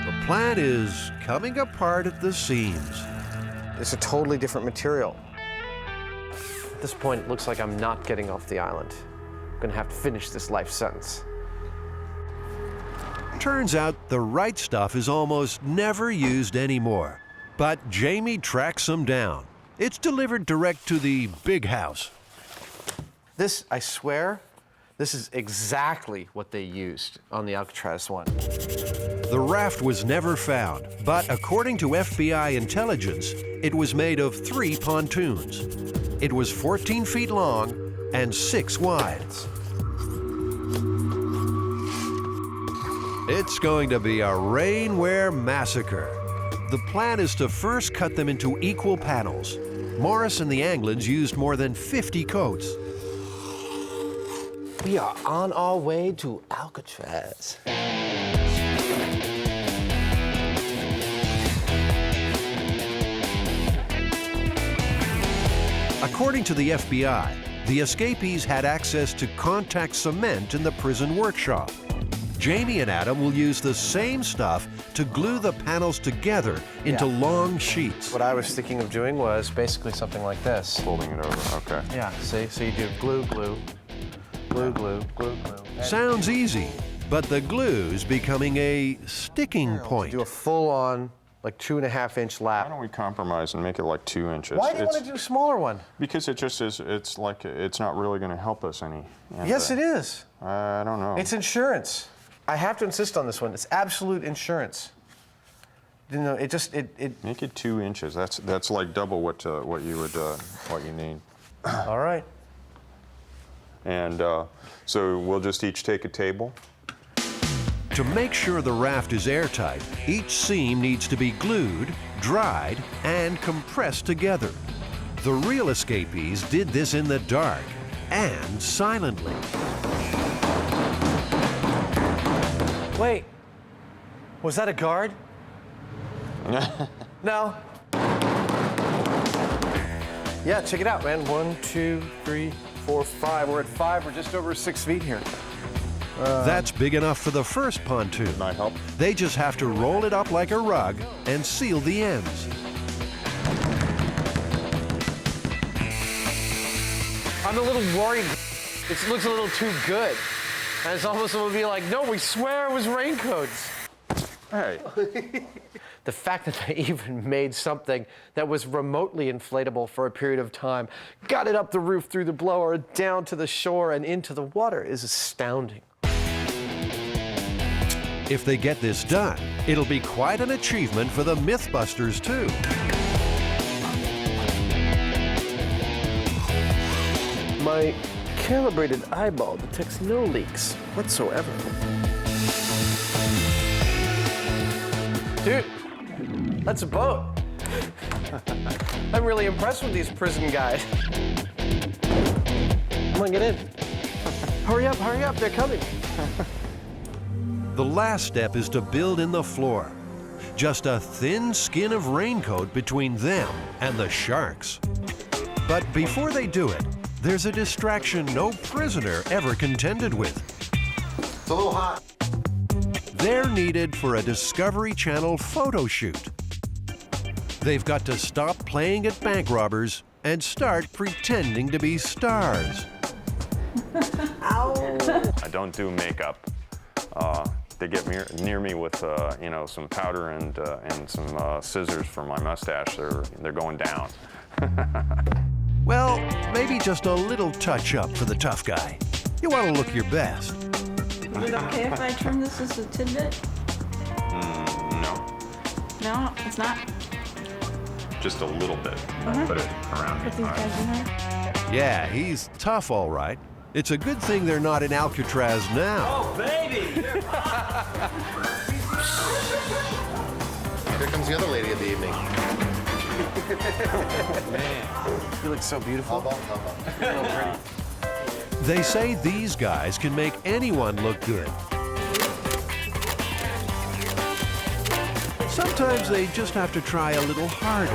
The plan is coming apart at the seams. It's a totally different material. At this point, it looks like I'm not getting off the island. I'm gonna have to finish this life sentence. Turns out the right stuff is almost never used anymore. But Jamie tracks them down. It's delivered direct to the big house. This, I swear, this is exactly what they used on the Alcatraz one. The raft was never found, but according to FBI intelligence, it was made of 3 pontoons. It was 14 feet long and 6 wide. It's going to be a rainwear massacre. The plan is to first cut them into equal panels. Morris and the Anglins used more than 50 coats. We are on our way to Alcatraz. According to the FBI, the escapees had access to contact cement in the prison workshop. Jamie and Adam will use the same stuff to glue the panels together into long sheets. What I was thinking of doing was basically something like this. Folding it over, okay. Yeah, see? So you do glue, glue, glue, glue, glue, glue. Sounds easy, but the glue's becoming a sticking point. Do a full-on, like 2.5-inch lap. Why don't we compromise and make it like 2 inches? Why do you want to do a smaller one? Because it just is, it's like, it's not really going to help us any. Yes, it is. I don't know. It's insurance. I have to insist on this one. It's absolute insurance. You know, it just, it... Make it 2 inches. That's like double what you need. All right. And so we'll just each take a table. To make sure the raft is airtight, each seam needs to be glued, dried, and compressed together. The real escapees did this in the dark and silently. Wait, was that a guard? No. Yeah, check it out, man. 1, 2, 3, 4, 5. We're at 5. We're just over 6 feet here. That's big enough for the first pontoon. Might help. They just have to roll it up like a rug and seal the ends. I'm a little worried. It looks a little too good. And it's almost going to be like, no, we swear it was raincoats. Hey. The fact that they even made something that was remotely inflatable for a period of time, got it up the roof through the blower, down to the shore and into the water is astounding. If they get this done, it'll be quite an achievement for the MythBusters, too. My calibrated eyeball detects no leaks whatsoever. Dude, that's a boat. I'm really impressed with these prison guys. Come on, get in. Hurry up, they're coming. The last step is to build in the floor. Just a thin skin of raincoat between them and the sharks. But before they do it, there's a distraction no prisoner ever contended with. It's a little hot. They're needed for a Discovery Channel photo shoot. They've got to stop playing at bank robbers and start pretending to be stars. Ow! I don't do makeup. They get near me with you know, some powder and some scissors for my mustache. They're going down. Well, maybe just a little touch-up for the tough guy. You want to look your best. Is it okay if I trim this as a tidbit? No. No, it's not? Just a little bit. Put it around Put these guys in there? Yeah, he's tough, all right. It's a good thing they're not in Alcatraz now. Oh, baby! Here comes the other lady of the evening. Man, you look so beautiful. So pretty. They say these guys can make anyone look good. Sometimes they just have to try a little harder.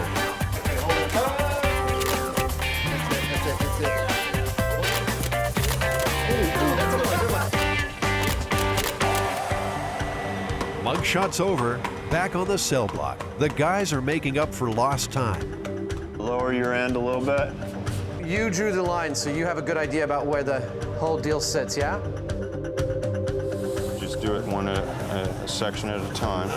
shots over, back on the cell block, the guys are making up for lost time. Lower your end a little bit. You drew the line, so you have a good idea about where the whole deal sits, yeah? Just do it one a section at a time.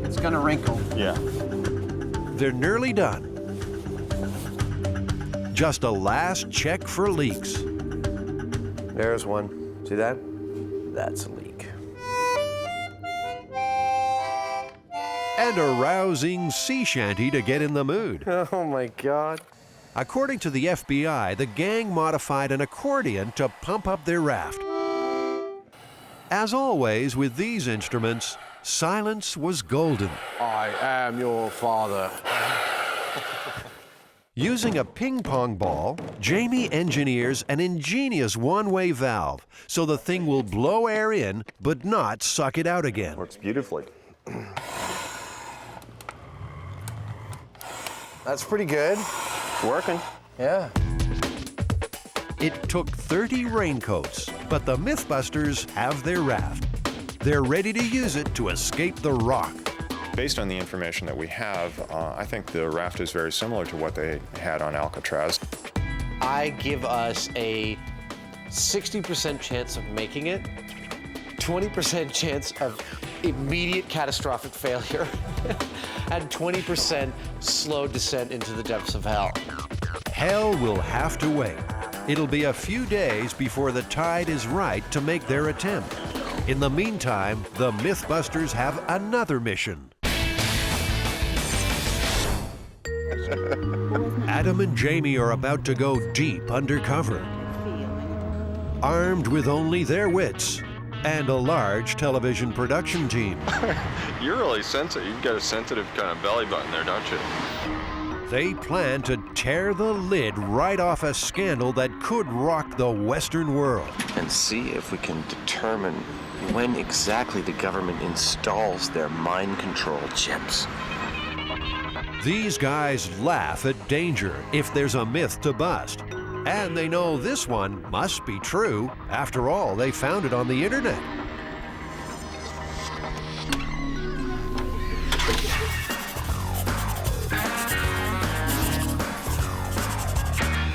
It's gonna wrinkle. Yeah. They're nearly done. Just a last check for leaks. There's one. See that? That's a leak. And a rousing sea shanty to get in the mood. Oh my God. According to the FBI, the gang modified an accordion to pump up their raft. As always with these instruments, silence was golden. I am your father. Using a ping pong ball, Jamie engineers an ingenious one-way valve so the thing will blow air in but not suck it out again. Works beautifully. That's pretty good. Working. Yeah. It took 30 raincoats, but the MythBusters have their raft. They're ready to use it to escape the rock. Based on the information that we have, I think the raft is very similar to what they had on Alcatraz. I give us a 60% chance of making it, 20% chance of immediate catastrophic failure, and 20% slow descent into the depths of hell. Hell will have to wait. It'll be a few days before the tide is right to make their attempt. In the meantime, the MythBusters have another mission. Adam and Jamie are about to go deep undercover, armed with only their wits and a large television production team. You're really sensitive. You've got a sensitive kind of belly button there, don't you? They plan to tear the lid right off a scandal that could rock the Western world. And see if we can determine when exactly the government installs their mind control chips. These guys laugh at danger if there's a myth to bust. And they know this one must be true. After all, they found it on the internet.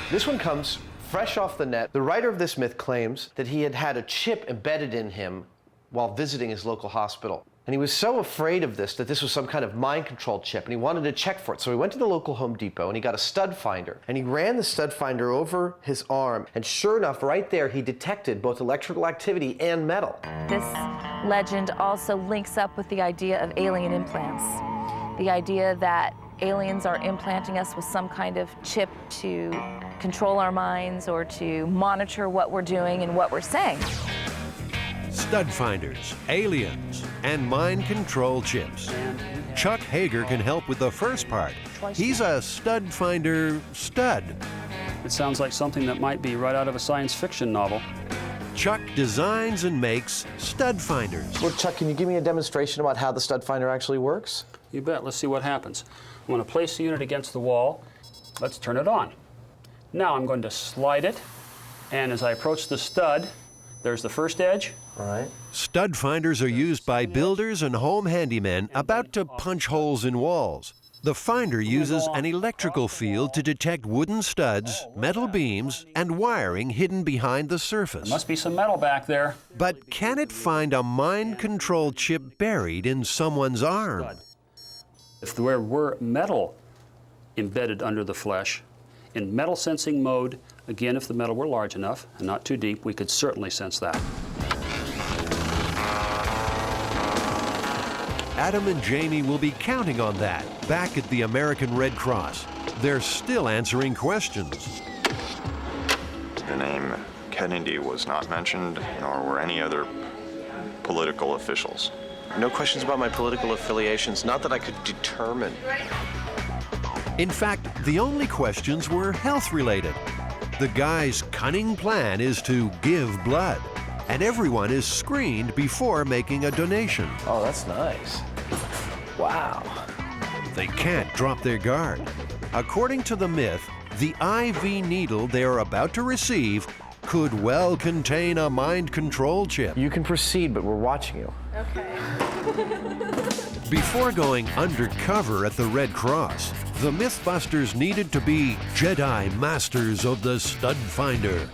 This one comes fresh off the net. The writer of this myth claims that he had had a chip embedded in him while visiting his local hospital. And he was so afraid of this, that this was some kind of mind control chip, and he wanted to check for it. So he went to the local Home Depot and he got a stud finder. And he ran the stud finder over his arm. And sure enough, right there, he detected both electrical activity and metal. This legend also links up with the idea of alien implants. The idea that aliens are implanting us with some kind of chip to control our minds or to monitor what we're doing and what we're saying. Stud finders, aliens, and mind control chips. Chuck Hager can help with the first part. He's a stud finder stud. It sounds like something that might be right out of a science fiction novel. Chuck designs and makes stud finders. Well, Chuck, can you give me a demonstration about how the stud finder actually works? You bet. Let's see what happens. I'm going to place the unit against the wall. Let's turn it on. Now I'm going to slide it, and as I approach the stud, there's the first edge. All right. Stud finders are used by builders and home handymen about to punch holes in walls. The finder uses an electrical field to detect wooden studs, metal beams, and wiring hidden behind the surface. There must be some metal back there. But can it find a mind control chip buried in someone's arm? If there were metal embedded under the flesh, in metal sensing mode, again, if the metal were large enough and not too deep, we could certainly sense that. Adam and Jamie will be counting on that back at the American Red Cross. They're still answering questions. The name Kennedy was not mentioned, nor were any other political officials. No questions about my political affiliations, not that I could determine. In fact, the only questions were health-related. The guy's cunning plan is to give blood, and everyone is screened before making a donation. Oh, that's nice. Wow. They can't drop their guard. According to the myth, the IV needle they are about to receive could well contain a mind control chip. You can proceed, but we're watching you. Okay. Before going undercover at the Red Cross, the MythBusters needed to be Jedi masters of the stud finder.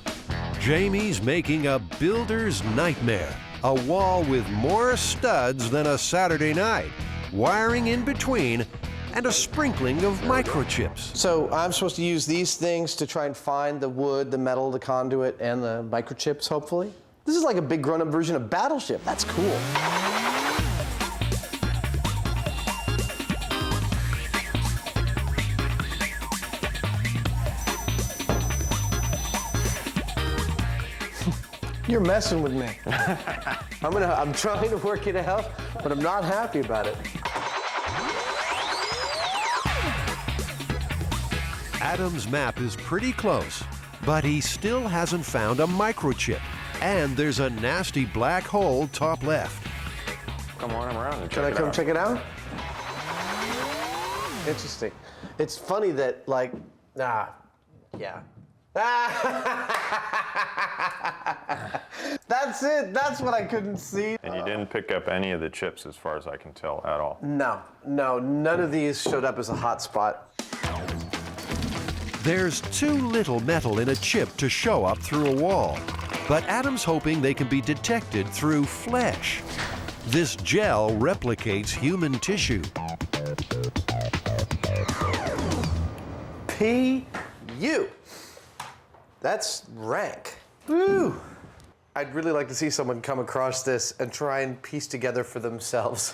Jamie's making a builder's nightmare, a wall with more studs than a Saturday night, wiring in between, and a sprinkling of microchips. So I'm supposed to use these things to try and find the wood, the metal, the conduit, and the microchips, hopefully? This is like a big grown-up version of Battleship. That's cool. You're messing with me. I'm trying to work it out, but I'm not happy about it. Adam's map is pretty close, but he still hasn't found a microchip. And there's a nasty black hole top left. Come on around and Can I come check it out? Interesting. It's funny that, like, yeah. That's it. That's what I couldn't see. And you didn't pick up any of the chips as far as I can tell at all. No, none of these showed up as a hot spot. There's too little metal in a chip to show up through a wall, but Adam's hoping they can be detected through flesh. This gel replicates human tissue. P.U. That's rank. Woo! I'd really like to see someone come across this and try and piece together for themselves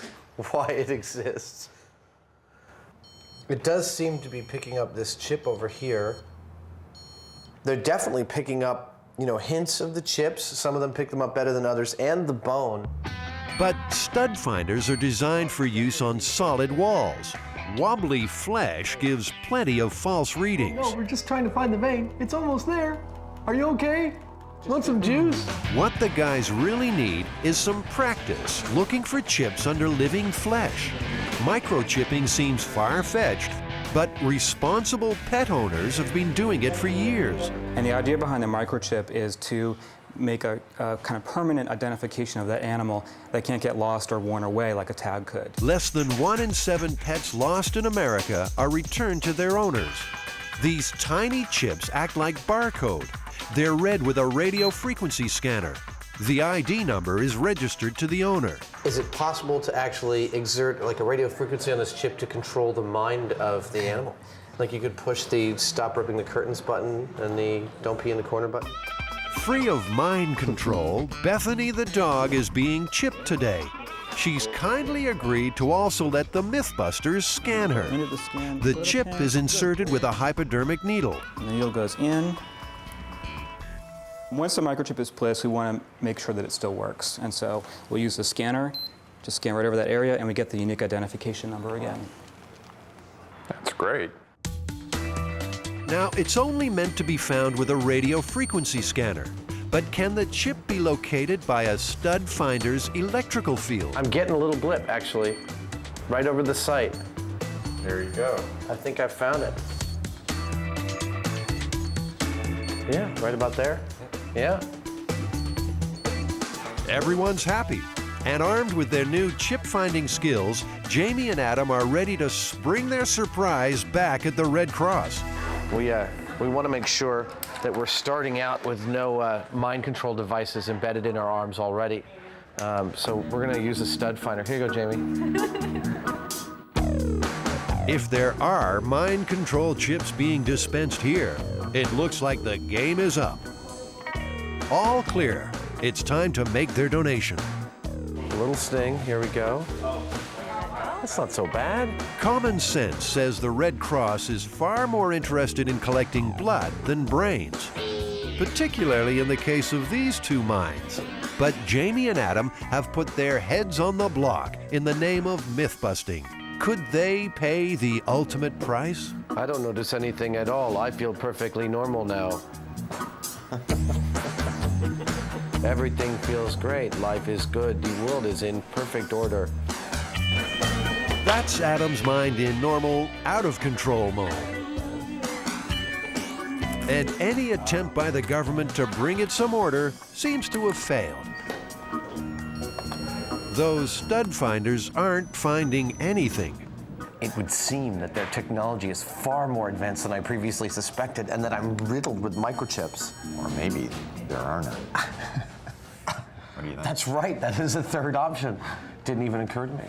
why it exists. It does seem to be picking up this chip over here. They're definitely picking up, hints of the chips. Some of them pick them up better than others, and the bone. But stud finders are designed for use on solid walls. Wobbly flesh gives plenty of false readings. No, we're just trying to find the vein. It's almost there. Are you okay? Want some juice? What the guys really need is some practice looking for chips under living flesh. Microchipping seems far-fetched, but responsible pet owners have been doing it for years. And the idea behind the microchip is to make a kind of permanent identification of that animal that can't get lost or worn away like a tag could. Less than 1 in 7 pets lost in America are returned to their owners. These tiny chips act like barcode. They're read with a radio frequency scanner. The ID number is registered to the owner. Is it possible to actually exert like a radio frequency on this chip to control the mind of the animal? Like you could push the stop ripping the curtains button and the don't pee in the corner button? Free of mind control, Bethany the dog is being chipped today. She's kindly agreed to also let the MythBusters scan her. The chip is inserted with a hypodermic needle. And the needle goes in. Once the microchip is placed, we want to make sure that it still works. And so we'll use the scanner to scan right over that area, and we get the unique identification number again. That's great. Now, it's only meant to be found with a radio frequency scanner. But can the chip be located by a stud finder's electrical field? I'm getting a little blip, actually, right over the site. There you go. I think I found it. Yeah, right about there. Yeah. Everyone's happy. And armed with their new chip-finding skills, Jamie and Adam are ready to spring their surprise back at the Red Cross. We want to make sure that we're starting out with no mind control devices embedded in our arms already. So we're going to use a stud finder. Here you go, Jamie. If there are mind control chips being dispensed here, it looks like the game is up. All clear. It's time to make their donation. A little sting. Here we go. That's not so bad. Common sense says the Red Cross is far more interested in collecting blood than brains, particularly in the case of these two minds. But Jamie and Adam have put their heads on the block in the name of myth-busting. Could they pay the ultimate price? I don't notice anything at all. I feel perfectly normal now. Everything feels great. Life is good. The world is in perfect order. That's Adam's mind in normal, out-of-control mode. And any attempt by the government to bring it some order seems to have failed. Those stud finders aren't finding anything. It would seem that their technology is far more advanced than I previously suspected, and that I'm riddled with microchips. Or maybe there are none. What do you think? That's right, that is a third option. Didn't even occur to me.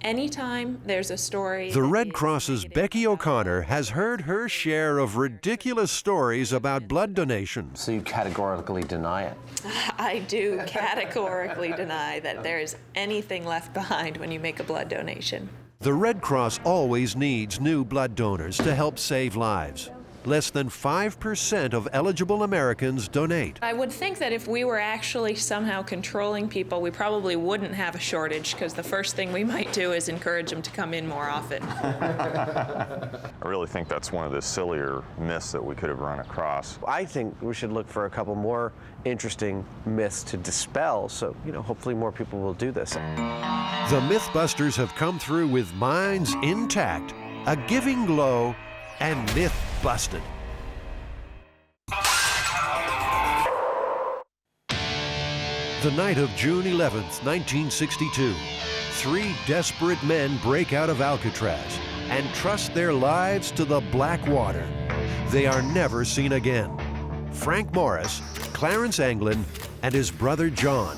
Anytime there's a story... The Red Cross's Becky O'Connor has heard her share of ridiculous stories about blood donation. So you categorically deny it? I do categorically deny that there is anything left behind when you make a blood donation. The Red Cross always needs new blood donors to help save lives. Less than 5% of eligible Americans donate. I would think that if we were actually somehow controlling people, we probably wouldn't have a shortage, because the first thing we might do is encourage them to come in more often. I really think that's one of the sillier myths that we could have run across. I think we should look for a couple more interesting myths to dispel, so, hopefully more people will do this. The MythBusters have come through with minds intact, a giving glow, and myth busted. The night of June 11th, 1962, 3 desperate men break out of Alcatraz and trust their lives to the black water. They are never seen again. Frank Morris, Clarence Anglin, and his brother John.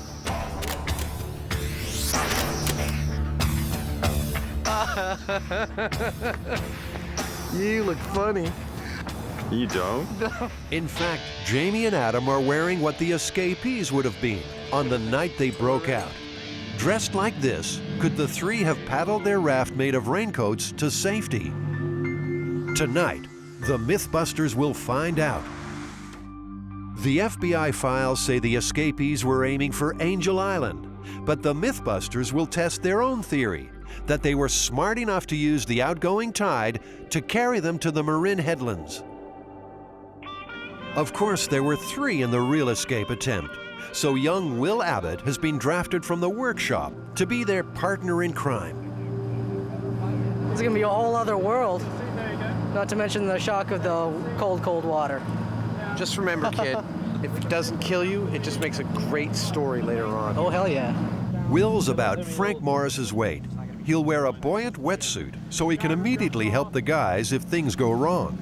You look funny. You don't? In fact, Jamie and Adam are wearing what the escapees would have been on the night they broke out. Dressed like this, could the 3 have paddled their raft made of raincoats to safety? Tonight, the MythBusters will find out. The FBI files say the escapees were aiming for Angel Island, but the MythBusters will test their own theory, that they were smart enough to use the outgoing tide to carry them to the Marin Headlands. Of course, there were 3 in the real escape attempt, so young Will Abbott has been drafted from the workshop to be their partner in crime. It's gonna be a whole other world, not to mention the shock of the cold, cold water. Just remember, kid, if it doesn't kill you, it just makes a great story later on. Oh, hell yeah. Will's about Frank Morris's weight. He'll wear a buoyant wetsuit so he can immediately help the guys if things go wrong.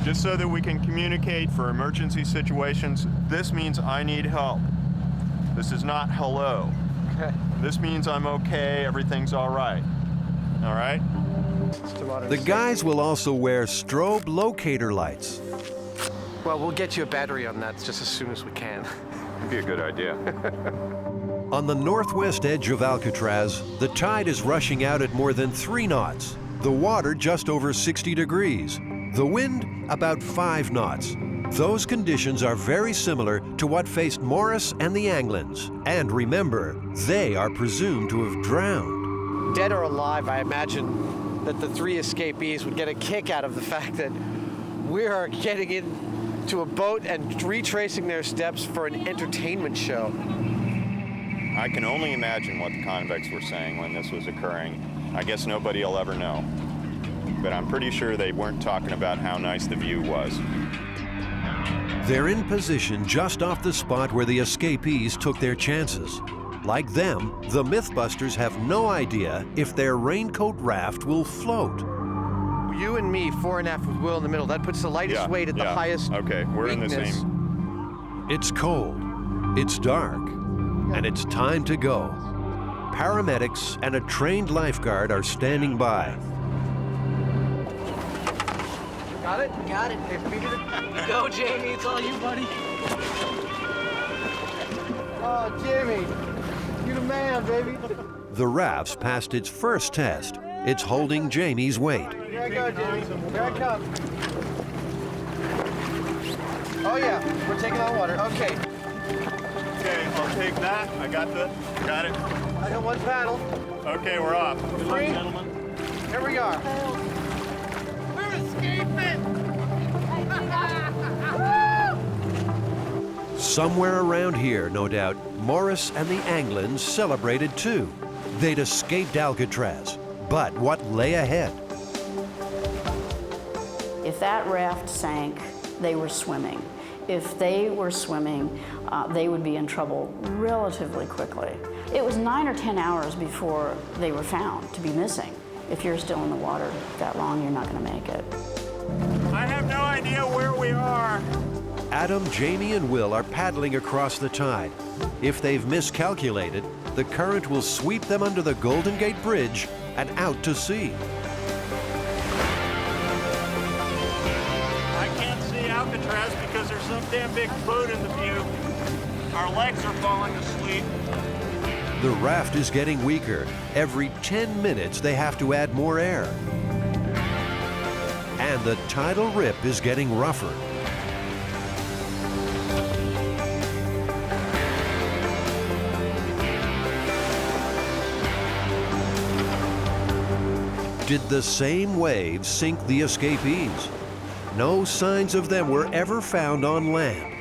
Just so that we can communicate for emergency situations, this means I need help. This is not hello. Okay. This means I'm okay, everything's all right. All right? The guys will also wear strobe locator lights. Well, we'll get you a battery on that just as soon as we can. It'd be a good idea. On the northwest edge of Alcatraz, the tide is rushing out at more than 3 knots. The water just over 60 degrees. The wind about 5 knots. Those conditions are very similar to what faced Morris and the Anglins. And remember, they are presumed to have drowned. Dead or alive, I imagine that the 3 escapees would get a kick out of the fact that we are getting into a boat and retracing their steps for an entertainment show. I can only imagine what the convicts were saying when this was occurring. I guess nobody will ever know. But I'm pretty sure they weren't talking about how nice the view was. They're in position just off the spot where the escapees took their chances. Like them, the MythBusters have no idea if their raincoat raft will float. You and me, 4 and F with Will in the middle. That puts the lightest weight at the highest Okay, we're weakness. in the same. It's cold, it's dark, and it's time to go. Paramedics and a trained lifeguard are standing by. Got it? Got it. Go, Jamie. It's all you, buddy. Oh, Jimmy, you're the man, baby. The raft's passed its first test. It's holding Jamie's weight. Here I go, Jimmy. Here I come. Oh, yeah. We're taking on water. Okay. Okay, I'll take that. I got it. I got 1 paddle. Okay, we're off. Good luck, gentlemen. Here we are. We're escaping! Somewhere around here, no doubt, Morris and the Anglins celebrated too. They'd escaped Alcatraz. But what lay ahead? If that raft sank, they were swimming. If they were swimming, they would be in trouble relatively quickly. It was 9 or 10 hours before they were found to be missing. If you're still in the water that long, you're not going to make it. I have no idea where we are. Adam, Jamie, and Will are paddling across the tide. If they've miscalculated, the current will sweep them under the Golden Gate Bridge and out to sea. I can't see Alcatraz because there's some damn big boat in the view. Our legs are falling asleep. The raft is getting weaker. Every 10 minutes, they have to add more air. And the tidal rip is getting rougher. Did the same waves sink the escapees? No signs of them were ever found on land.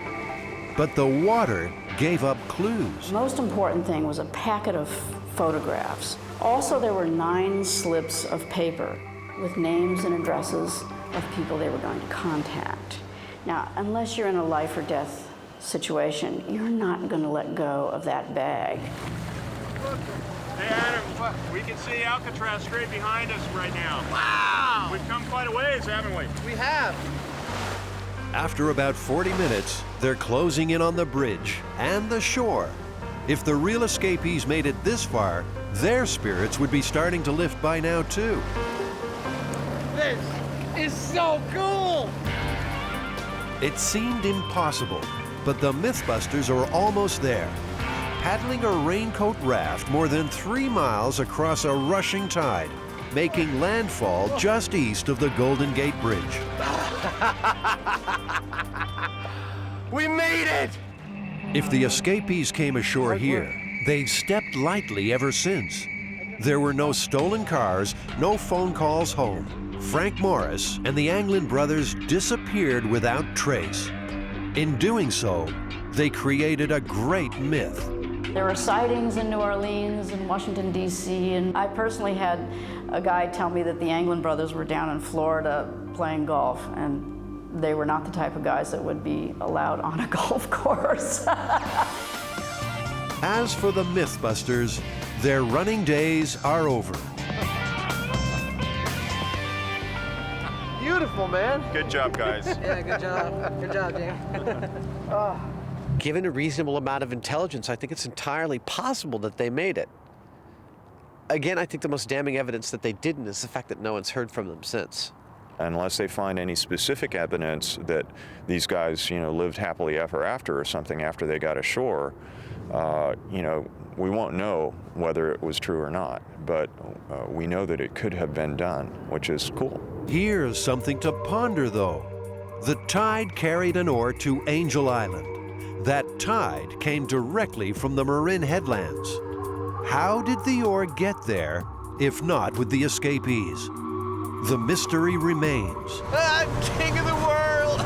But the water gave up clues. The most important thing was a packet of photographs. Also, there were 9 slips of paper with names and addresses of people they were going to contact. Now, unless you're in a life or death situation, you're not going to let go of that bag. Hey, Adam, we can see Alcatraz straight behind us right now. Wow! We've come quite a ways, haven't we? We have. After about 40 minutes, they're closing in on the bridge and the shore. If the real escapees made it this far, their spirits would be starting to lift by now, too. This is so cool! It seemed impossible, but the MythBusters are almost there. Paddling a raincoat raft more than 3 miles across a rushing tide, making landfall just east of the Golden Gate Bridge. We made it! If the escapees came ashore here, they've stepped lightly ever since. There were no stolen cars, no phone calls home. Frank Morris and the Anglin brothers disappeared without trace. In doing so, they created a great myth. There were sightings in New Orleans and Washington, D.C., and I personally had a guy tell me that the Anglin brothers were down in Florida playing golf, and they were not the type of guys that would be allowed on a golf course. As for the MythBusters, their running days are over. Beautiful, man. Good job, guys. Yeah, good job. Good job, Jim. Given a reasonable amount of intelligence, I think it's entirely possible that they made it. Again, I think the most damning evidence that they didn't is the fact that no one's heard from them since. Unless they find any specific evidence that these guys, lived happily ever after or something after they got ashore, we won't know whether it was true or not. But we know that it could have been done, which is cool. Here's something to ponder, though. The tide carried an oar to Angel Island. That tide came directly from the Marin Headlands. How did the oar get there, if not with the escapees? The mystery remains. I'm king of the world!